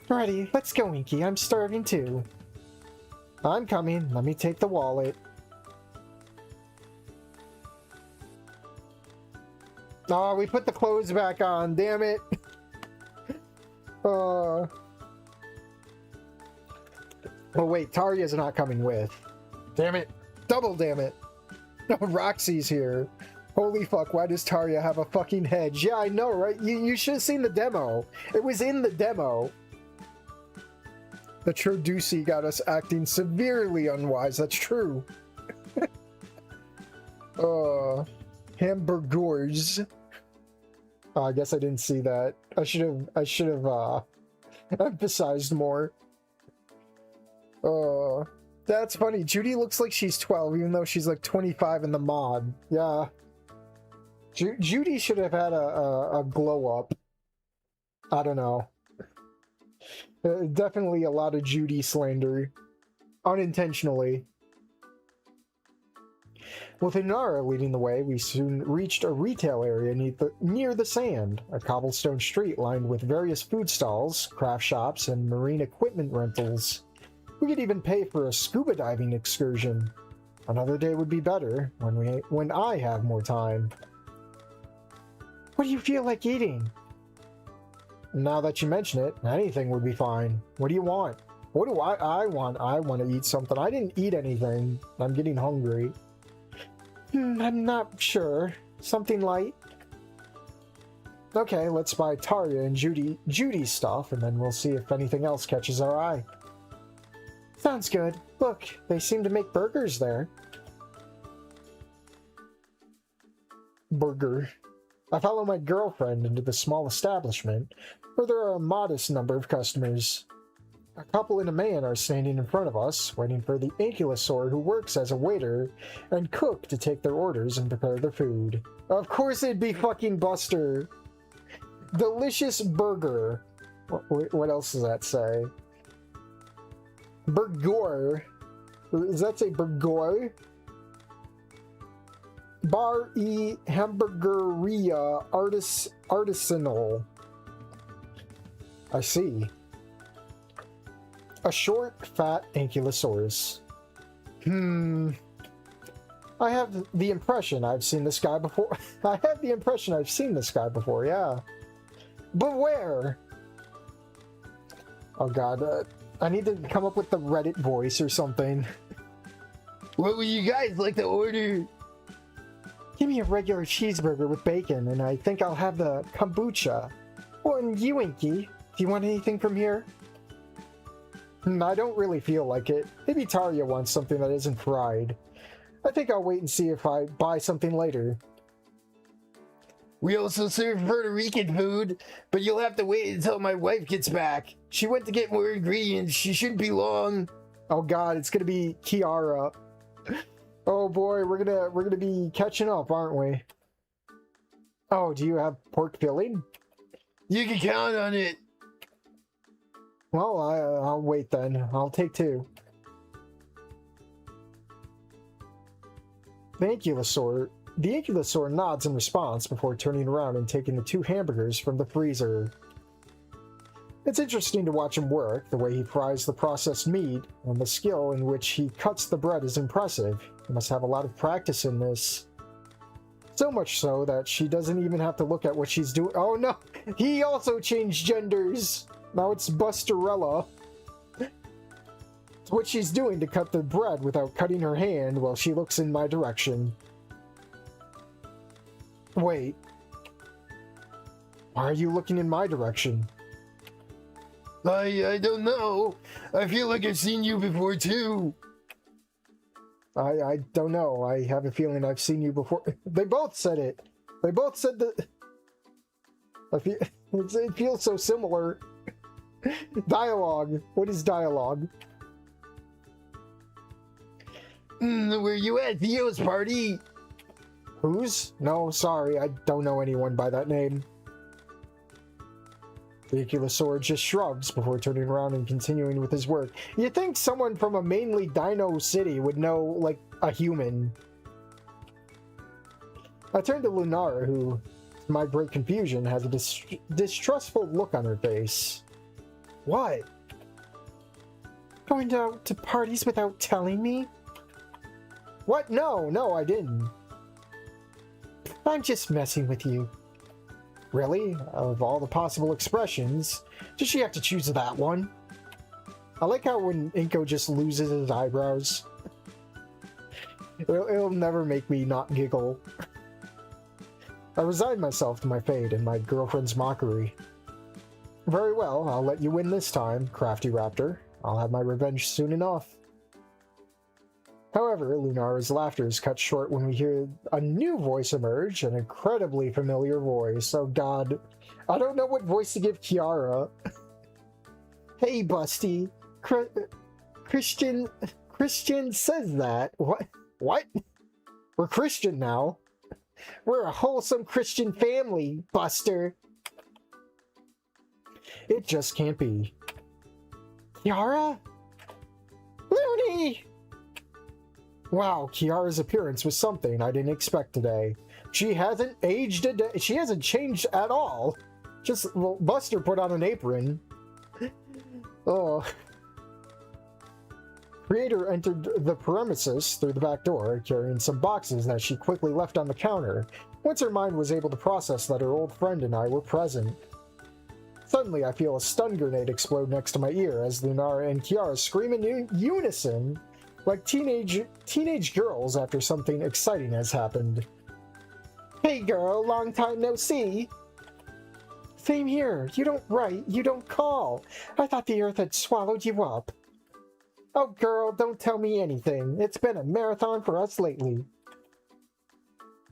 Alrighty, let's go, Inky. I'm starving too. I'm coming. Let me take the wallet. Oh, we put the clothes back on. Damn it. Oh wait, Tarya's not coming with. Damn it. Double damn it. No, Roxy's here. Holy fuck, why does Tarya have a fucking hedge? Yeah, I know, right? You should have seen the demo. It was in the demo. The Troducey got us acting severely unwise. That's true. Hamburgers. Oh, I guess I didn't see that. I should have emphasized more. That's funny. Judy looks like she's 12, even though she's like 25 in the mod. Yeah. Judy should have had a glow up. I don't know. Definitely a lot of Judy slander. Unintentionally. With Inara leading the way, we soon reached a retail area near the sand, a cobblestone street lined with various food stalls, craft shops, and marine equipment rentals. We could even pay for a scuba diving excursion. Another day would be better, when I have more time. What do you feel like eating? Now that you mention it, anything would be fine. What do you want? What do I want? I want to eat something. I didn't eat anything. I'm getting hungry. I'm not sure. Something light? Okay, let's buy Tarya and Judy's stuff, and then we'll see if anything else catches our eye. Sounds good. Look, they seem to make burgers there. Burger. I follow my girlfriend into the small establishment, where there are a modest number of customers. A couple and a man are standing in front of us, waiting for the ankylosaur who works as a waiter and cook to take their orders and prepare their food. Of course it'd be fucking Buster. Delicious burger. What else does that say? Burgor. Does that say burgor? Bar E Hamburgeria Artisanal. I see. A short, fat ankylosaurus. I have the impression I've seen this guy before. I have the impression I've seen this guy before, yeah. But where? Oh god, I need to come up with the Reddit voice or something. What would you guys like to order? Give me a regular cheeseburger with bacon, and I think I'll have the kombucha. Oh, and you, Inky, do you want anything from here? I don't really feel like it. Maybe Tarya wants something that isn't fried. I think I'll wait and see if I buy something later. We also serve Puerto Rican food, but you'll have to wait until my wife gets back. She went to get more ingredients. She shouldn't be long. Oh god, it's gonna be Kiara. Oh boy, we're gonna be catching up, aren't we? Oh, do you have pork filling? You can count on it. Well, I'll wait then. I'll take two. The ankylosaur nods in response before turning around and taking the two hamburgers from the freezer. It's interesting to watch him work. The way he fries the processed meat and the skill in which he cuts the bread is impressive. He must have a lot of practice in this. So much so that she doesn't even have to look at what she's doing. Oh no! He also changed genders! Now it's Busterella. It's what she's doing to cut the bread without cutting her hand while she looks in my direction. Wait. Why are you looking in my direction? I don't know. I feel like I've seen you before too. I don't know. I have a feeling I've seen you before. They both said it. They both said that. It feels so similar. Dialogue. What is dialogue? Were you at Theo's party? Whose? No, sorry. I don't know anyone by that name. The Ankylosaur just shrugs before turning around and continuing with his work. You'd think someone from a mainly dino city would know, like, a human. I turned to Lunara, who, to my great confusion, has a distrustful look on her face. What? Going out to parties without telling me? What? No, I didn't. I'm just messing with you. Really? Of all the possible expressions, does she have to choose that one? I like how when Inko just loses his eyebrows. It'll never make me not giggle. I resigned myself to my fate and my girlfriend's mockery. Very well, I'll let you win this time, crafty raptor. I'll have my revenge soon enough. However, Lunara's laughter is cut short when we hear a new voice emerge, an incredibly familiar voice. Oh god, I don't know what voice to give Kiara. Hey, Busty. Christian says that. What? We're Christian now. We're a wholesome Christian family, Buster. It just can't be. Kiara? Looney! Wow, Kiara's appearance was something I didn't expect today. She hasn't aged a day. She hasn't changed at all. Just, well, Buster put on an apron. Oh. Creator entered the premises through the back door, carrying some boxes that she quickly left on the counter, once her mind was able to process that her old friend and I were present. Suddenly, I feel a stun grenade explode next to my ear as Lunara and Kiara scream in unison, like teenage girls after something exciting has happened. Hey girl, long time no see. Same here. You don't write, you don't call. I thought the earth had swallowed you up. Oh girl, don't tell me anything. It's been a marathon for us lately.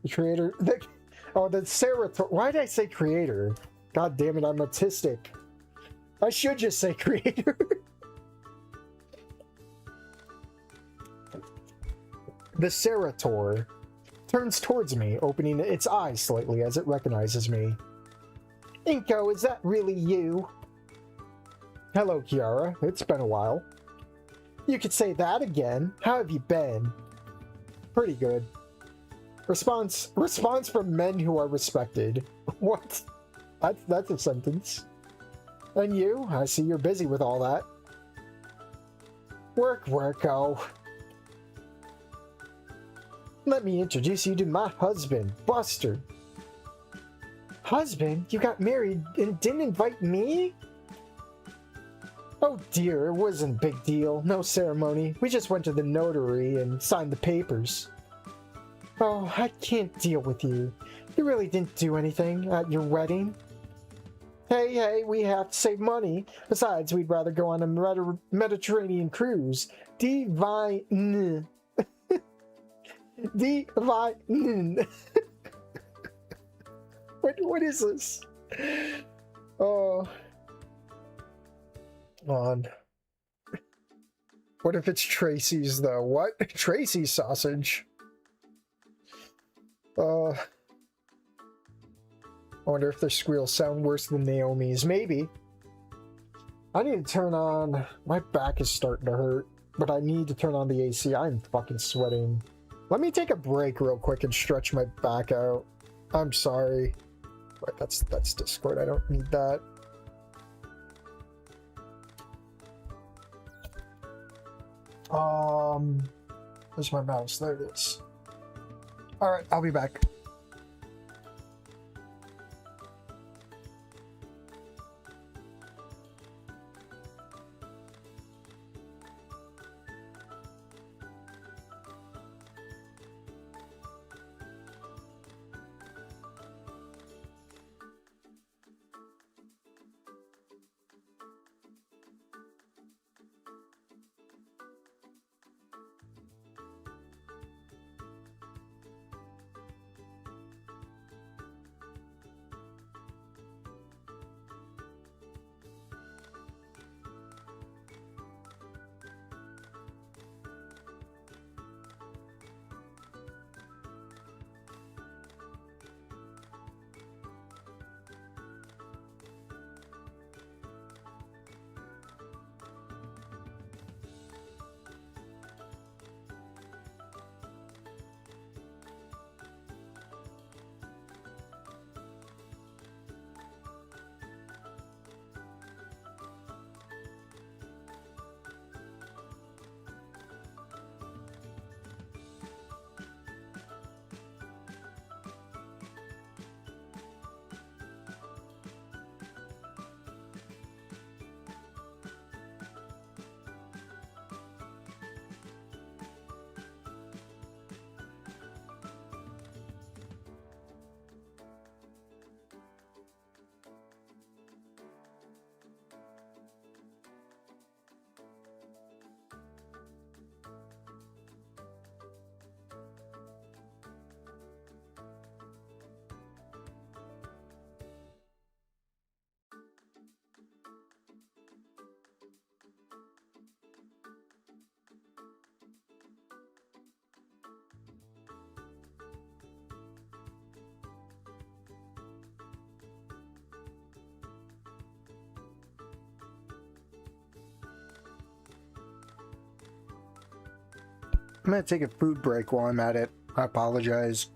The creator... the Cerator... Why did I say creator? God damn it, I'm autistic. I should just say creator. The Cerator turns towards me, opening its eyes slightly as it recognizes me. Inko, is that really you? Hello, Kiara. It's been a while. You could say that again. How have you been? Pretty good. Response from men who are respected. What? That's a sentence. And you? I see you're busy with all that. Work, oh. Let me introduce you to my husband, Buster. Husband? You got married and didn't invite me? Oh dear, it wasn't a big deal. No ceremony. We just went to the notary and signed the papers. Oh, I can't deal with you. You really didn't do anything at your wedding. Hey, we have to save money. Besides, we'd rather go on a Mediterranean cruise. Divine. Divine. What is this? Oh. Come on. What if it's Tracy's, though? What? Tracy's sausage? I wonder if their squeals sound worse than Naomi's. Maybe. I need to turn on... My back is starting to hurt, but I need to turn on the AC. I'm fucking sweating. Let me take a break real quick and stretch my back out. I'm sorry. Wait, that's Discord. I don't need that. Where's my mouse? There it is. Alright, I'll be back. I'm gonna take a food break while I'm at it. I apologize.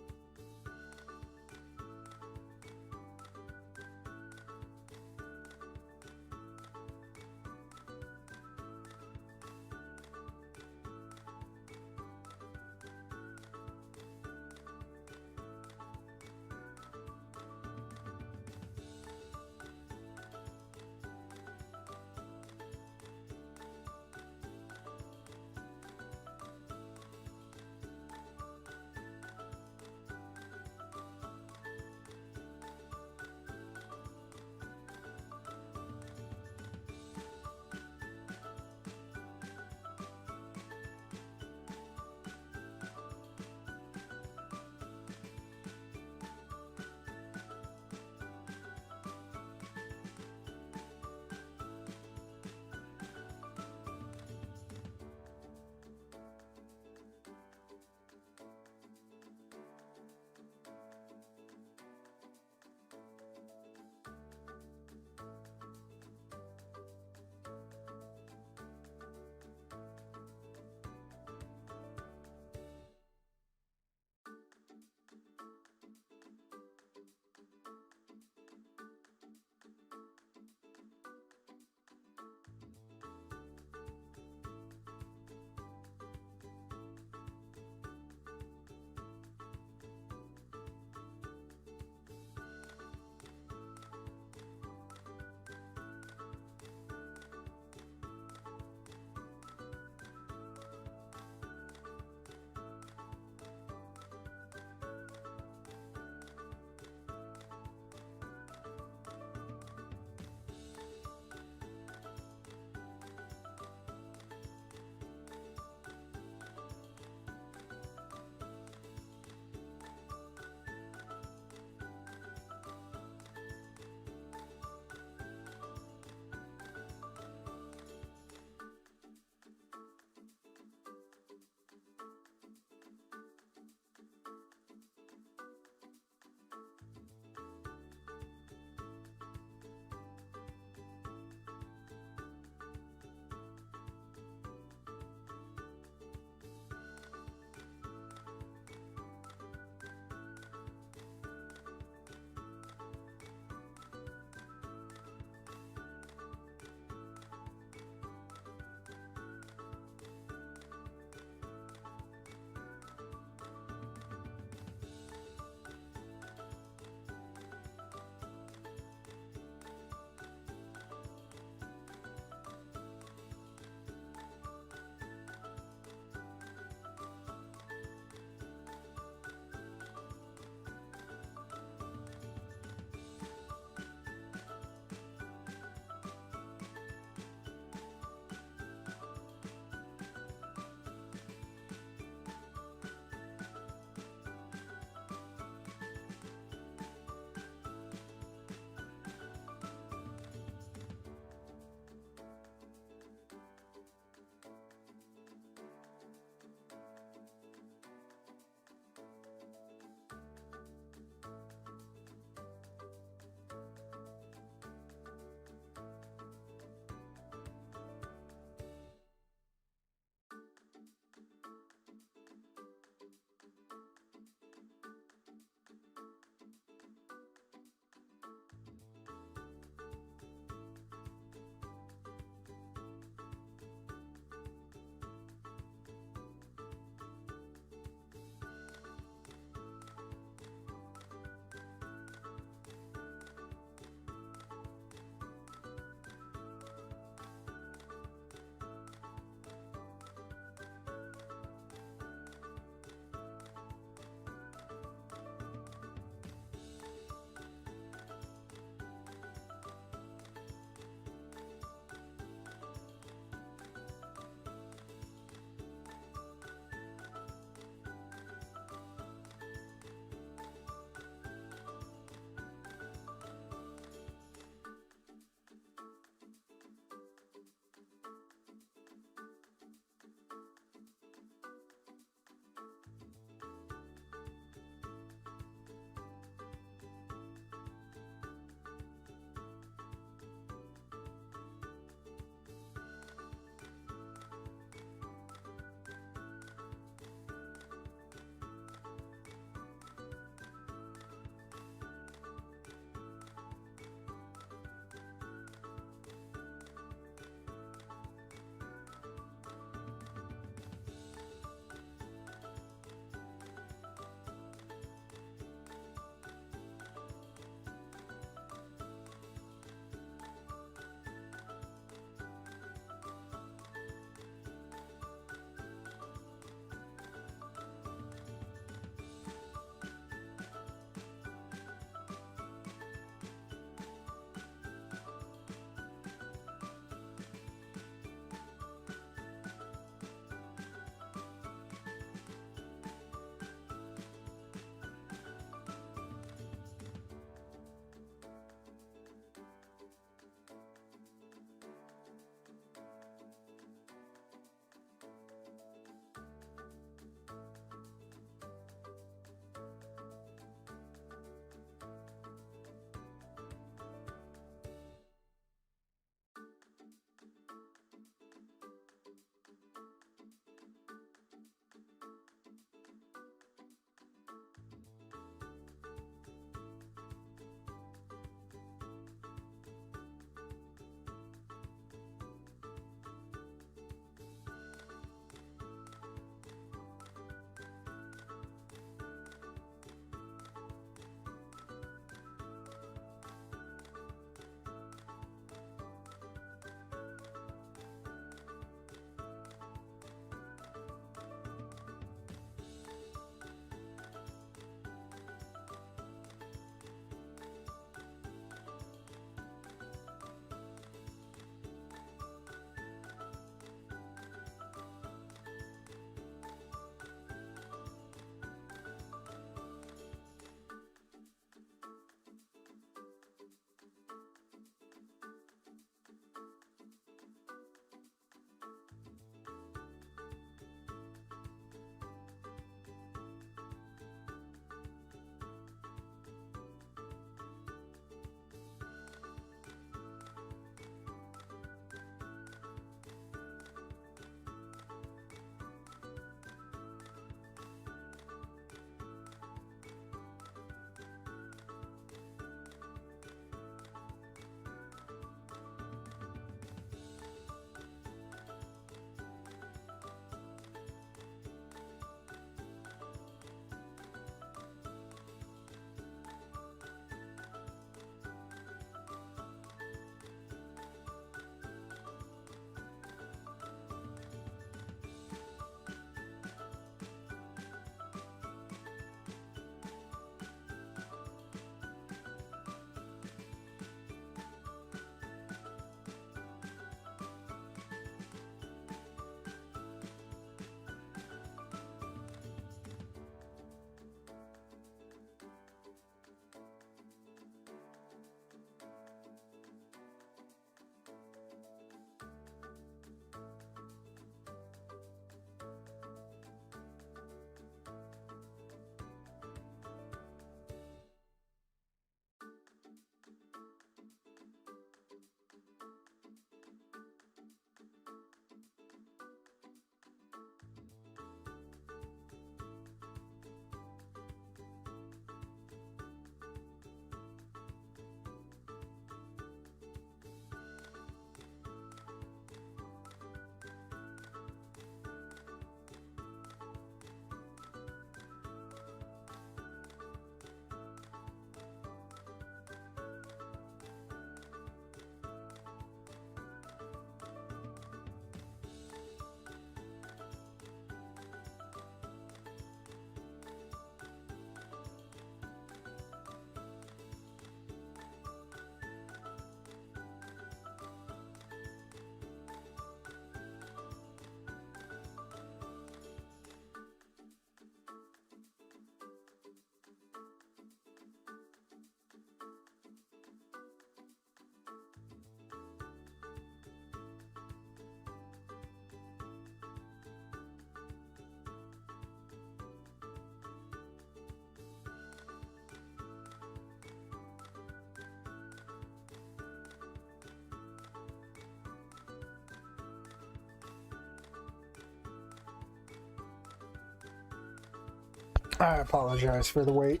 I apologize for the wait.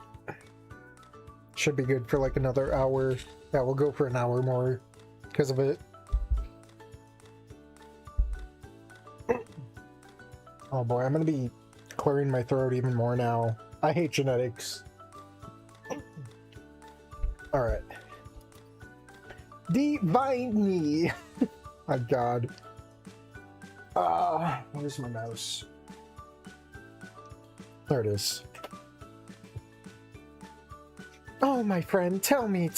Should be good for like another hour. Yeah, we'll go for an hour more because of it. Oh boy, I'm gonna be clearing my throat even more now. I hate genetics. Alright. Divine me. My god. Where's my mouse? There it is. Oh, my friend, tell me.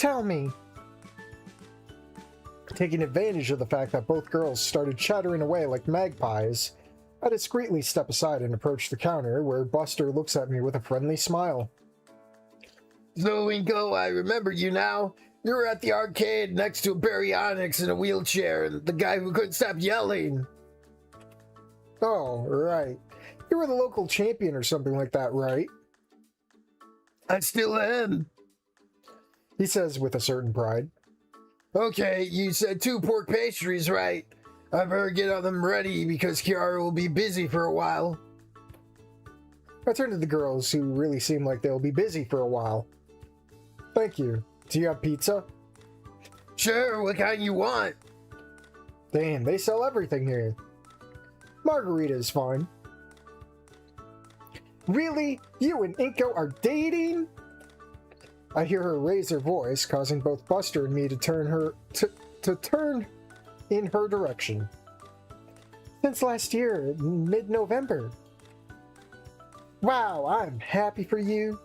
Taking advantage of the fact that both girls started chattering away like magpies, I discreetly step aside and approach the counter, where Buster looks at me with a friendly smile. So, Inko, I remember you now. You were at the arcade next to a baryonyx in a wheelchair, and the guy who couldn't stop yelling. Oh, right. You were the local champion or something like that, right? I still am. He says with a certain pride. Okay, you said 2 pork pastries, right? I better get on them ready because Kiara will be busy for a while. I turn to the girls, who really seem like they'll be busy for a while. Thank you. Do you have pizza? Sure, what kind you want? Damn, they sell everything here. Margarita is fine. Really? You and Inko are dating? I hear her raise her voice, causing both Buster and me to turn in her direction. Since last year, mid-November. Wow, I'm happy for you.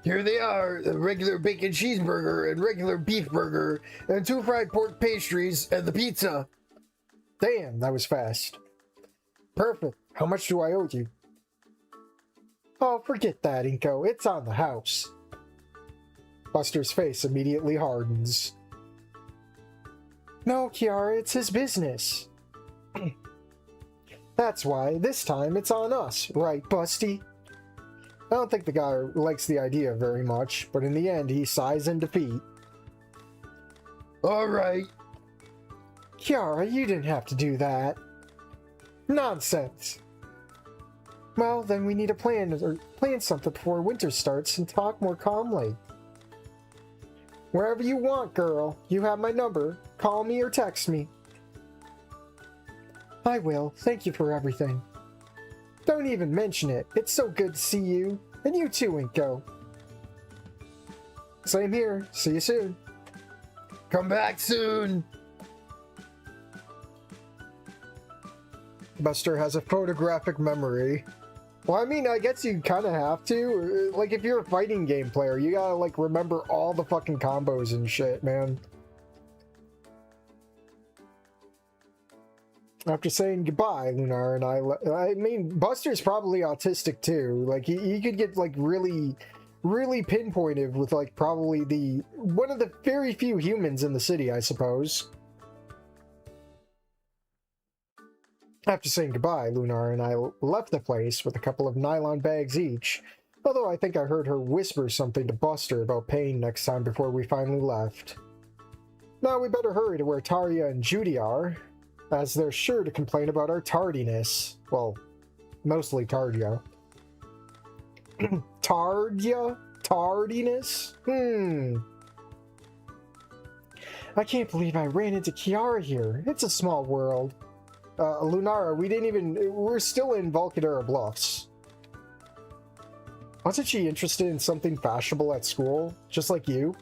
Here they are, a regular bacon cheeseburger and regular beef burger, and 2 fried pork pastries, and the pizza. Damn, that was fast. Perfect. How much do I owe you? Oh, forget that, Inko. It's on the house. Buster's face immediately hardens. No, Kiara, it's his business. That's why, this time, it's on us, right, Busty? I don't think the guy likes the idea very much, but in the end, he sighs in defeat. Alright. Kiara, you didn't have to do that. Nonsense. Well, then we need to plan something before winter starts and talk more calmly. Wherever you want, girl. You have my number. Call me or text me. I will. Thank you for everything. Don't even mention it. It's so good to see you. And you too, Inko. Same here. See you soon. Come back soon. Buster has a photographic memory. Well, I mean, I guess you kind of have to. Like, if you're a fighting game player, you gotta, like, remember all the fucking combos and shit, man. After saying goodbye, Lunar and I mean, Buster's probably autistic too. Like, he could get, like, really pinpointed with, like, probably one of the very few humans in the city, I suppose. After saying goodbye, Lunar and I left the place with a couple of nylon bags each, although I think I heard her whisper something to Buster about paying next time before we finally left. Now we better hurry to where Tarja and Judy are, as they're sure to complain about our tardiness. Well, mostly Tarja. Tarja? Tardiness? I can't believe I ran into Kiara here. It's a small world. Lunara, we're still in Volcadera Bluffs. Wasn't she interested in something fashionable at school, just like you?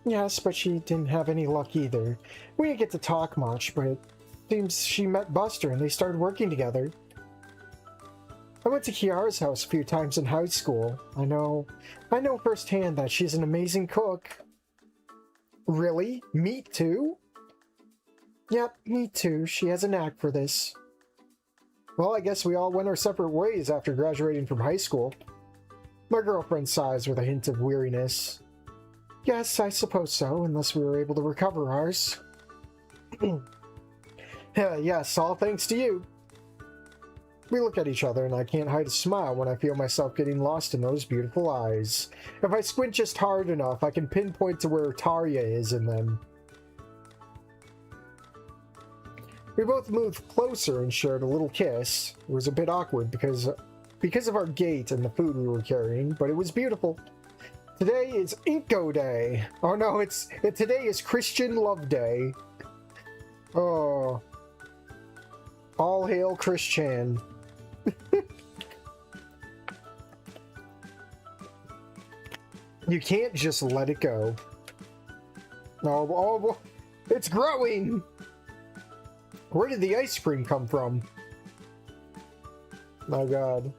Yes, but she didn't have any luck either. We didn't get to talk much, but it seems she met Buster and they started working together. I went to Kiara's house a few times in high school. I know firsthand that she's an amazing cook. Really? Meat too? Yep, me too. She has a knack for this. Well, I guess we all went our separate ways after graduating from high school. My girlfriend sighs with a hint of weariness. Yes, I suppose so, unless we were able to recover ours. Yes, all thanks to you. We look at each other and I can't hide a smile when I feel myself getting lost in those beautiful eyes. If I squint just hard enough, I can pinpoint to where Tarja is in them. We both moved closer and shared a little kiss. It was a bit awkward because of our gait and the food we were carrying, but it was beautiful. Today is Inco Day. Oh no, today is Christian Love Day. Oh. All hail Christian. You can't just let it go. Oh, it's growing! Where did the ice cream come from? My god.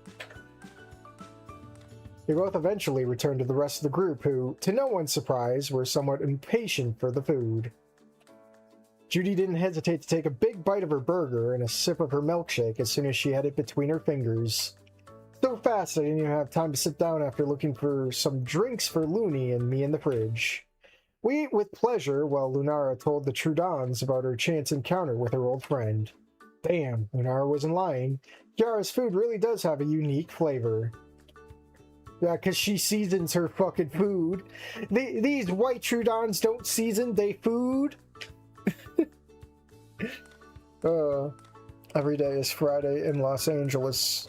We both eventually returned to the rest of the group who, to no one's surprise, were somewhat impatient for the food. Judy didn't hesitate to take a big bite of her burger and a sip of her milkshake as soon as she had it between her fingers. So fast I didn't even have time to sit down after looking for some drinks for Looney and me in the fridge. We ate with pleasure while Lunara told the Trudons about her chance encounter with her old friend. Damn, Lunara wasn't lying. Kiara's food really does have a unique flavor. Yeah, because she seasons her fucking food. These white Trudons don't season they food. Every day is Friday in Los Angeles.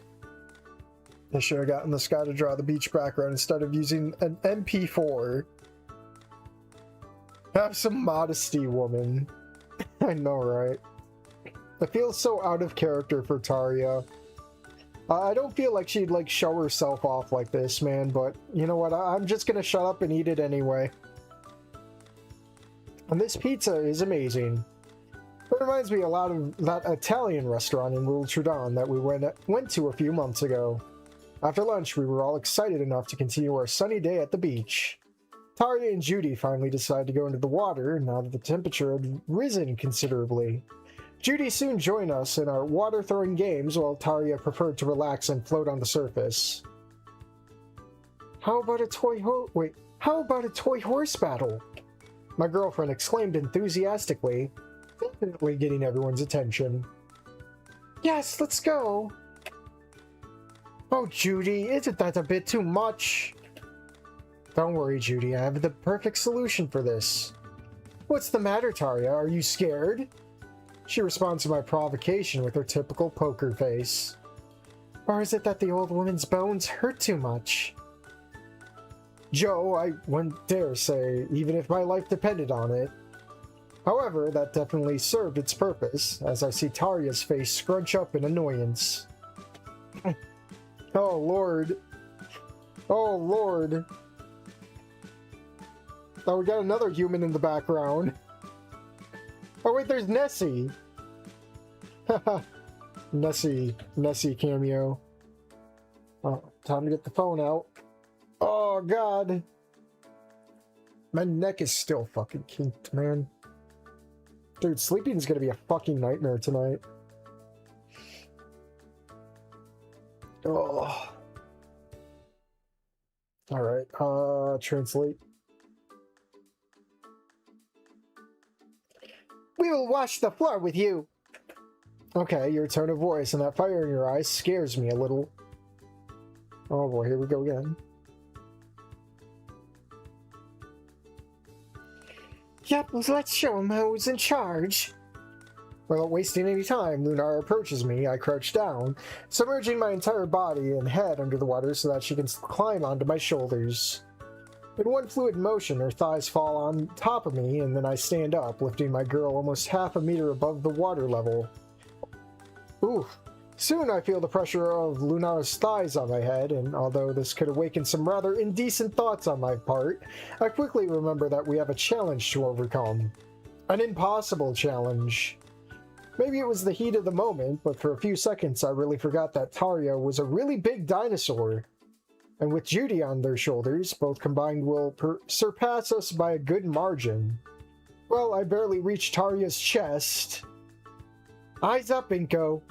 I should have gotten this guy to draw the beach background instead of using an MP4. Have some modesty, woman. I know, right? I feel so out of character for Tarja. I don't feel like she'd, like, show herself off like this, man, but you know what? I'm just gonna shut up and eat it anyway. And this pizza is amazing. It reminds me a lot of that Italian restaurant in Little Trudon that we went to a few months ago. After lunch, we were all excited enough to continue our sunny day at the beach. Tarja and Judy finally decided to go into the water now that the temperature had risen considerably. Judy soon joined us in our water-throwing games while Tarja preferred to relax and float on the surface. How about a toy horse battle? My girlfriend exclaimed enthusiastically, definitely getting everyone's attention. Yes, let's go. Oh, Judy, isn't that a bit too much? Don't worry, Judy, I have the perfect solution for this. What's the matter, Tarja? Are you scared? She responds to my provocation with her typical poker face. Or is it that the old woman's bones hurt too much? Joe, I wouldn't dare say, even if my life depended on it. However, that definitely served its purpose, as I see Tarja's face scrunch up in annoyance. Oh, Lord. Oh, Lord. Oh, we got another human in the background. Oh, wait, there's Nessie. Haha. Nessie cameo. Oh, time to get the phone out. Oh, God. My neck is still fucking kinked, man. Dude, sleeping is gonna be a fucking nightmare tonight. Oh. Alright, translate. We will wash the floor with you. Okay, your tone of voice and that fire in your eyes scares me a little. Oh boy, here we go again. Yep, let's show him who's in charge. Without wasting any time, Lunar approaches me. I crouch down, submerging my entire body and head under the water so that she can climb onto my shoulders. In one fluid motion, her thighs fall on top of me, and then I stand up, lifting my girl almost half a meter above the water level. Ooh. Soon I feel the pressure of Lunar's thighs on my head, and although this could awaken some rather indecent thoughts on my part, I quickly remember that we have a challenge to overcome. An impossible challenge. Maybe it was the heat of the moment, but for a few seconds I really forgot that Tarja was a really big dinosaur. And with Judy on their shoulders, both combined will surpass us by a good margin. Well, I barely reached Tarja's chest. Eyes up, Inko.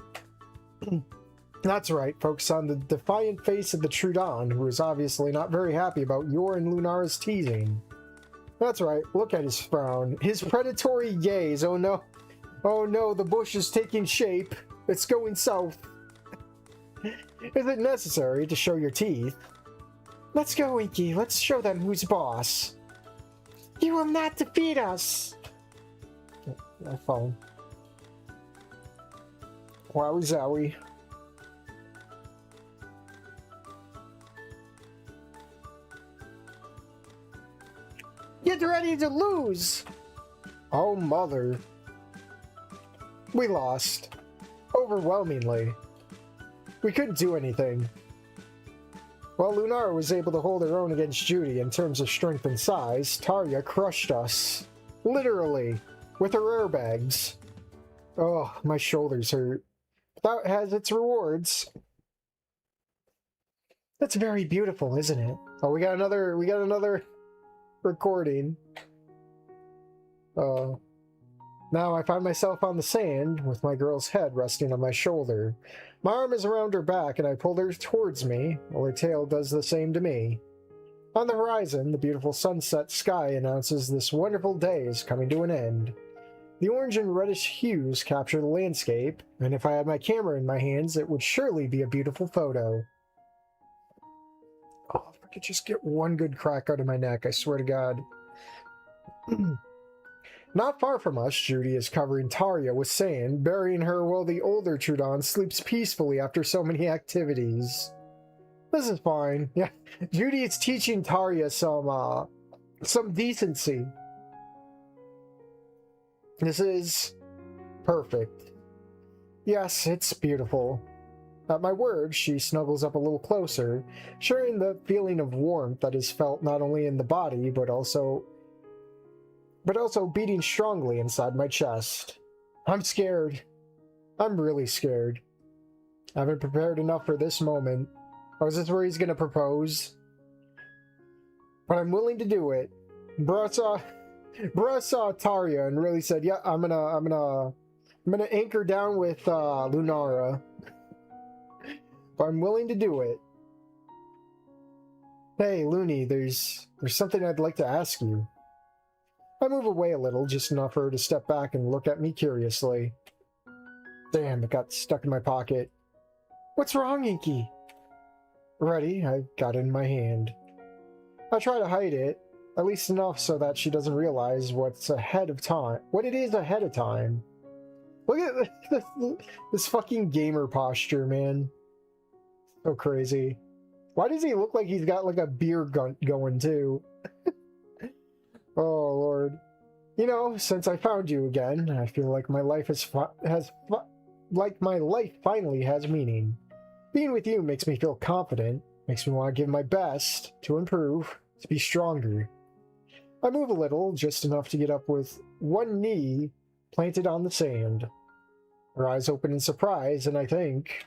That's right, focus on the defiant face of the Trudon, who is obviously not very happy about your and Lunara's teasing. That's right, look at his frown. His predatory gaze, oh no. Oh no, the bush is taking shape. It's going south. Is it necessary to show your teeth? Let's go, Inky. Let's show them who's boss. You will not defeat us. My phone. Wowie zowie. Get ready to lose! Oh, mother. We lost. Overwhelmingly. We couldn't do anything. While Lunara was able to hold her own against Judy in terms of strength and size, Tarya crushed us. Literally. With her airbags. Oh, my shoulders hurt. That has its rewards. That's very beautiful, isn't it? Oh, we got another recording. Now I find myself on the sand with my girl's head resting on my shoulder. My arm is around her back and I pull her towards me, while her tail does the same to me. On the horizon, the beautiful sunset sky announces this wonderful day is coming to an end. The orange and reddish hues capture the landscape, and if I had my camera in my hands, it would surely be a beautiful photo. Oh, if I could just get one good crack out of my neck, I swear to God. Not far from us, Judy is covering Tarya with sand, burying her while the older Trudon sleeps peacefully after so many activities. This is fine. Yeah, Judy is teaching Tarya some decency. This is perfect. Yes, it's beautiful. At my word, she snuggles up a little closer, sharing the feeling of warmth that is felt not only in the body, but also beating strongly inside my chest. I'm scared. I'm really scared. I haven't prepared enough for this moment. Oh, is this where he's gonna propose? But I'm willing to do it. Bruh saw Tarya and really said, yeah, I'm gonna anchor down with Lunara. But I'm willing to do it. Hey, Looney, there's something I'd like to ask you. I move away a little, just enough for her to step back and look at me curiously. Damn, it got stuck in my pocket. What's wrong, Inky? Ready, I got it in my hand. I try to hide it, at least enough so that she doesn't realize what it is ahead of time. Look at this fucking gamer posture, man. So crazy. Why does he look like he's got like a beer gun going too? Oh Lord. You know, since I found you again, I feel like my life finally has meaning. Being with you makes me feel confident, makes me want to give my best to improve, to be stronger. I move a little, just enough to get up with one knee planted on the sand. Her eyes open in surprise, and I think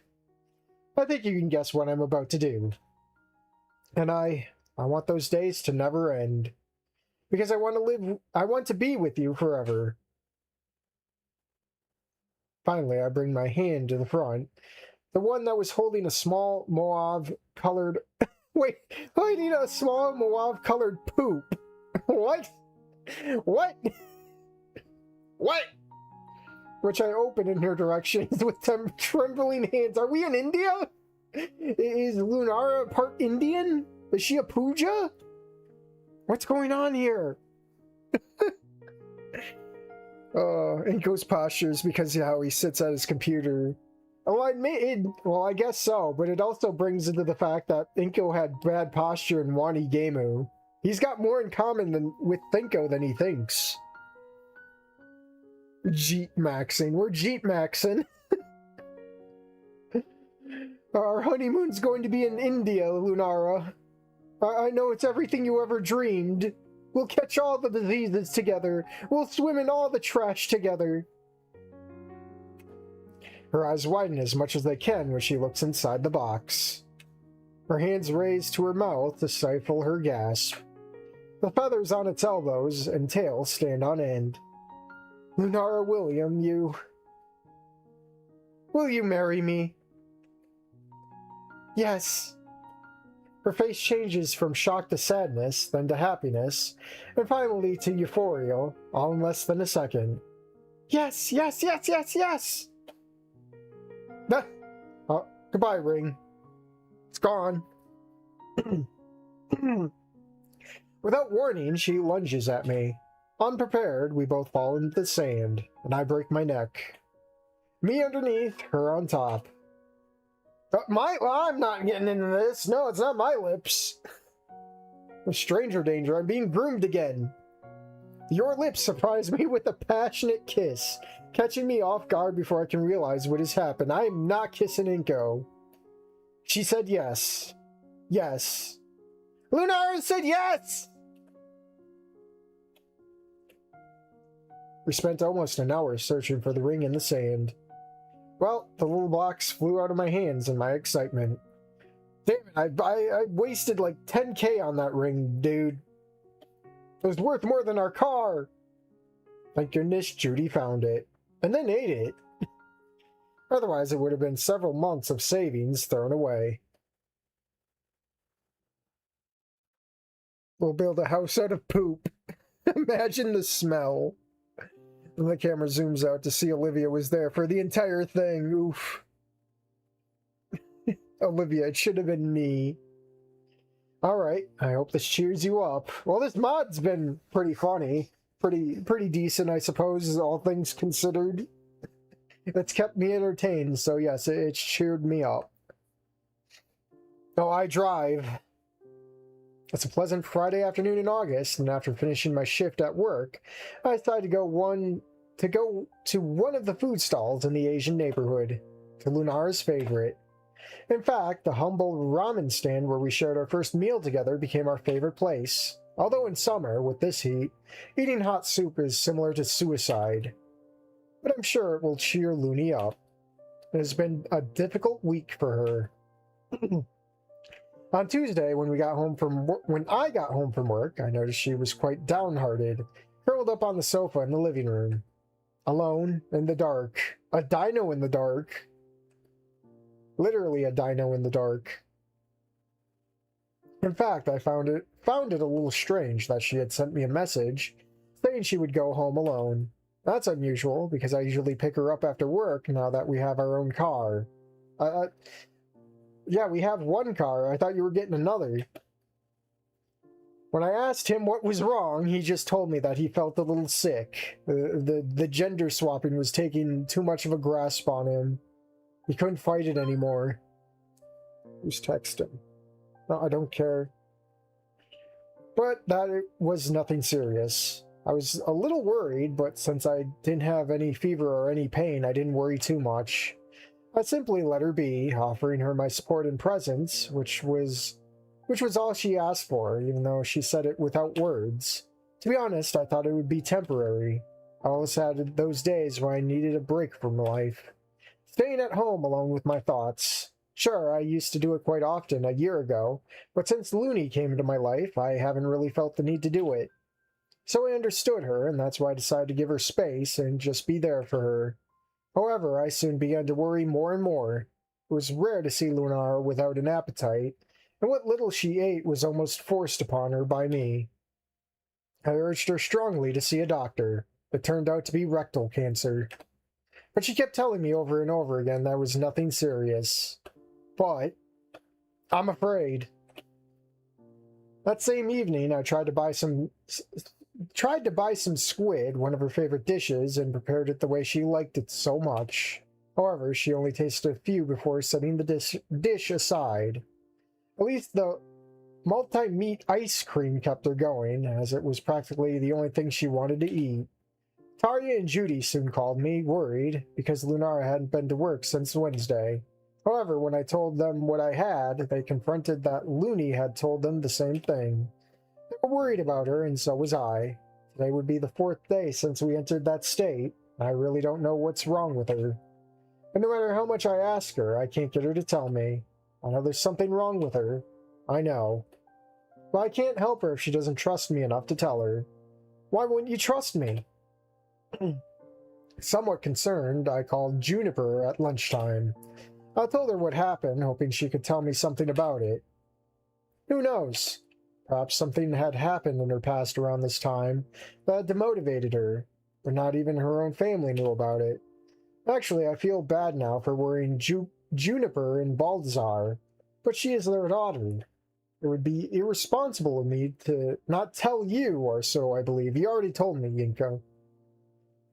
you can guess what I'm about to do. And I want those days to never end. Because I want to be with you forever. Finally, I bring my hand to the front. The one that was holding a small mauve-colored... Wait, holding a small mauve-colored poop. What? What? What? Which I open in her direction with some trembling hands. Are we in India? Is Lunara part Indian? Is she a puja? What's going on here? Inko's postures because of how he sits at his computer. Well, I guess so, but it also brings into the fact that Inko had bad posture in Wani Gemu. He's got more in common with Inko than he thinks. Jeet maxing. We're Jeet maxing. Our honeymoon's going to be in India, Lunara. I know it's everything you ever dreamed. We'll catch all the diseases together. We'll swim in all the trash together. Her eyes widen as much as they can when she looks inside the box. Her hands raised to her mouth to stifle her gasp. The feathers on its elbows and tail stand on end. Lunara William, will you marry me? Yes. Her face changes from shock to sadness, then to happiness, and finally to euphoria, all in less than a second. Yes, yes, yes, yes, yes! Oh, goodbye, ring. It's gone. Without warning, she lunges at me. Unprepared, we both fall into the sand, and I break my neck. Me underneath, her on top. I'm not getting into this. No, it's not my lips. Stranger danger, I'm being groomed again. Your lips surprise me with a passionate kiss, catching me off guard before I can realize what has happened. I am not kissing Inko. She said yes. Yes. Lunara said yes! We spent almost an hour searching for the ring in the sand. Well, the little box flew out of my hands in my excitement. Damn it, I wasted like 10K on that ring, dude. It was worth more than our car. Thank goodness Judy found it. And then ate it. Otherwise, it would have been several months of savings thrown away. We'll build a house out of poop. Imagine the smell. And the camera zooms out to see Olivia was there for the entire thing. Oof. Olivia, it should have been me. Alright, I hope this cheers you up. Well, this mod's been pretty funny. Pretty decent, I suppose, all things considered. It's kept me entertained, so yes, it's cheered me up. Oh, I drive. It's a pleasant Friday afternoon in August, and after finishing my shift at work, I decided to go to one of the food stalls in the Asian neighborhood, to Lunara's favorite. In fact, the humble ramen stand where we shared our first meal together became our favorite place. Although in summer, with this heat, eating hot soup is similar to suicide. But I'm sure it will cheer Looney up. It has been a difficult week for her. On Tuesday, when I got home from work, I noticed she was quite downhearted, curled up on the sofa in the living room. Alone, in the dark. A dino in the dark. Literally a dino in the dark. In fact, I found it a little strange that she had sent me a message saying she would go home alone. That's unusual, because I usually pick her up after work now that we have our own car. Yeah, we have one car. I thought you were getting another. When I asked him what was wrong, he just told me that he felt a little sick. The gender swapping was taking too much of a grasp on him. He couldn't fight it anymore. Who's texting? No, I don't care. But that was nothing serious. I was a little worried, but since I didn't have any fever or any pain, I didn't worry too much. I simply let her be, offering her my support and presence, which was all she asked for, even though she said it without words. To be honest, I thought it would be temporary. I always had those days when I needed a break from life. Staying at home alone with my thoughts. Sure, I used to do it quite often a year ago, but since Looney came into my life, I haven't really felt the need to do it. So I understood her, and that's why I decided to give her space and just be there for her. However, I soon began to worry more and more. It was rare to see Lunara without an appetite, and what little she ate was almost forced upon her by me. I urged her strongly to see a doctor. It turned out to be rectal cancer. But she kept telling me over and over again that was nothing serious. But I'm afraid. That same evening, I tried to buy some squid, one of her favorite dishes, and prepared it the way she liked it so much. However, she only tasted a few before setting the dish aside. At least the multi-meat ice cream kept her going, as it was practically the only thing she wanted to eat. Taria and Judy soon called me, worried, because Lunara hadn't been to work since Wednesday. However, when I told them what I had, they confronted that Looney had told them the same thing. They were worried about her, and so was I. Today would be the 4th day since we entered that state. I really don't know what's wrong with her. And no matter how much I ask her, I can't get her to tell me. I know there's something wrong with her. I know. But I can't help her if she doesn't trust me enough to tell her. Why wouldn't you trust me? Somewhat concerned, I called Juniper at lunchtime. I told her what happened, hoping she could tell me something about it. Who knows? Perhaps something had happened in her past around this time that had demotivated her, but not even her own family knew about it. Actually, I feel bad now for worrying Juniper and Baldzar, but she is their daughter. It would be irresponsible of me to not tell you, or so I believe. You already told me, Yinko.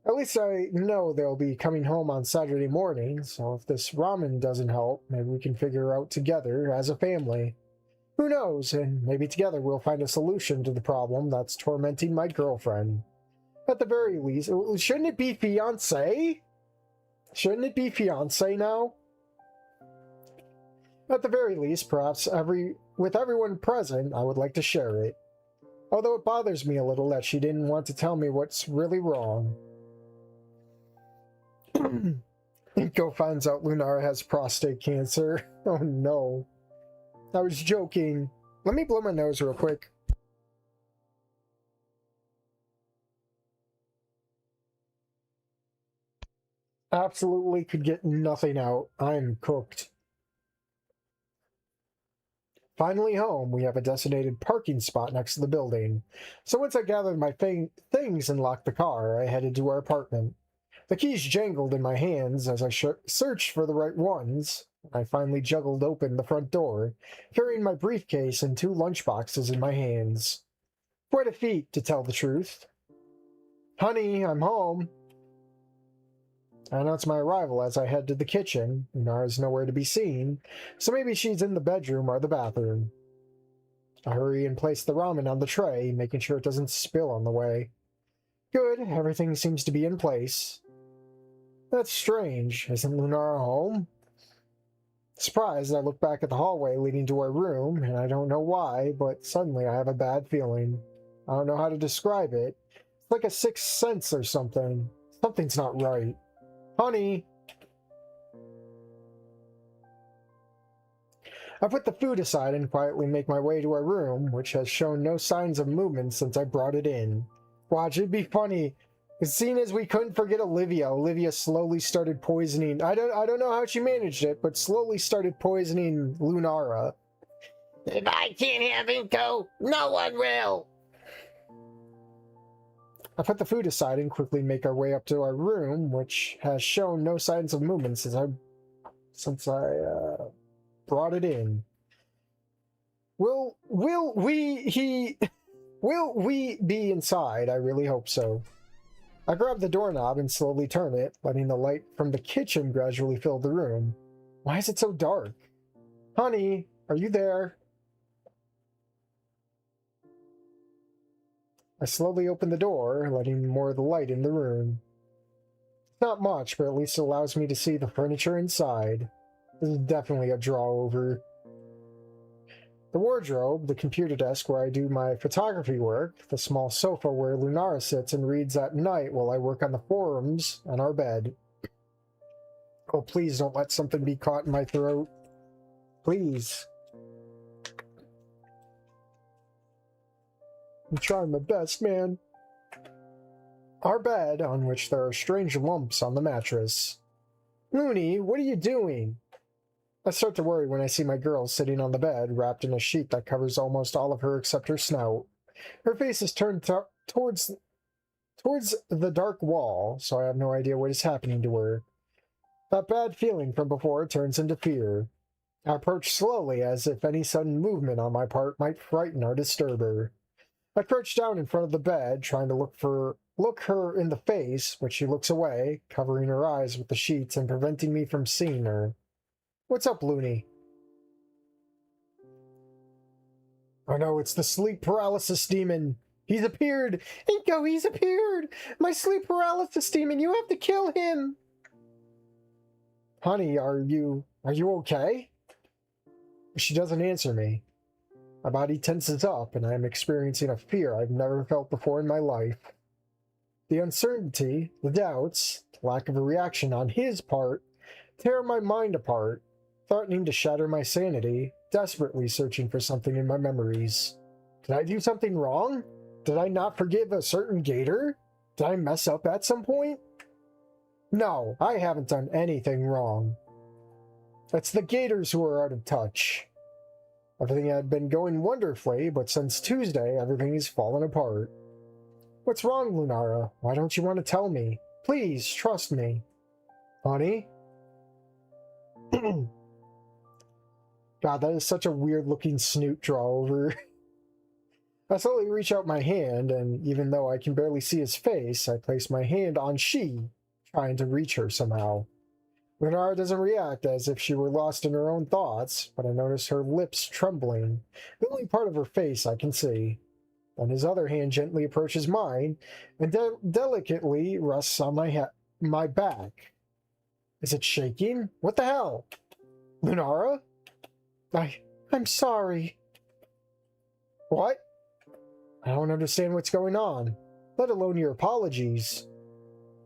At least I know they'll be coming home on Saturday morning, so if this ramen doesn't help, maybe we can figure out together as a family. Who knows, and maybe together we'll find a solution to the problem that's tormenting my girlfriend. At the very least, shouldn't it be fiancé? Shouldn't it be fiancé now? At the very least, perhaps with everyone present, I would like to share it. Although it bothers me a little that she didn't want to tell me what's really wrong. Inko finds out Lunara has prostate cancer. Oh no. I was joking. Let me blow my nose real quick. Absolutely could get nothing out. I'm cooked. Finally home, we have a designated parking spot next to the building. So once I gathered my things and locked the car, I headed to our apartment. The keys jangled in my hands as I searched for the right ones. I finally juggled open the front door, carrying my briefcase and 2 lunchboxes in my hands. Quite a feat, to tell the truth. Honey, I'm home. I announce my arrival as I head to the kitchen. Lunara's nowhere to be seen, so maybe she's in the bedroom or the bathroom. I hurry and place the ramen on the tray, making sure it doesn't spill on the way. Good, everything seems to be in place. That's strange. Isn't Lunara home? Surprised, I look back at the hallway leading to our room, and I don't know why, but suddenly I have a bad feeling. I don't know how to describe it. It's like a sixth sense or something. Something's not right. Honey! I put the food aside and quietly make my way to our room, which has shown no signs of movement since I brought it in. Watch, it'd be funny. Seeing as we couldn't forget Olivia slowly started poisoning. I don't know how she managed it, but slowly started poisoning Lunara. If I can't have Inko, no one will. I put the food aside and quickly make our way up to our room, which has shown no signs of movement since I brought it in. Will we be inside? I really hope so. I grab the doorknob and slowly turn it, letting the light from the kitchen gradually fill the room. Why is it so dark? Honey, are you there? I slowly open the door, letting more of the light in the room. It's not much, but at least it allows me to see the furniture inside. This is definitely a draw-over. The wardrobe, the computer desk where I do my photography work, the small sofa where Lunara sits and reads at night while I work on the forums, and our bed. Oh, please don't let something be caught in my throat. Please. I'm trying my best, man. Our bed, on which there are strange lumps on the mattress. Looney, what are you doing? I start to worry when I see my girl sitting on the bed, wrapped in a sheet that covers almost all of her except her snout. Her face is turned towards the dark wall, so I have no idea what is happening to her. That bad feeling from before turns into fear. I approach slowly, as if any sudden movement on my part might frighten or disturb her. I crouch down in front of the bed, trying to look her in the face, but she looks away, covering her eyes with the sheets and preventing me from seeing her. What's up, Looney? Oh no, it's the sleep paralysis demon. He's appeared! Inko, he's appeared! My sleep paralysis demon, you have to kill him! Honey, are you okay? She doesn't answer me. My body tenses up, and I am experiencing a fear I've never felt before in my life. The uncertainty, the doubts, the lack of a reaction on his part, tear my mind apart, threatening to shatter my sanity, desperately searching for something in my memories. Did I do something wrong? Did I not forgive a certain gator? Did I mess up at some point? No, I haven't done anything wrong. It's the gators who are out of touch. Everything had been going wonderfully, but since Tuesday, everything has fallen apart. What's wrong, Lunara? Why don't you want to tell me? Please, trust me. Honey? God, that is such a weird-looking snoot draw over. I slowly reach out my hand, and even though I can barely see his face, I place my hand on she, trying to reach her somehow. Lunara doesn't react as if she were lost in her own thoughts, but I notice her lips trembling, the only part of her face I can see. Then his other hand gently approaches mine and delicately rests on my back. Is it shaking? What the hell? Lunara? I'm sorry. What? I don't understand what's going on, let alone your apologies.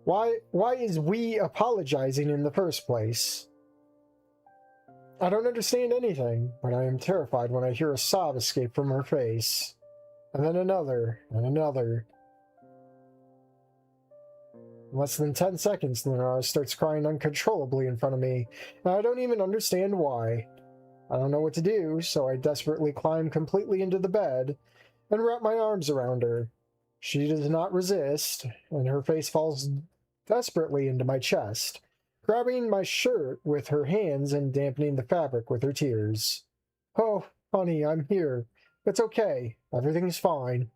Why is we apologizing in the first place? I don't understand anything, but I am terrified when I hear a sob escape from her face. And then another, and another. In less than 10 seconds, Lunara starts crying uncontrollably in front of me, and I don't even understand why. I don't know what to do, so I desperately climb completely into the bed and wrap my arms around her. She does not resist, and her face falls desperately into my chest, grabbing my shirt with her hands and dampening the fabric with her tears. Oh, honey, I'm here. It's okay. Everything's fine.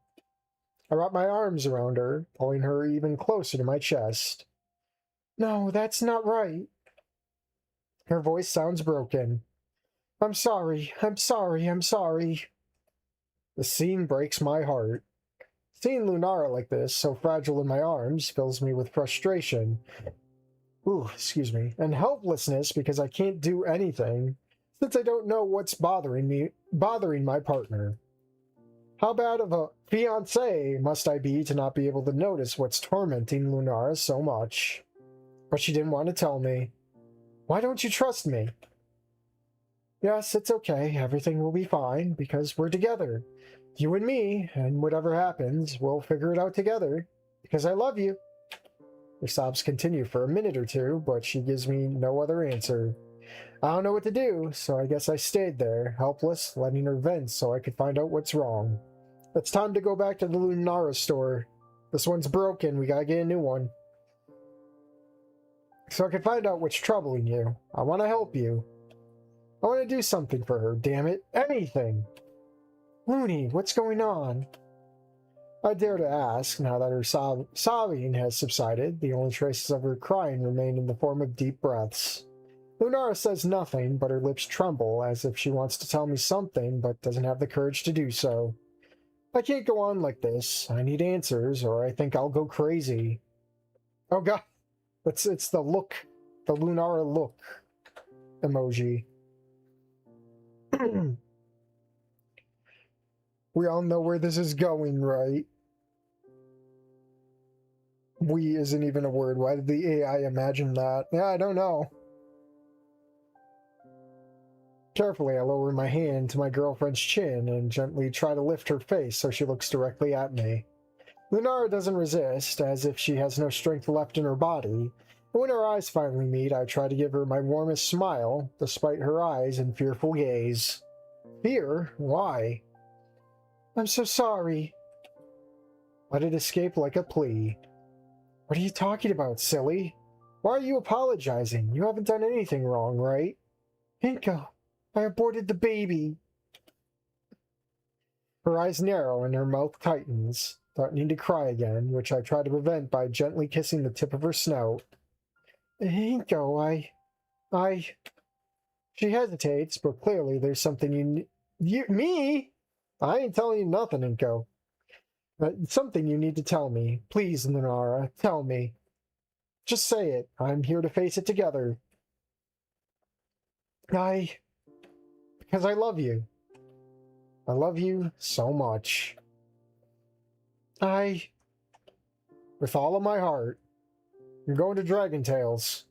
I wrap my arms around her, pulling her even closer to my chest. No, that's not right. Her voice sounds broken. I'm sorry. I'm sorry. I'm sorry. The scene breaks my heart. Seeing Lunara like this, so fragile in my arms, fills me with frustration. And helplessness because I can't do anything, since I don't know what's bothering my partner. How bad of a fiancé must I be to not be able to notice what's tormenting Lunara so much? But she didn't want to tell me. Why don't you trust me? Yes, it's okay. Everything will be fine, because we're together. You and me, and whatever happens, we'll figure it out together, because I love you. Her sobs continue for a minute or two, but she gives me no other answer. I don't know what to do, so I guess I stayed there, helpless, letting her vent so I could find out what's wrong. It's time to go back to the Lunara store. This one's broken, we gotta get a new one. So I can find out what's troubling you. I want to help you. I want to do something for her, damn it. Anything! Looney, what's going on? I dare to ask, now that her sobbing has subsided. The only traces of her crying remain in the form of deep breaths. Lunara says nothing, but her lips tremble, as if she wants to tell me something, but doesn't have the courage to do so. I can't go on like this. I need answers, or I think I'll go crazy. Oh god, it's the look, the Lunara look emoji. We all know where this is going, right? We isn't even a word. Why did the AI imagine that? Yeah, I don't know. Carefully, I lower my hand to my girlfriend's chin and gently try to lift her face so she looks directly at me. Lunara doesn't resist, as if she has no strength left in her body. And when our eyes finally meet, I try to give her my warmest smile, despite her eyes and fearful gaze. Fear? Why? I'm so sorry. Let it escape like a plea. What are you talking about, silly? Why are you apologizing? You haven't done anything wrong, right? Inko, I aborted the baby. Her eyes narrow and her mouth tightens, threatening to cry again, which I try to prevent by gently kissing the tip of her snout. Inko, I... She hesitates, but clearly there's something Me? I ain't telling you nothing, Inko. Something you need to tell me. Please, Lunara, tell me. Just say it. I'm here to face it together. Because I love you. I love you so much. With all of my heart. I'm going to Dragon Tales.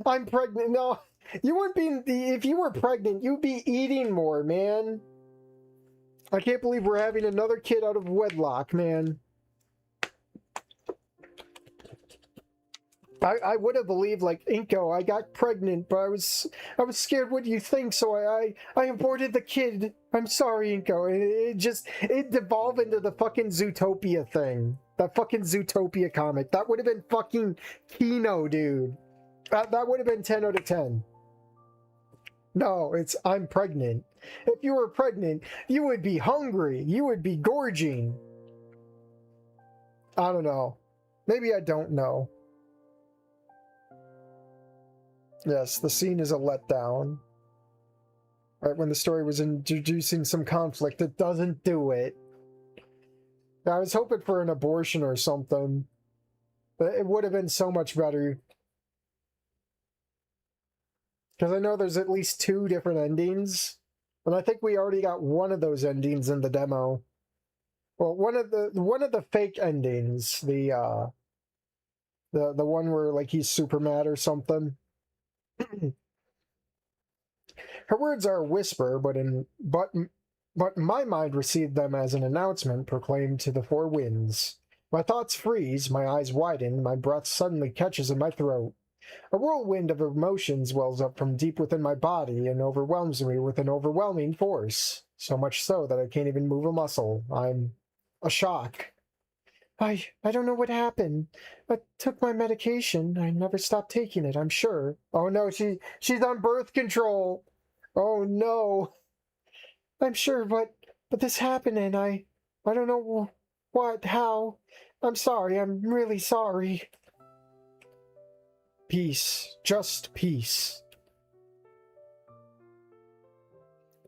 I'm pregnant. No, you wouldn't be... If you were pregnant, you'd be eating more, man. I can't believe we're having another kid out of wedlock, man. I would have believed, like, Inko, I got pregnant, but I was scared what you think, so I aborted the kid. I'm sorry, Inko. It devolved into the fucking Zootopia thing. That fucking Zootopia comic. That would have been fucking Kino, dude. That would have been 10 out of 10. No, it's I'm pregnant. If you were pregnant, you would be hungry. You would be gorging. I don't know. Maybe I don't know. Yes, the scene is a letdown. Right when the story was introducing some conflict, it doesn't do it. I was hoping for an abortion or something. But it would have been so much better. Because I know there's at least 2 different endings. And I think we already got one of those endings in the demo. Well, one of the fake endings, the one where like he's super mad or something. Her words are a whisper, but my mind received them as an announcement proclaimed to the 4 winds. My thoughts freeze, my eyes widen, my breath suddenly catches in my throat. A whirlwind of emotions wells up from deep within my body and overwhelms me with an overwhelming force. So much so that I can't even move a muscle. I'm a shock. I don't know what happened. I took my medication. I never stopped taking it, I'm sure. Oh no, she's on birth control. Oh no. I'm sure, but this happened and I don't know what, how. I'm sorry, I'm really sorry. Peace. Just peace.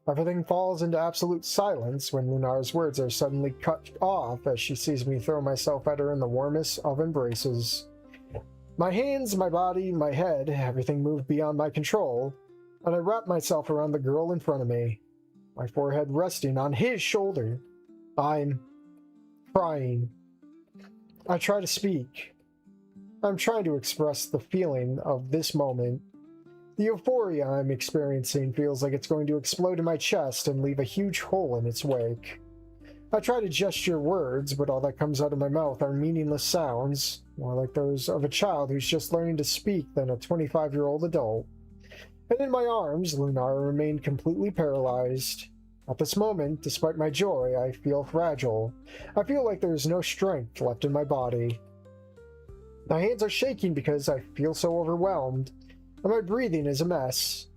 Everything falls into absolute silence when Lunara's words are suddenly cut off as she sees me throw myself at her in the warmest of embraces. My hands, my body, my head, everything moved beyond my control, and I wrapped myself around the girl in front of me, my forehead resting on his shoulder. I'm crying. I try to speak. I'm trying to express the feeling of this moment. The euphoria I'm experiencing feels like it's going to explode in my chest and leave a huge hole in its wake. I try to gesture words, but all that comes out of my mouth are meaningless sounds, more like those of a child who's just learning to speak than a 25-year-old adult. And in my arms, Lunara remained completely paralyzed. At this moment, despite my joy, I feel fragile. I feel like there is no strength left in my body. My hands are shaking because I feel so overwhelmed, and my breathing is a mess.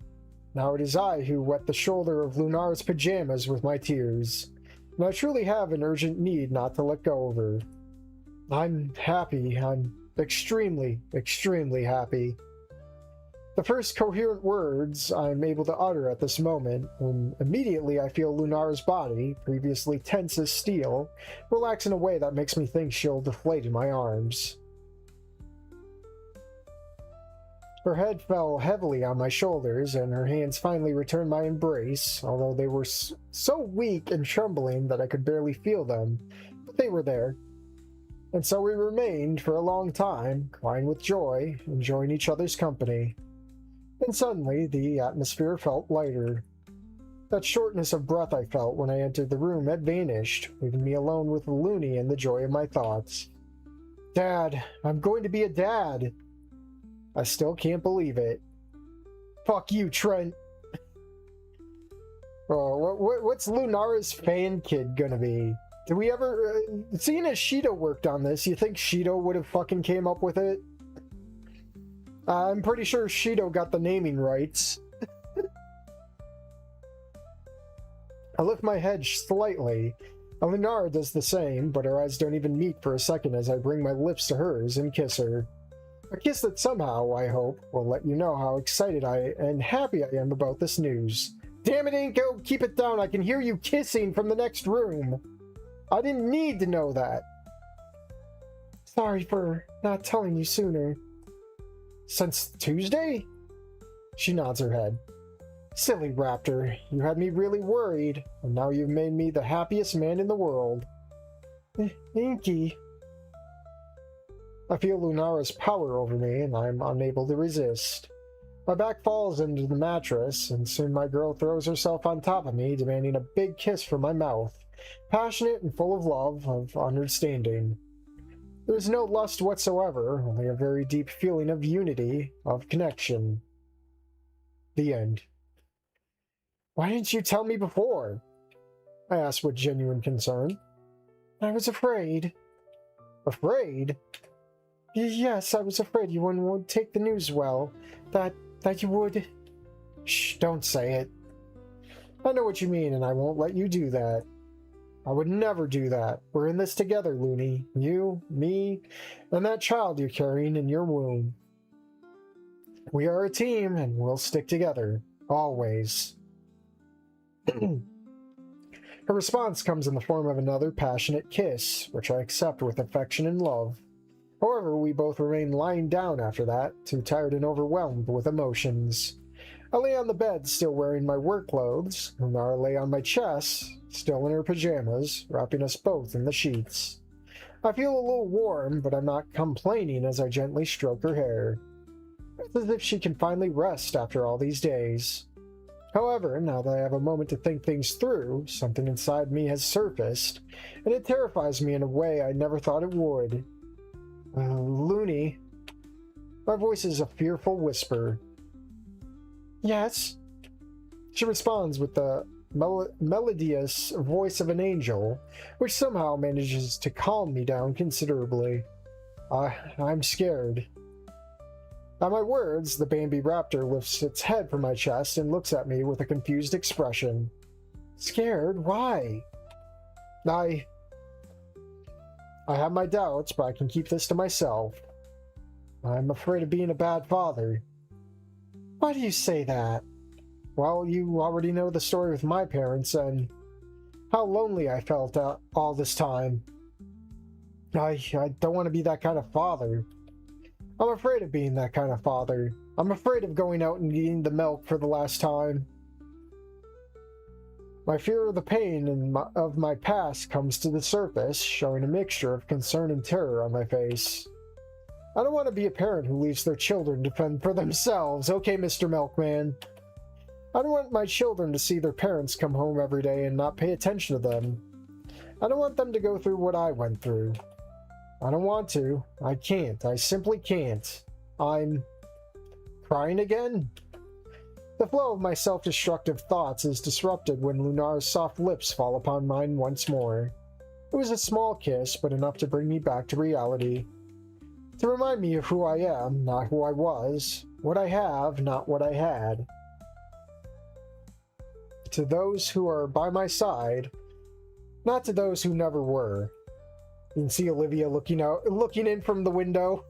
Now it is I who wet the shoulder of Lunara's pajamas with my tears, and I truly have an urgent need not to let go of her. I'm happy. I'm extremely, extremely happy. The first coherent words I'm able to utter at this moment, when immediately I feel Lunara's body, previously tense as steel, relax in a way that makes me think she'll deflate in my arms. Her head fell heavily on my shoulders, and her hands finally returned my embrace, although they were so weak and trembling that I could barely feel them, but they were there. And so we remained for a long time, crying with joy, enjoying each other's company. And suddenly, the atmosphere felt lighter. That shortness of breath I felt when I entered the room had vanished, leaving me alone with Looney and the joy of my thoughts. Dad, I'm going to be a dad! I still can't believe it. Fuck you, Trent. Oh, what's Lunara's fan kid gonna be? Did we ever... seeing as Shido worked on this, you think Shido would have fucking came up with it? I'm pretty sure Shido got the naming rights. I lift my head slightly. Lunara does the same, but our eyes don't even meet for a second as I bring my lips to hers and kiss her. A kiss that somehow, I hope, will let you know how excited and happy I am about this news. Damn it, Inko, keep it down. I can hear you kissing from the next room. I didn't need to know that. Sorry for not telling you sooner. Since Tuesday? She nods her head. Silly Raptor, you had me really worried, and now you've made me the happiest man in the world. Inky. I feel Lunara's power over me, and I'm unable to resist. My back falls into the mattress, and soon my girl throws herself on top of me, demanding a big kiss from my mouth, passionate and full of love, of understanding. There is no lust whatsoever, only a very deep feeling of unity, of connection. The end. Why didn't you tell me before? I asked with genuine concern. I was afraid. Afraid? Yes, I was afraid you wouldn't take the news well. That you would... Shh, don't say it. I know what you mean, and I won't let you do that. I would never do that. We're in this together, Looney. You, me, and that child you're carrying in your womb. We are a team, and we'll stick together. Always. Her response comes in the form of another passionate kiss, which I accept with affection and love. However, we both remain lying down after that, too tired and overwhelmed with emotions. I lay on the bed, still wearing my work clothes. Lunara lay on my chest, still in her pajamas, wrapping us both in the sheets. I feel a little warm, but I'm not complaining as I gently stroke her hair. It's as if she can finally rest after all these days. However, now that I have a moment to think things through, something inside me has surfaced, and it terrifies me in a way I never thought it would. Looney. My voice is a fearful whisper. Yes? She responds with the melodious voice of an angel, which somehow manages to calm me down considerably. I'm scared. At my words, the Bambi raptor lifts its head from my chest and looks at me with a confused expression. Scared? Why? I have my doubts, but I can keep this to myself. I'm afraid of being a bad father. Why do you say that? Well, you already know the story with my parents and how lonely I felt all this time. I don't want to be that kind of father. I'm afraid of being that kind of father. I'm afraid of going out and eating the milk for the last time. My fear of the pain of my past comes to the surface, showing a mixture of concern and terror on my face. I don't want to be a parent who leaves their children to fend for themselves, okay, Mr. Milkman? I don't want my children to see their parents come home every day and not pay attention to them. I don't want them to go through what I went through. I don't want to. I can't. I simply can't. I'm crying again? The flow of my self-destructive thoughts is disrupted when Lunara's soft lips fall upon mine once more. It was a small kiss, but enough to bring me back to reality. To remind me of who I am, not who I was. What I have, not what I had. To those who are by my side, not to those who never were. You can see Olivia looking in from the window.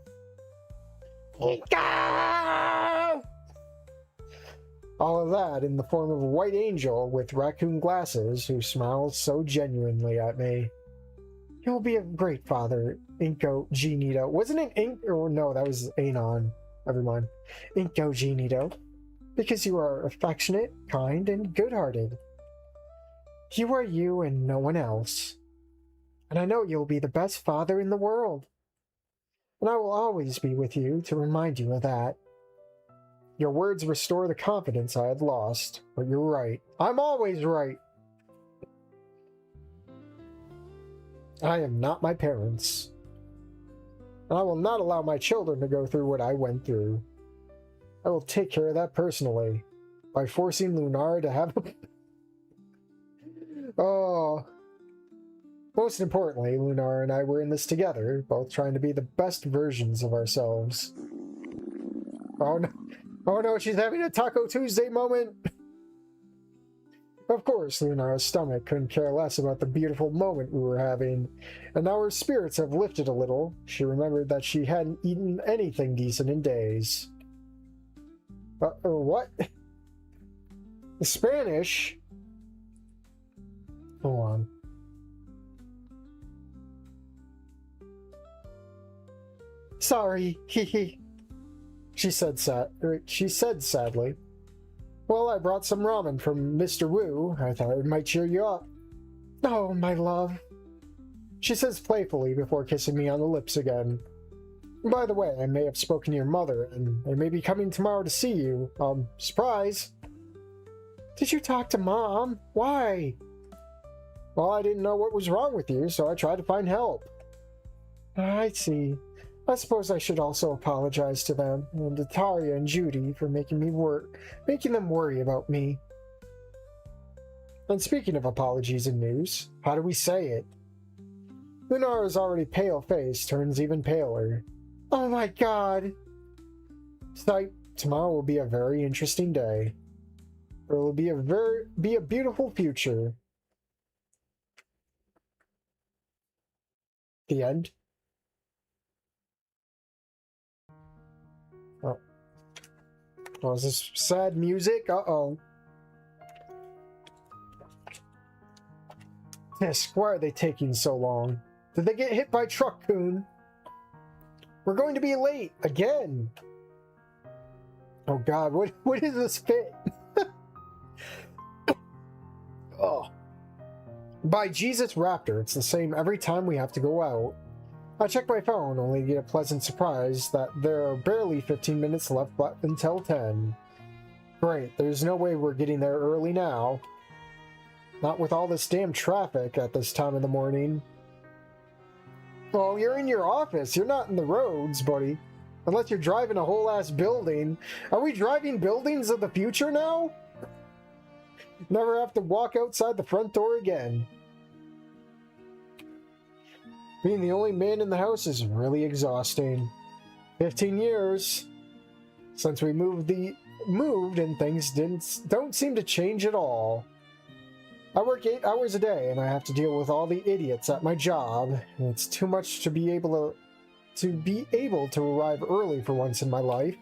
All of that in the form of a white angel with raccoon glasses who smiles so genuinely at me. You'll be a great father, Inko Genito. Wasn't it Ink? Or no, that was Anon. Never mind. Inko Genito. Because you are affectionate, kind, and good-hearted. You are you and no one else. And I know you'll be the best father in the world. And I will always be with you to remind you of that. Your words restore the confidence I had lost, but you're right. I'm always right. I am not my parents. And I will not allow my children to go through what I went through. I will take care of that personally, by forcing Lunara to have Oh. Most importantly, Lunara and I were in this together, both trying to be the best versions of ourselves. Oh no. Oh no, she's having a Taco Tuesday moment! Of course, Lunara's stomach couldn't care less about the beautiful moment we were having, and now her spirits have lifted a little. She remembered that she hadn't eaten anything decent in days. What? Spanish? Hold on. Sorry, hee. She said sadly. Well, I brought some ramen from Mr. Wu. I thought it might cheer you up. Oh, my love. She says playfully before kissing me on the lips again. By the way, I may have spoken to your mother, and they may be coming tomorrow to see you. Surprise! Did you talk to Mom? Why? Well, I didn't know what was wrong with you, so I tried to find help. I see. I suppose I should also apologize to them, and to Taria and Judy for making them worry about me. And speaking of apologies and news, how do we say it? Lunara's already pale face turns even paler. Oh my god! Sight, tomorrow will be a very interesting day. It will be a beautiful future. The end. Oh. Oh, is this sad music? Uh-oh. Yes, why are they taking so long? Did they get hit by truck, Coon? We're going to be late again. Oh God, what is this fit? Oh. By Jesus Raptor, it's the same every time we have to go out. I check my phone, only to get a pleasant surprise that there are barely 15 minutes left until 10. Great, there's no way we're getting there early now. Not with all this damn traffic at this time of the morning. Well, you're in your office. You're not in the roads, buddy. Unless you're driving a whole-ass building. Are we driving buildings of the future now? Never have to walk outside the front door again. Being the only man in the house is really exhausting. 15 years since we moved and things don't seem to change at all. I work 8 hours a day, and I have to deal with all the idiots at my job. And it's too much to be able to arrive early for once in my life.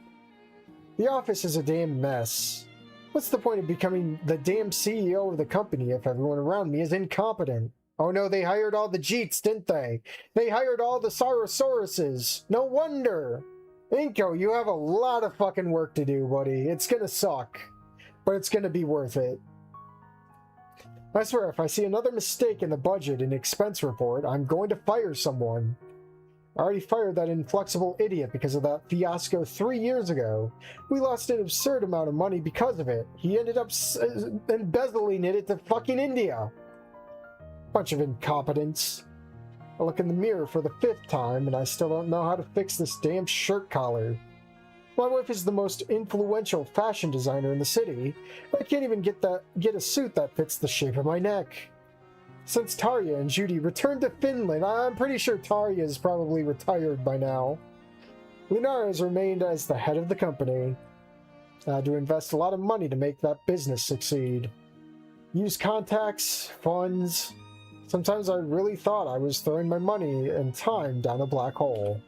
The office is a damn mess. What's the point of becoming the damn CEO of the company if everyone around me is incompetent? Oh no, they hired all the Jeets, didn't they? They hired all the Sarosauruses. No wonder. Inko, you have a lot of fucking work to do, buddy. It's gonna suck, but it's gonna be worth it. I swear, if I see another mistake in the budget and expense report, I'm going to fire someone. I already fired that inflexible idiot because of that fiasco 3 years ago. We lost an absurd amount of money because of it. He ended up embezzling it to fucking India. Bunch of incompetence. I look in the mirror for the 5th time, and I still don't know how to fix this damn shirt collar. My wife is the most influential fashion designer in the city. I can't even get a suit that fits the shape of my neck. Since Tarja and Judy returned to Finland, I'm pretty sure Tarja is probably retired by now. Lunara has remained as the head of the company. I had to invest a lot of money to make that business succeed. Use contacts, funds. Sometimes I really thought I was throwing my money and time down a black hole.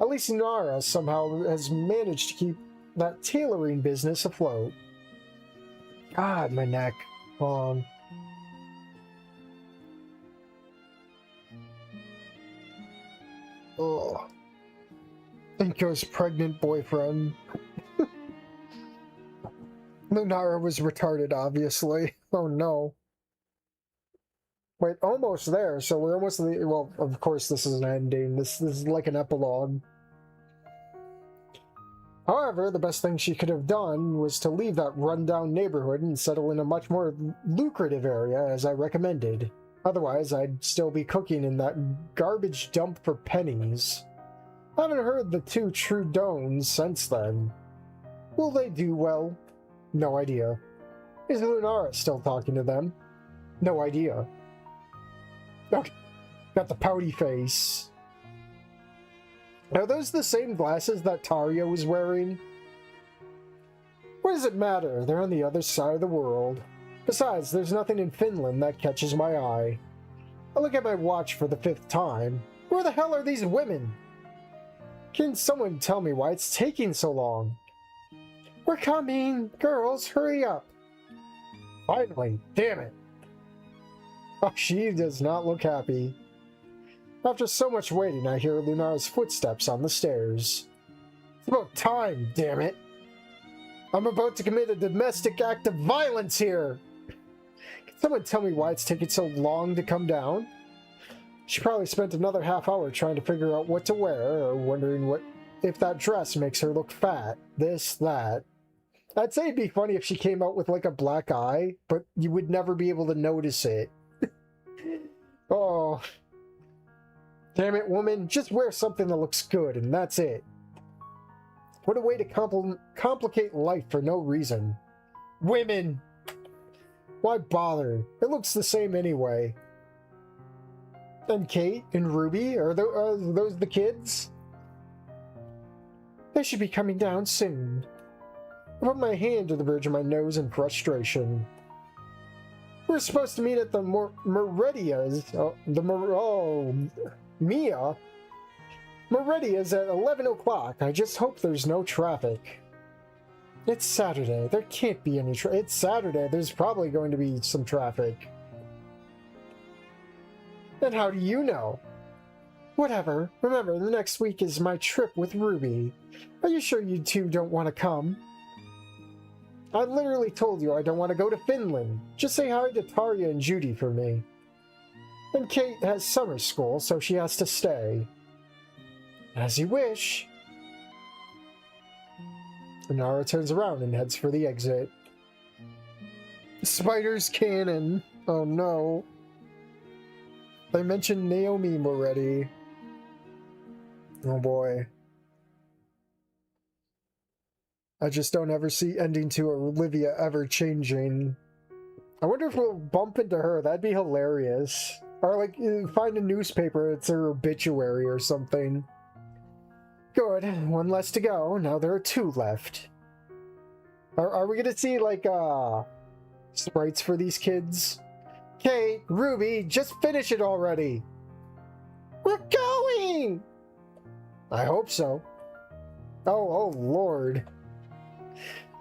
At least Lunara somehow has managed to keep that tailoring business afloat. God, my neck. Hold on. Ugh. Inko's pregnant boyfriend. Lunara was retarded, obviously. Oh no. Wait, almost there, so we're almost... Well, of course this is an ending. This is like an epilogue. However, the best thing she could have done was to leave that rundown neighborhood and settle in a much more lucrative area, as I recommended. Otherwise, I'd still be cooking in that garbage dump for pennies. I haven't heard the two Trudeau's since then. Will they do well? No idea. Is Lunara still talking to them? No idea. Okay, got the pouty face. Are those the same glasses that Tarja was wearing? What does it matter? They're on the other side of the world. Besides, there's nothing in Finland that catches my eye. I look at my watch for the 5th time. Where the hell are these women? Can someone tell me why it's taking so long? We're coming! Girls, hurry up! Finally, damn it! Oh, she does not look happy. After so much waiting, I hear Lunara's footsteps on the stairs. It's about time, damn it! I'm about to commit a domestic act of violence here! Can someone tell me why it's taking so long to come down? She probably spent another half hour trying to figure out what to wear, or wondering if that dress makes her look fat, this, that. I'd say it'd be funny if she came out with like a black eye, but you would never be able to notice it. Oh. Damn it, woman, just wear something that looks good, and that's it. What a way to complicate life for no reason. Women! Why bother? It looks the same anyway. And Kate and Ruby, are those the kids? They should be coming down soon. I put my hand to the bridge of my nose in frustration. We're supposed to meet at the Meridia's. Mia. Meridia's at 11 o'clock. I just hope there's no traffic. It's Saturday. There can't be any traffic. It's Saturday. There's probably going to be some traffic. And how do you know? Whatever. Remember, the next week is my trip with Ruby. Are you sure you two don't want to come? I literally told you I don't want to go to Finland. Just say hi to Tarya and Judy for me. And Kate has summer school, so she has to stay. As you wish. Nara turns around and heads for the exit. Spider's cannon. Oh no. They mentioned Naomi already. Oh boy. I just don't ever see ending to Olivia ever changing. I wonder if we'll bump into her. That'd be hilarious. Or like find a newspaper, it's her obituary or something. Good. One less to go. Now there are 2 left. Are we gonna see like sprites for these kids? Kate, Ruby, just finish it already. We're going! I hope so. Oh Lord.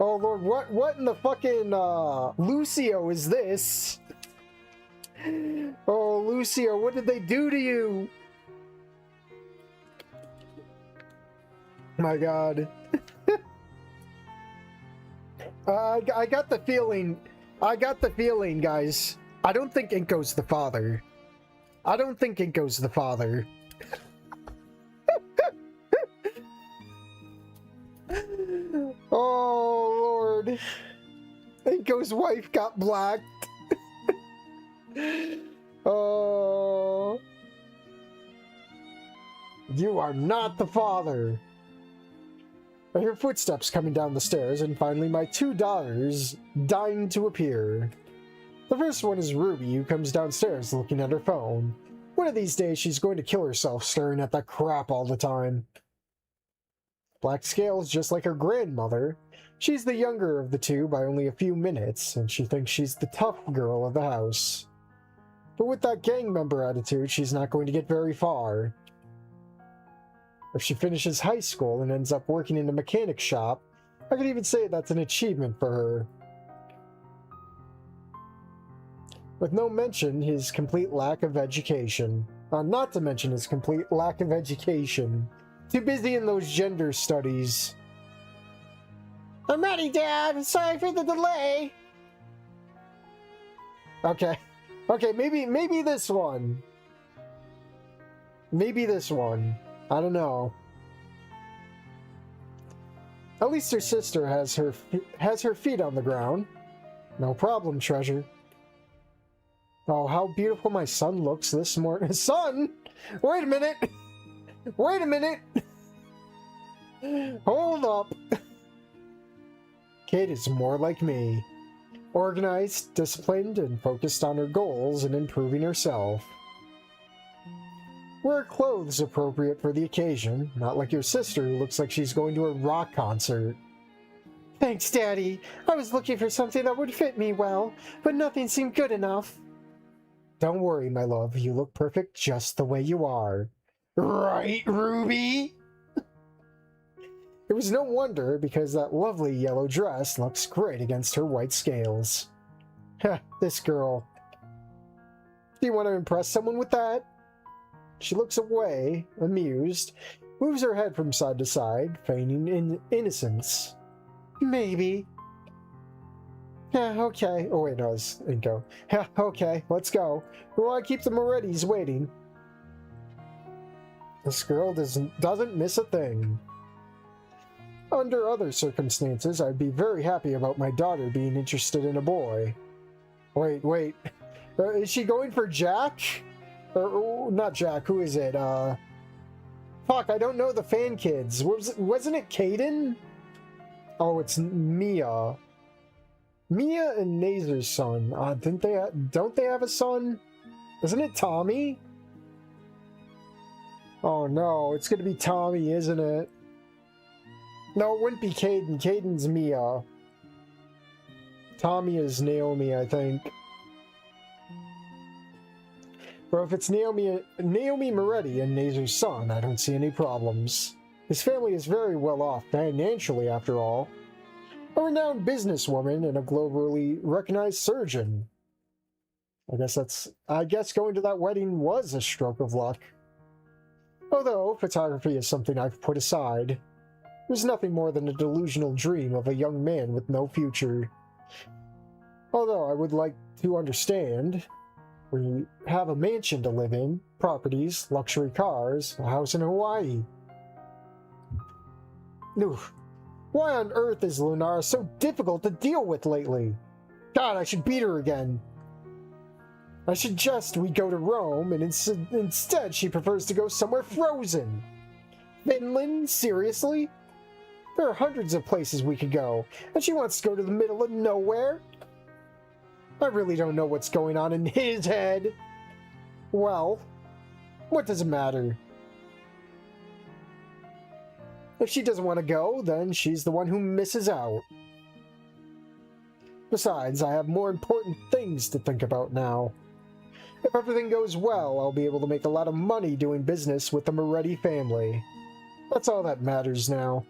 Oh Lord, what in the fucking Lucio is this? Oh Lucio, what did they do to you? My God. I got the feeling, guys. I don't think Inko's the father. I don't think Inko's the father. Oh, Lord. Inko's wife got blacked. Oh. You are not the father. I hear footsteps coming down the stairs, and finally my 2 daughters deign to appear. The first one is Ruby, who comes downstairs looking at her phone. One of these days she's going to kill herself staring at that crap all the time. Black scales just like her grandmother. She's the younger of the 2 by only a few minutes, and she thinks she's the tough girl of the house. But with that gang member attitude, she's not going to get very far. If she finishes high school and ends up working in a mechanic shop, I could even say that's an achievement for her. With no mention his complete lack of education. Not to mention his complete lack of education. Too busy in those gender studies. I'm ready, Dad! Sorry for the delay! Okay. Okay, maybe this one. Maybe this one. I don't know. At least her sister has her feet on the ground. No problem, treasure. Oh, how beautiful my son looks this morning. Son! Wait a minute! Wait a minute! Hold up! Kate is more like me. Organized, disciplined, and focused on her goals and improving herself. Wear clothes appropriate for the occasion, not like your sister who looks like she's going to a rock concert. Thanks, Daddy. I was looking for something that would fit me well, but nothing seemed good enough. Don't worry, my love. You look perfect just the way you are. Right, Ruby? It was no wonder, because that lovely yellow dress looks great against her white scales. Heh, this girl. Do you want to impress someone with that? She looks away, amused, moves her head from side to side, feigning innocence. Maybe. Yeah, okay. Oh wait, no, it's Inko. Yeah, okay, let's go. We want to keep the Morettis waiting. This girl doesn't miss a thing. Under other circumstances, I'd be very happy about my daughter being interested in a boy. Wait. Is she going for Jack? Or, not Jack, who is it? Fuck, I don't know the fan kids. Wasn't it Caden? Oh, it's Mia. Mia and Nazer's son. Don't they have a son? Isn't it Tommy? Oh no, it's gonna be Tommy, isn't it? No, it wouldn't be Caden. Caden's Mia. Tommy is Naomi, I think. But if it's Naomi Moretti and Nazer's son, I don't see any problems. His family is very well off financially, after all. A renowned businesswoman and a globally recognized surgeon. I guess going to that wedding was a stroke of luck. Although photography is something I've put aside. It was nothing more than a delusional dream of a young man with no future. Although I would like to understand, we have a mansion to live in, properties, luxury cars, a house in Hawaii. Oof. Why on earth is Lunara so difficult to deal with lately? God, I should beat her again. I suggest we go to Rome, and instead she prefers to go somewhere frozen. Finland? Seriously? There are hundreds of places we could go, and she wants to go to the middle of nowhere? I really don't know what's going on in his head. Well, what does it matter? If she doesn't want to go, then she's the one who misses out. Besides, I have more important things to think about now. If everything goes well, I'll be able to make a lot of money doing business with the Moretti family. That's all that matters now.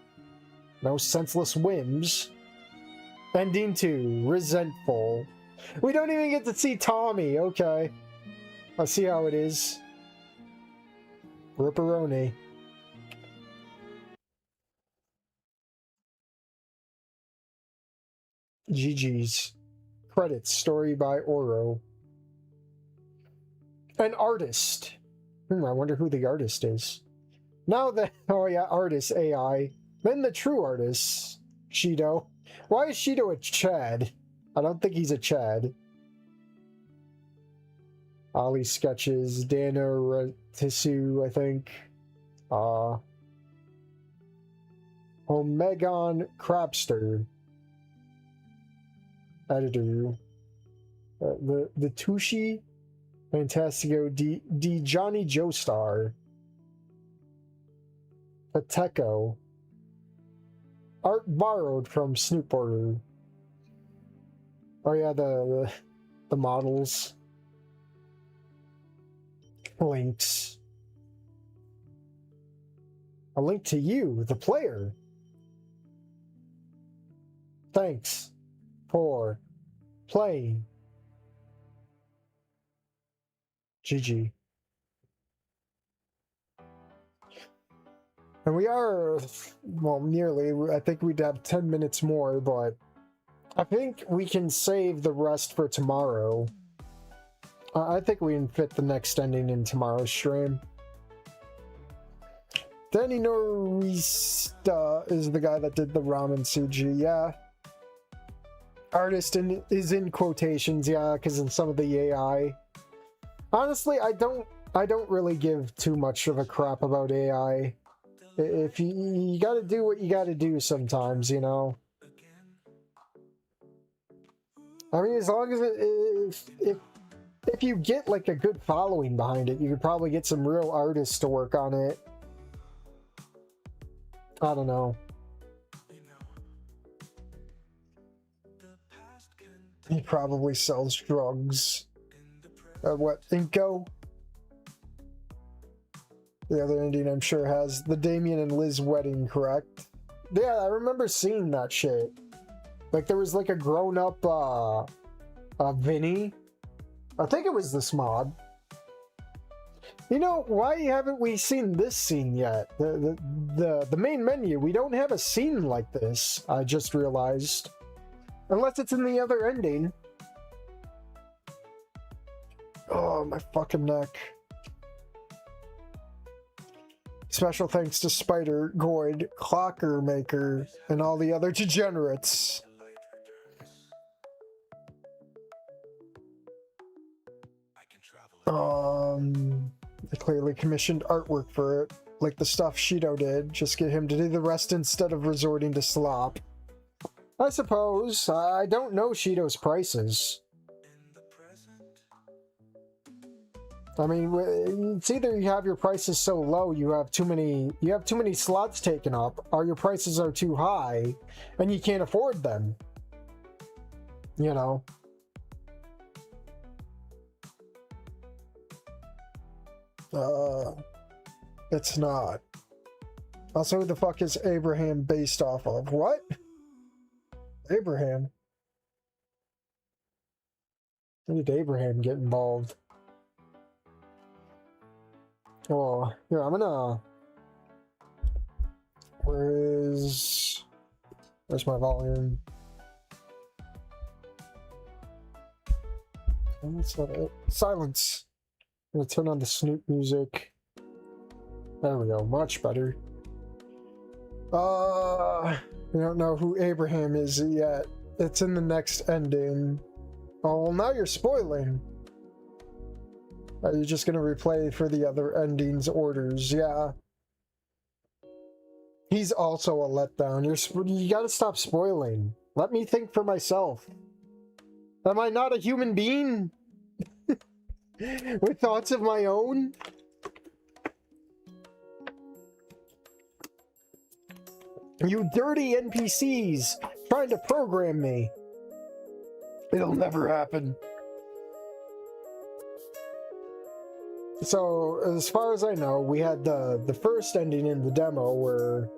No senseless whims. Ending 2. Resentful. We don't even get to see Tommy. Okay. I'll see how it is. Ripperoni. GG's. Credits. Story by Oro. An artist. I wonder who the artist is. Now that... Oh yeah, artist, AI. Then the true artist, Shido. Why is Shido a Chad? I don't think he's a Chad. Ali sketches. Dana Tisu, I think. Omegon Crabster. Editor. The Tushi Fantastico D Johnny Joestar. Pateco. Art borrowed from Snoopburger. Oh yeah, the models. Links. A link to you, the player. Thanks for playing. GG. And we are, well, nearly. I think we'd have 10 minutes more, but I think we can save the rest for tomorrow. I think we can fit the next ending in tomorrow's stream. Danny Norista is the guy that did the ramen suji, yeah. Artist is in quotations, yeah, because in some of the AI. Honestly, I don't really give too much of a crap about AI. If you gotta do what you gotta do sometimes, you know. I mean, as long as if you get like a good following behind it, you could probably get some real artists to work on it. I don't know. He probably sells drugs. What, Inko? The other Indian, I'm sure, has the Damien and Liz wedding, correct? Yeah, I remember seeing that shit. Like, there was like a grown-up, Vinny. I think it was this mod. You know, why haven't we seen this scene yet? The main menu, we don't have a scene like this, I just realized. Unless it's in the other ending. Oh, my fucking neck. Special thanks to Spider, Goyd, Clocker Maker, and all the other degenerates. I clearly commissioned artwork for it, like the stuff Shido did. Just get him to do the rest instead of resorting to slop. I suppose. I don't know Shido's prices. I mean, it's either you have your prices so low you have too many slots taken up, or your prices are too high and you can't afford them. You know. It's not. Also, who the fuck is Abraham based off of? What? Abraham? When did Abraham get involved? Oh, here, I'm gonna... Where's my volume? Oh, that's not it. Silence! I'm gonna turn on the Snoop music. There we go, much better. We don't know who Abraham is yet. It's in the next ending. Oh, well, now you're spoiling. Are you just gonna replay for the other endings orders? Yeah. He's also a letdown. You gotta stop spoiling. Let me think for myself. Am I not a human being? With thoughts of my own? You dirty NPCs trying to program me. It'll never happen. So, as far as I know, we had the first ending in the demo where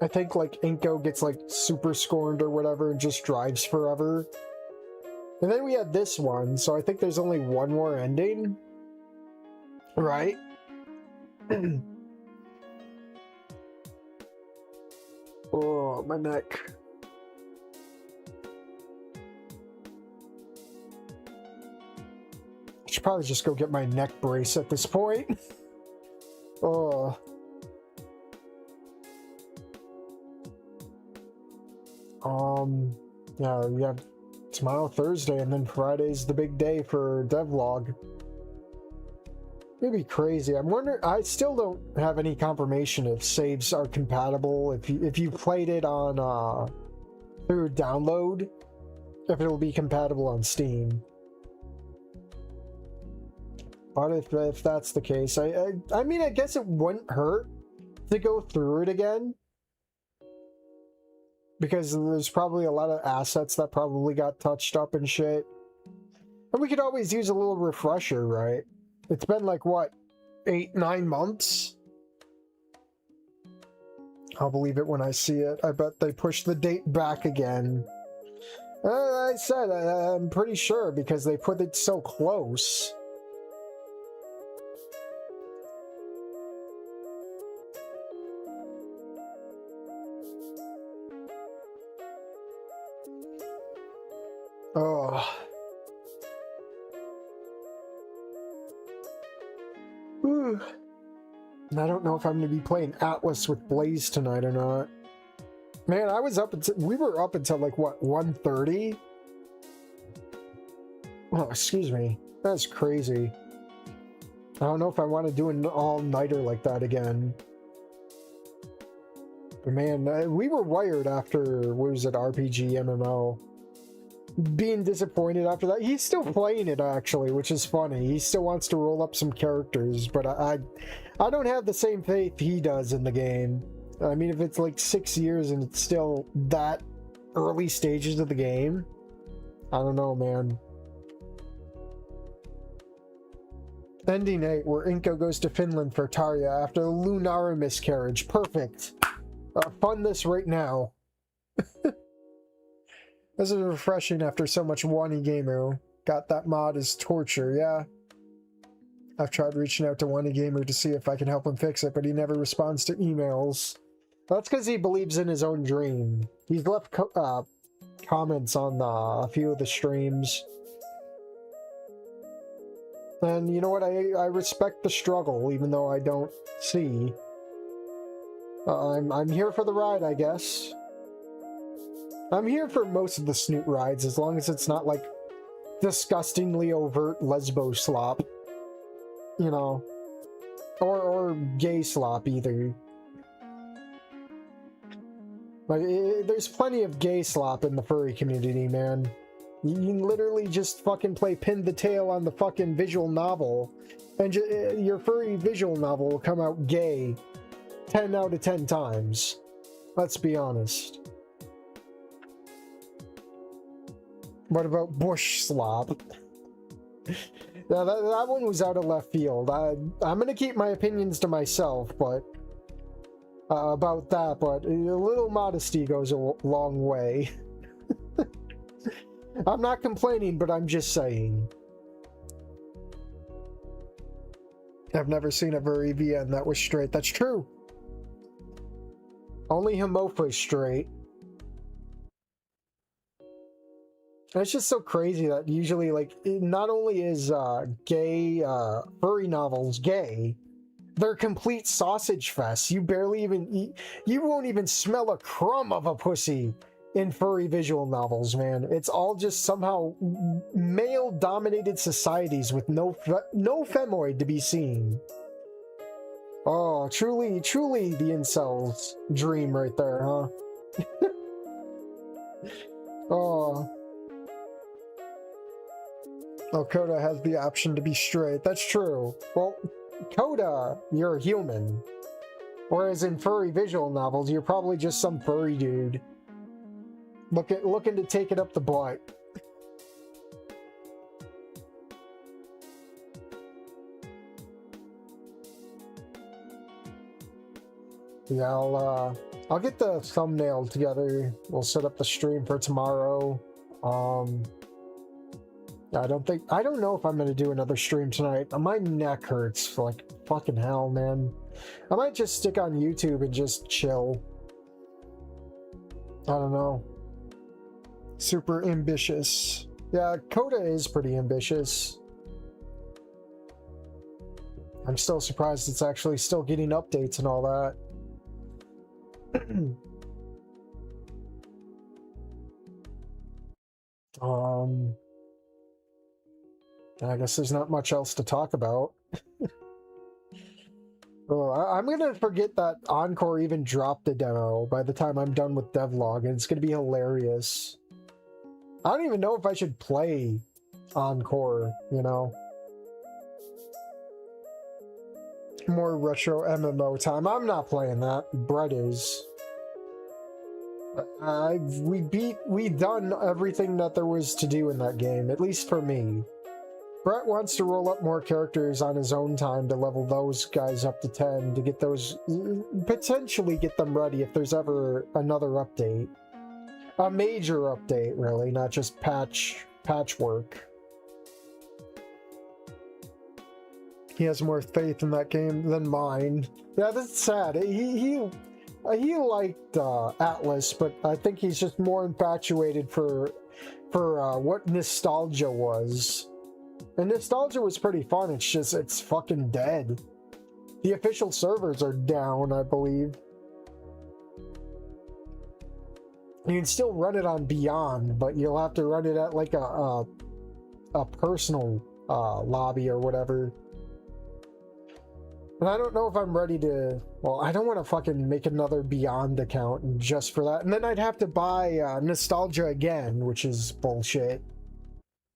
I think, like, Inko gets, like, super scorned or whatever and just drives forever. And then we had this one, so I think there's only one more ending. Right? Oh, my neck. I should probably just go get my neck brace at this point. Oh. Yeah, we have tomorrow, Thursday, and then Friday's the big day for devlog. It'd be crazy. I'm wondering, I still don't have any confirmation if saves are compatible. If you played it on through download, if it'll be compatible on Steam. But if that's the case, I mean, I guess it wouldn't hurt to go through it again. Because there's probably a lot of assets that probably got touched up and shit. And we could always use a little refresher, right? It's been like, what, 8-9 months? I'll believe it when I see it. I bet they pushed the date back again. I said, I'm pretty sure because they put it so close. Oh. Whew. And I don't know if I'm going to be playing Atlas with Blaze tonight or not. Man, I was up until... We were up until, like, what, 1:30? Oh, excuse me. That's crazy. I don't know if I want to do an all-nighter like that again. But man, we were wired after, what was it, RPG MMO. Being disappointed after that. He's still playing it, actually, which is funny. He still wants to roll up some characters, but I don't have the same faith he does in the game. I mean, if it's like 6 years and it's still that early stages of the game, I don't know, man. Ending 8, where Inko goes to Finland for Tarja after the Lunara miscarriage. Perfect. Fund this right now. This is refreshing after so much Wanigamu. Got that mod as torture, yeah. I've tried reaching out to Wanigamu to see if I can help him fix it, but he never responds to emails. That's because he believes in his own dream. He's left comments on a few of the streams. And you know what? I respect the struggle, even though I don't see. I'm here for the ride, I guess. I'm here for most of the Snoot rides, as long as it's not, like, disgustingly overt lesbo slop. You know. Or gay slop, either. Like, there's plenty of gay slop in the furry community, man. You can literally just fucking play pin the tail on the fucking visual novel, and your furry visual novel will come out gay 10 out of 10 times. Let's be honest. What about bush slop? Yeah, that one was out of left field. I'm gonna keep my opinions to myself, but about that, but a little modesty goes a long way. I'm not complaining, but I'm just saying. I've never seen a furry VN that was straight. That's true. Only Himofa is straight. And it's just so crazy that usually, like, not only is gay furry novels gay, they're complete sausage fests. You barely even you won't even smell a crumb of a pussy in furry visual novels, man. It's all just somehow male-dominated societies with no femoid to be seen. Oh, truly the incel's dream right there, huh? Oh. Oh, Coda has the option to be straight. That's true. Well, Coda, you're a human. Whereas in furry visual novels, you're probably just some furry dude. Looking to take it up the butt. Yeah, I'll get the thumbnail together. We'll set up the stream for tomorrow. I don't know if I'm gonna do another stream tonight. My neck hurts like fucking hell, man. I might just stick on YouTube and just chill. I don't know. Super ambitious. Yeah, Coda is pretty ambitious. I'm still surprised it's actually still getting updates and all that. I guess there's not much else to talk about. Oh, I'm gonna forget that Encore even dropped a demo by the time I'm done with devlog, and it's gonna be hilarious. I don't even know if I should play Encore, you know? More retro MMO time. I'm not playing that. Brett is. We've done everything that there was to do in that game, at least for me. Brett wants to roll up more characters on his own time to level those guys up to 10 to get those, potentially get them ready if there's ever another update. A major update, really, not just patchwork. He has more faith in that game than mine. Yeah, that's sad. He liked Atlas, but I think he's just more infatuated for what nostalgia was. And nostalgia was pretty fun. It's just it's fucking dead. The official servers are down, I believe. You can still run it on Beyond, but you'll have to run it at like a personal lobby or whatever. And I don't know if I'm ready to... Well, I don't want to fucking make another Beyond account just for that. And then I'd have to buy Nostalgia again, which is bullshit.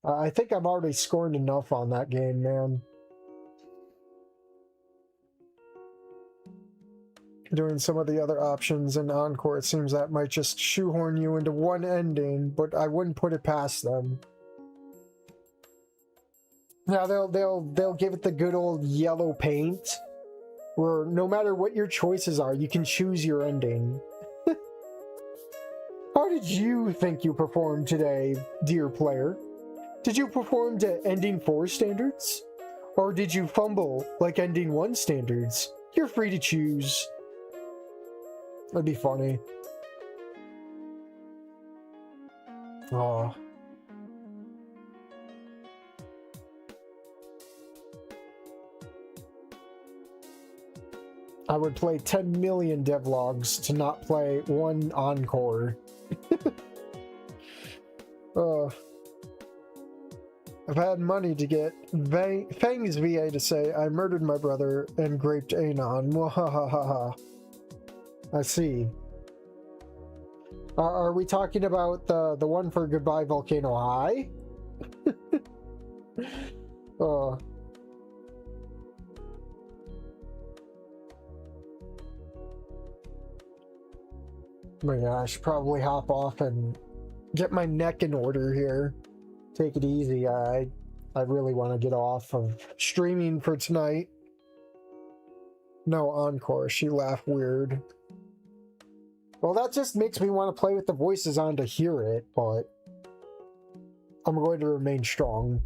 I think I'm already scored enough on that game, man. Doing some of the other options in Encore, it seems that might just shoehorn you into one ending, but I wouldn't put it past them. Now they'll give it the good old yellow paint, where no matter what your choices are, you can choose your ending. How did you think you performed today, dear player? Did you perform to ending 4 standards? Or did you fumble like ending 1 standards? You're free to choose. That'd be funny. Oh. I would play 10 million devlogs to not play 1 Encore. I've had money to get Fang's VA to say I murdered my brother and raped Anon. Mwahahaha. I see. Are we talking about the one for Goodbye Volcano High? Oh. My gosh, probably hop off and get my neck in order here. Take it easy. I really want to get off of streaming for tonight. No encore. She laughed weird. Well, that just makes me want to play with the voices on to hear it, but I'm going to remain strong.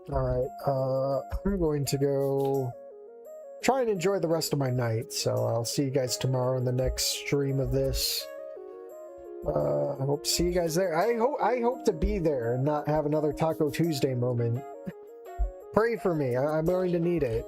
Alright, I'm going to go try and enjoy the rest of my night, so I'll see you guys tomorrow in the next stream of this. I hope to see you guys there. I hope to be there and not have another Taco Tuesday moment. Pray for me. I'm going to need it.